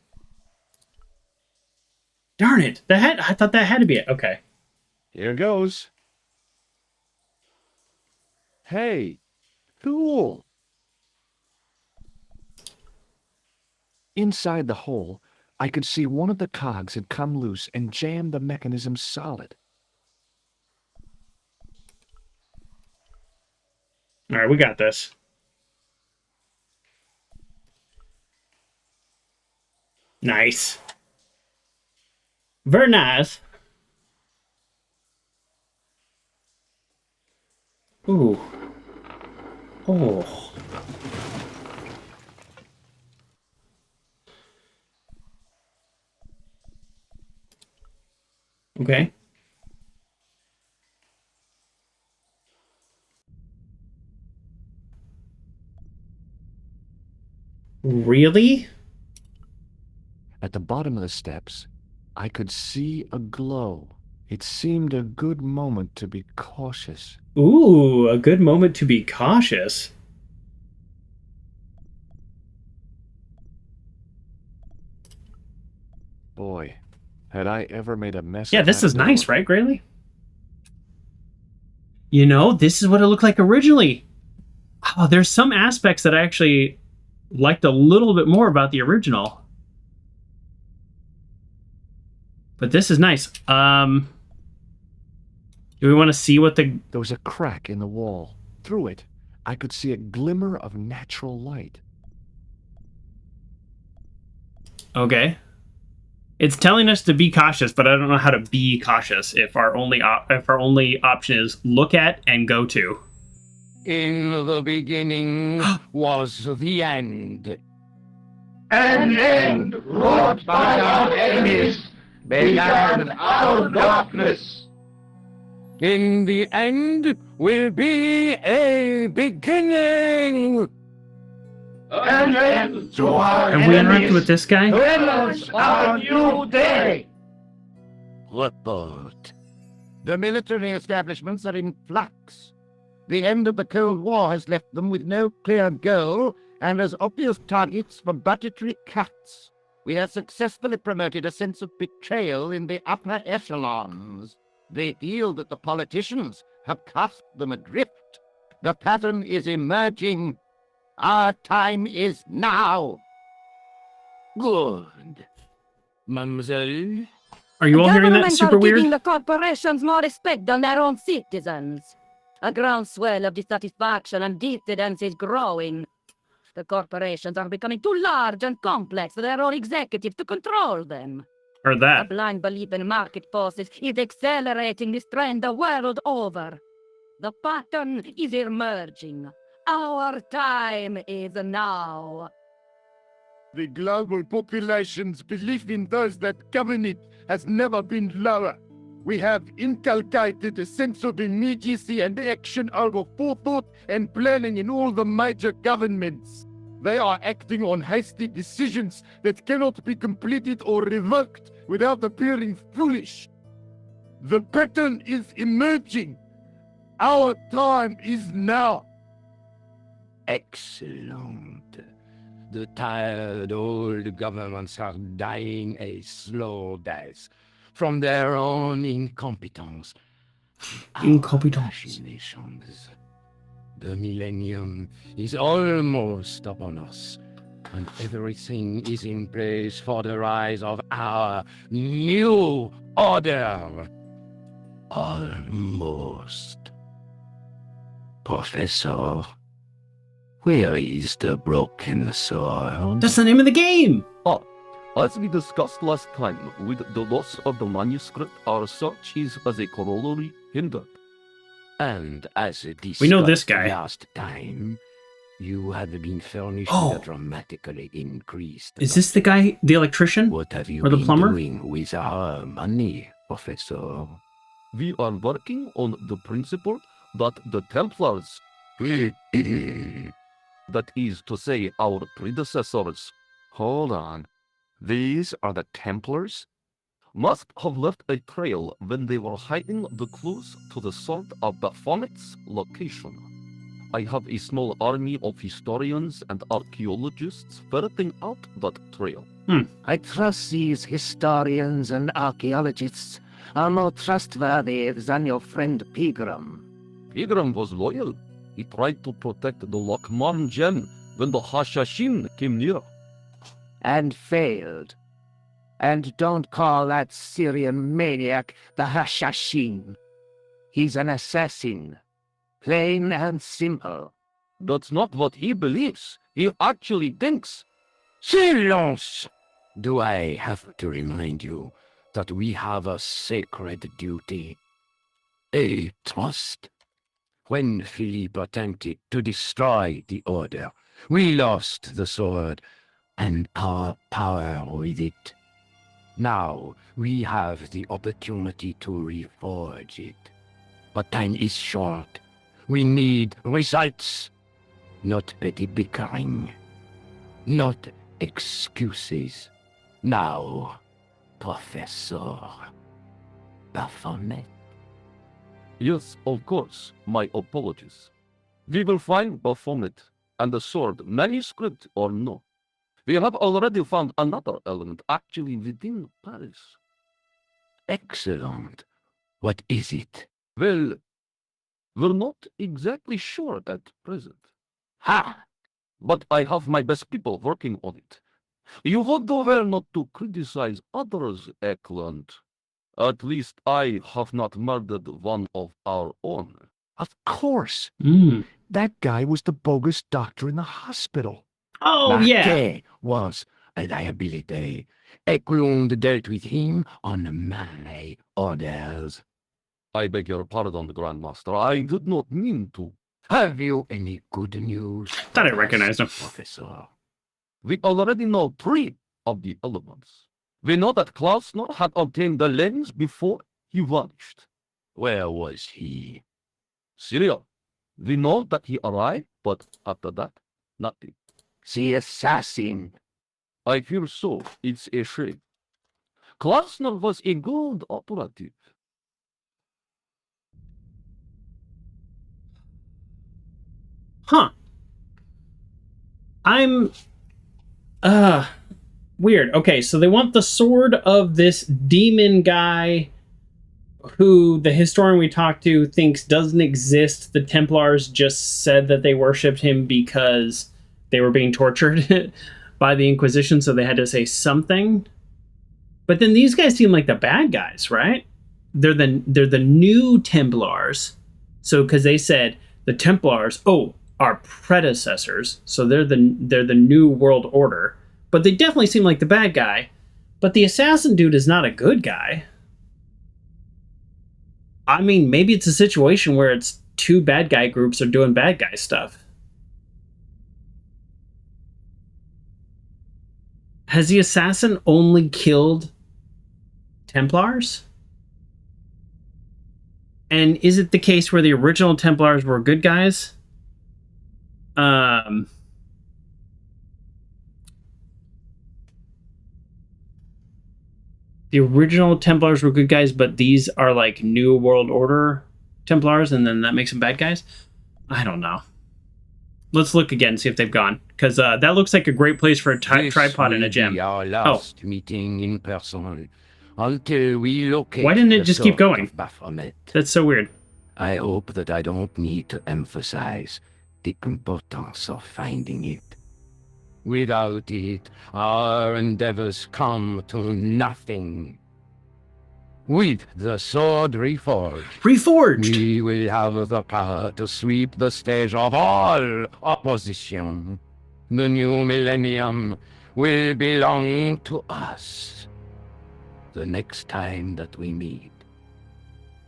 A: Darn it. I thought that had to be it. Okay.
B: Here goes. Hey, cool. Inside the hole, I could see one of the cogs had come loose and jammed the mechanism solid.
A: All right, we got this. Nice. Very nice. Ooh. Oh. Okay. Really?
B: At the bottom of the steps, I could see a glow. It seemed a good moment to be cautious.
A: Ooh, a good moment to be cautious.
B: Boy, had I ever made a mess
A: Yeah,
B: of
A: this
B: that
A: is nice,
B: door.
A: right, Grayley? You know, this is what it looked like originally. Oh, there's some aspects that I actually liked a little bit more about the original. But this is nice. Do we want to see what the...
B: There was a crack in the wall. Through it, I could see a glimmer of natural light.
A: Okay. It's telling us to be cautious, but I don't know how to be cautious if our only option is look at and go to.
E: In the beginning was the end.
K: An end wrought by our enemies began our darkness.
E: In the end will be a beginning.
K: An end to our
A: Have we interacted
K: enemies.
A: with this guy?
K: Heralds our new day.
E: Report. The military establishments are in flux. The end of the Cold War has left them with no clear goal and as obvious targets for budgetary cuts. We have successfully promoted a sense of betrayal in the upper echelons. They feel that the politicians have cast them adrift. The pattern is emerging. Our time is now. Good. Mademoiselle?
A: Are you all hearing that
C: Governments
A: super
C: are giving
A: weird?
C: the corporations more respect than their own citizens. A groundswell of dissatisfaction and dissidence is growing. The corporations are becoming too large and complex for their own executives to control them.
A: Or
C: A
A: that?
C: blind belief in market forces is accelerating this trend the world over. The pattern is emerging. Our time is now.
F: The global population's belief in those that govern it has never been lower. We have inculcated a sense of immediacy and action over forethought and planning in all the major governments. They are acting on hasty decisions that cannot be completed or revoked without appearing foolish. The pattern is emerging. Our time is now.
E: Excellent. The tired old governments are dying a slow death from their own incompetence. Our
A: Incompetence.
E: machinations. The millennium is almost upon us, and everything is in place for the rise of our new order. Almost. Professor, where is the broken sword?
A: That's the name of the game!
L: As we discussed last time, with the loss of the manuscript, our search is as a corollary hindered.
E: And as discussed
A: We know this guy.
E: last time, you have been furnished
A: Oh.
E: with a dramatically increased.
A: Is this the guy, the electrician?
E: What have you
A: Or the
E: been
A: plumber?
E: doing with our money, Professor?
L: We are working on the principle that the Templars, that is to say, our predecessors,
J: Hold on. These are the Templars?
L: must have left a trail when they were hiding the clues to the sword of Baphomet's location. I have a small army of historians and archaeologists ferreting out that trail.
D: I trust these historians and archaeologists are more trustworthy than your friend Pilgrim.
L: Pegram was loyal. He tried to protect the Lochmarn gem when the Hashashin came near.
D: And failed. And don't call that Syrian maniac the Hashashin. He's an assassin. Plain and simple.
L: That's not what he believes. He actually thinks.
E: Silence! Do I have to remind you that we have a sacred duty? A trust? When Philippe attempted to destroy the order, we lost the sword and our power with it. Now we have the opportunity to reforge it. But time is short. We need results, not petty bickering, not excuses. Now, Professor Baphomet.
L: Yes, of course. My apologies. We will find Baphomet and the sword, manuscript or no. We have already found another element actually within Paris.
E: Excellent. What is it?
L: Well, we're not exactly sure at present.
E: Ha!
L: But I have my best people working on it. You would do well not to criticize others, Eklund. At least I have not murdered one of our own.
F: Of course.
A: Mm.
F: That guy was the bogus doctor in the hospital.
A: Oh, yeah.
E: Marquet was a liability. Eklund dealt with him on my orders.
L: I beg your pardon, Grandmaster. I did not mean to.
E: Have you any good news?
A: Thought I recognized him.
E: Professor.
L: We already know 3 of the elements. We know that Klausner had obtained the lens before he vanished.
E: Where was he?
L: Syria. We know that he arrived, but after that, nothing.
D: The assassin.
L: I fear so. It's a shame. Klausner was a good operative.
A: Huh. I'm weird. Okay, so they want the sword of this demon guy who the historian we talked to thinks doesn't exist. The Templars just said that they worshipped him because they were being tortured by the Inquisition, so they had to say something. But then these guys seem like the bad guys, right? They're the new Templars. So because they said the Templars, are predecessors, so they're the new world order. But they definitely seem like the bad guy. But the assassin dude is not a good guy. I mean, maybe it's a situation where it's 2 bad guy groups are doing bad guy stuff. Has the assassin only killed Templars? And is it the case where the original Templars were good guys? The original Templars were good guys, but these are like New World Order Templars, and then that makes them bad guys? I don't know. Let's look again, see if they've gone. Because that looks like a great place for a tripod and a gem.
E: Our last meeting in person until we locate.
A: Why didn't it just keep going?
E: Baphomet.
A: That's so weird.
D: I hope that I don't need to emphasize the importance of finding it. Without it, our endeavors come to nothing. With the sword
A: Reforged!
D: we will have the power to sweep the stage of all opposition. The new millennium will belong to us. The next time that we meet,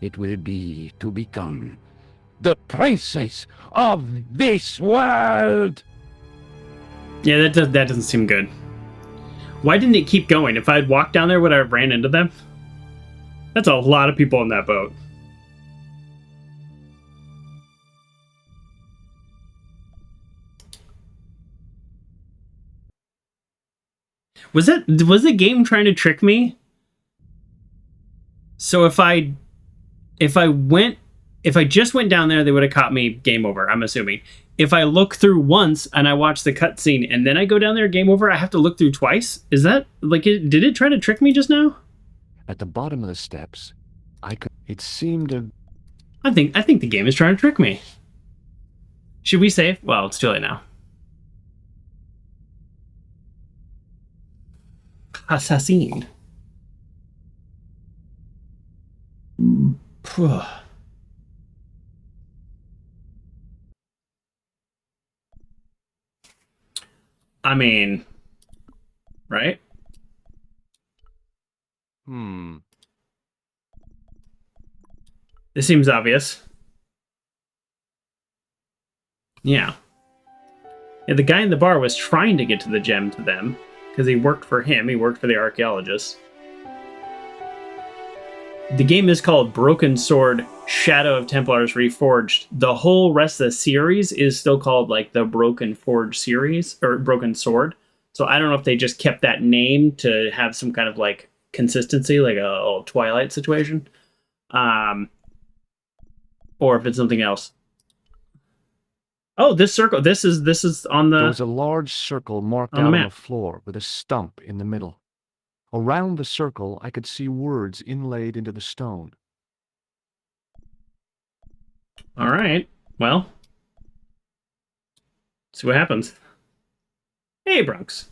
D: it will be to become the princess of this world!
A: Yeah, that doesn't seem good. Why didn't it keep going? If I'd walked down there, would I have ran into them? That's a lot of people on that boat. Was the game trying to trick me? So if I just went down there, they would have caught me. Game over, I'm assuming. If I look through once and I watch the cutscene and then I go down there, game over, I have to look through twice? Is that, like, did it try to trick me just now?
J: At the bottom of the steps, it seemed to...
A: I think the game is trying to trick me. Should we save? Well, it's too late now. Assassin. I mean, right? This seems obvious. Yeah. Yeah, the guy in the bar was trying to get to the gem to them, because he worked for him, he worked for the archaeologists. The game is called Broken Sword Shadow of Templars Reforged. The whole rest of the series is still called like the Broken Forge series, or Broken Sword. So I don't know if they just kept that name to have some kind of like consistency, like a Twilight situation. Or if it's something else. Oh, this circle. This is on the...
J: There was a large circle marked out on the floor with a stump in the middle. Around the circle, I could see words inlaid into the stone.
A: All right. Well, see what happens. Hey, Bronx.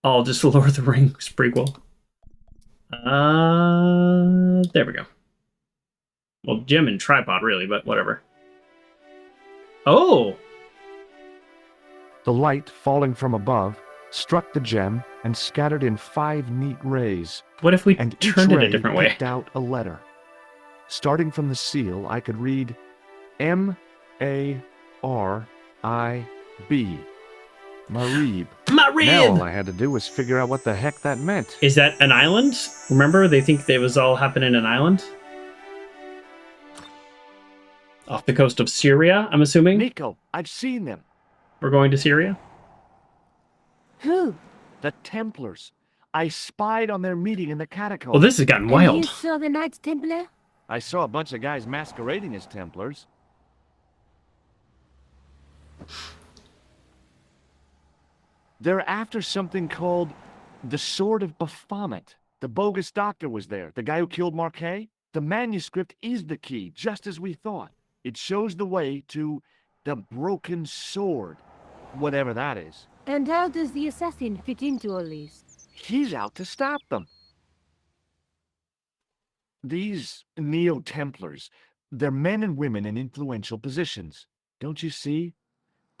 A: Oh, just the Lord of the Rings prequel. There we go. Well, gem and tripod, really, but whatever. Oh!
J: The light falling from above struck the gem and scattered in 5 neat rays.
A: What if we
J: and
A: turned
J: each
A: it a
J: ray
A: different way?
J: picked out a letter. Starting from the seal, I could read M-A-R-I-B. Marib.
A: Marib!
J: Now all I had to do was figure out what the heck that meant.
A: Is that an island? Remember, they think it was all happening in an island? Off the coast of Syria, I'm assuming?
J: Nico, I've seen them.
A: We're going to Syria?
H: Who?
J: The Templars. I spied on their meeting in the catacombs.
A: Well, this has gotten
H: And
A: wild.
H: you saw the Knights Templar?
J: I saw a bunch of guys masquerading as Templars. They're after something called the Sword of Baphomet. The bogus doctor was there, the guy who killed Marquet. The manuscript is the key, just as we thought. It shows the way to the broken sword, whatever that is.
H: And how does the assassin fit into all this?
J: He's out to stop them. These Neo-Templars, they're men and women in influential positions. Don't you see?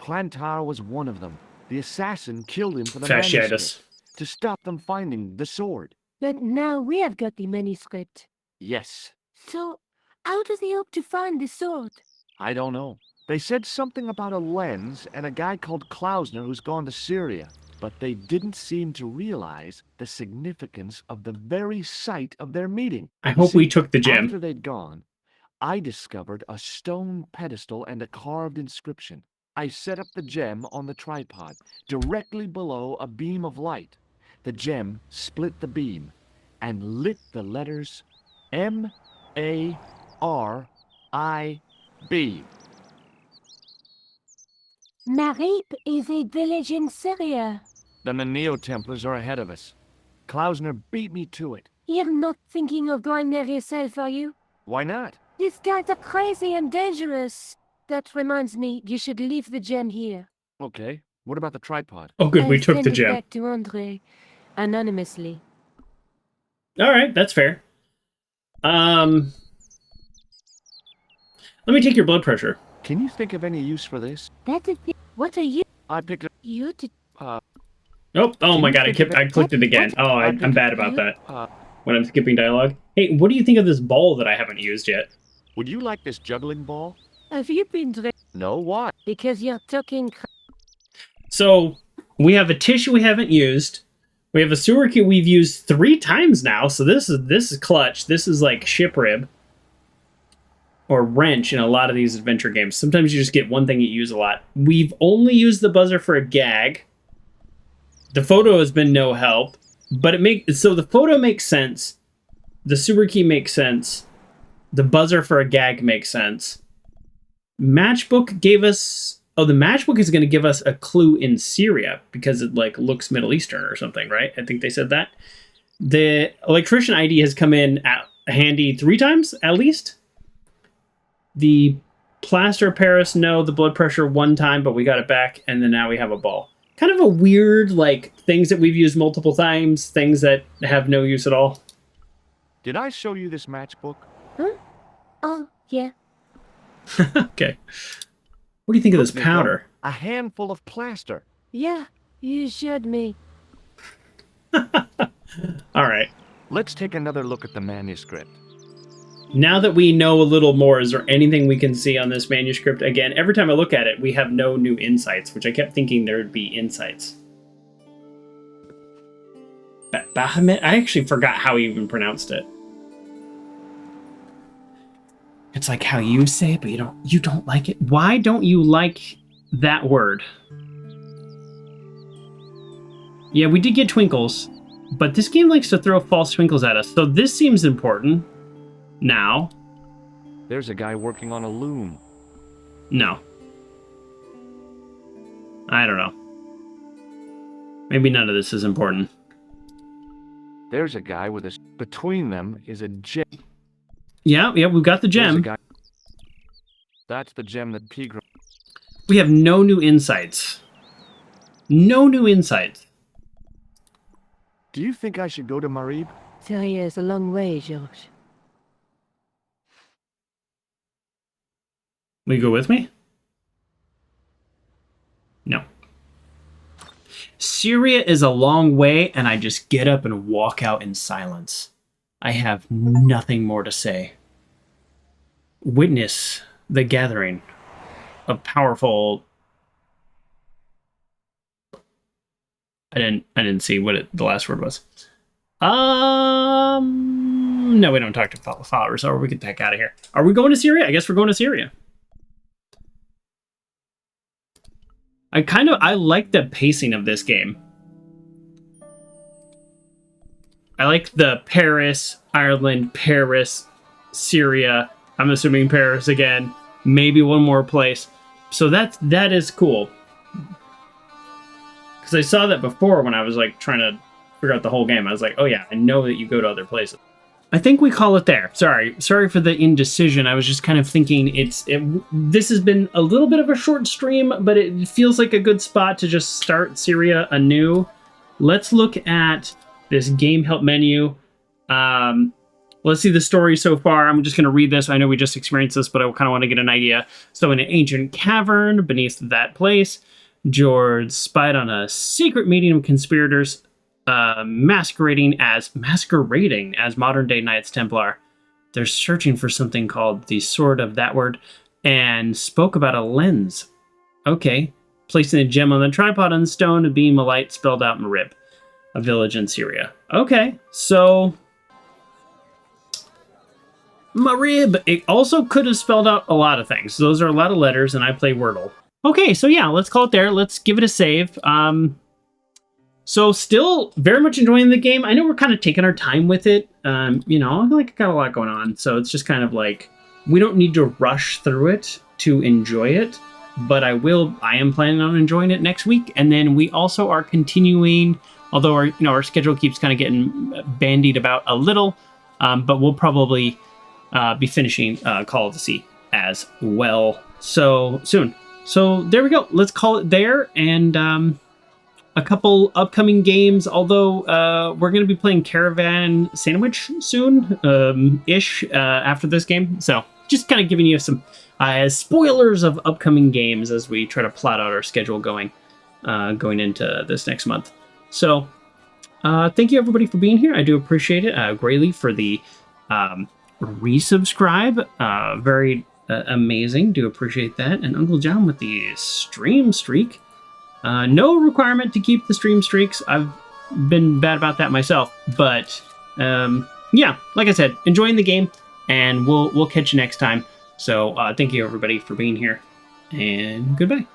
J: Plantar was one of them. The assassin killed him for the manuscript, to stop them finding the sword.
H: But now we have got the manuscript.
J: Yes.
H: So, how does he hope to find the sword?
J: I don't know. They said something about a lens and a guy called Klausner who's gone to Syria, but they didn't seem to realize the significance of the very site of their meeting.
A: I hope we took the gem.
J: After they'd gone, I discovered a stone pedestal and a carved inscription. I set up the gem on the tripod, directly below a beam of light. The gem split the beam and lit the letters M-A-R-I-B.
H: Marib is a village in Syria.
J: Then the Neo-Templars are ahead of us. Klausner beat me to it.
H: You're not thinking of going there yourself, are you?
J: Why not?
H: These guys are crazy and dangerous. That reminds me, you should leave the gem here.
J: Okay. What about the tripod?
A: Oh, good. We
H: I'll
A: took
H: send
A: the
H: it
A: gem.
H: back to Andre, anonymously.
A: All right, that's fair. Let me take your blood pressure.
J: Can you think of any use for this?
H: That is it. What are you?
J: I picked up.
H: You did.
A: Oh
J: Can
A: my
J: you
A: god,
J: think of
A: I clicked it again. Oh, I'm bad about that. When I'm skipping dialogue. Hey, what do you think of this ball that I haven't used yet?
J: Would you like this juggling ball?
H: Have you been
J: No, why?
H: because you're talking.
A: So, we have a tissue we haven't used. We have a sewer key we've used 3 times now, so this is clutch. This is like ship rib. Or wrench in a lot of these adventure games. Sometimes you just get one thing you use a lot. We've only used the buzzer for a gag. The photo has been no help. But so the photo makes sense. The sewer key makes sense. The buzzer for a gag makes sense. Matchbook gave us... Oh, the matchbook is going to give us a clue in Syria because it like looks Middle Eastern or something, right? I think they said that. The electrician ID has come in handy 3 times, at least. The plaster of Paris, no. The blood pressure 1 time, but we got it back, and then now we have a ball. Kind of a weird, like, things that we've used multiple times, things that have no use at all.
J: Did I show you this matchbook?
H: Huh? Oh, yeah.
A: Okay. What do you think of this
J: Nico,
A: powder?
J: A handful of plaster.
H: Yeah, you showed me.
A: All right.
J: Let's take another look at the manuscript.
A: Now that we know a little more, is there anything we can see on this manuscript? Again, every time I look at it, we have no new insights, which I kept thinking there would be insights. Bahamut? I actually forgot how he even pronounced it. It's like how you say it, but you don't like it. Why don't you like that word? Yeah, we did get twinkles, but this game likes to throw false twinkles at us. So this seems important. Now.
J: There's a guy working on a loom.
A: No. I don't know. Maybe none of this is important.
J: There's a guy with a... Between them is a gem.
A: Yeah, we've got the gem.
J: That's the gem that Pegram...
A: We have no new insights. No new insights.
J: Do you think I should go to Marib?
H: Syria is a long way, George.
A: Will you go with me? No. Syria is a long way, and I just get up and walk out in silence. I have nothing more to say. Witness the gathering of powerful... I didn't see what the last word was. No, we don't talk to followers, or we get the heck out of here. Are we going to Syria? I guess we're going to Syria. I like the pacing of this game. I like the Paris, Ireland, Paris, Syria. I'm assuming Paris again. Maybe one more place. So that is cool. Because I saw that before when I was like trying to figure out the whole game. I was like, oh yeah, I know that you go to other places. I think we call it there. Sorry for the indecision. I was just kind of thinking this has been a little bit of a short stream, but it feels like a good spot to just start Syria anew. Let's look at this game help menu. Let's see the story so far. I'm just going to read this. I know we just experienced this, but I kind of want to get an idea. So in an ancient cavern beneath that place, George spied on a secret meeting of conspirators masquerading as modern-day Knights Templar. They're searching for something called the Sword of that word, and spoke about a lens. Okay. Placing a gem on the tripod on stone, a beam of light spelled out Marib, a village in Syria. Okay, so... Marib! It also could have spelled out a lot of things. Those are a lot of letters, and I play Wordle. Okay, so yeah, let's call it there. Let's give it a save. So still very much enjoying the game. I know we're kind of taking our time with it. You know, I feel like I got a lot going on. So it's just kind of like, we don't need to rush through it to enjoy it. But I am planning on enjoying it next week. And then we also are continuing, although our schedule keeps kind of getting bandied about a little. But we'll probably be finishing Call of the Sea as well so soon. So there we go. Let's call it there. And a couple upcoming games, although we're going to be playing Caravan Sandwich soon, ish, after this game. So just kind of giving you some spoilers of upcoming games as we try to plot out our schedule going into this next month. So thank you everybody for being here. I do appreciate it greatly. For the resubscribe, very amazing. Do appreciate that. And Uncle John with the stream streak. No requirement to keep the stream streaks. I've been bad about that myself, but yeah, like I said, enjoying the game, and we'll catch you next time. So thank you everybody for being here, and goodbye.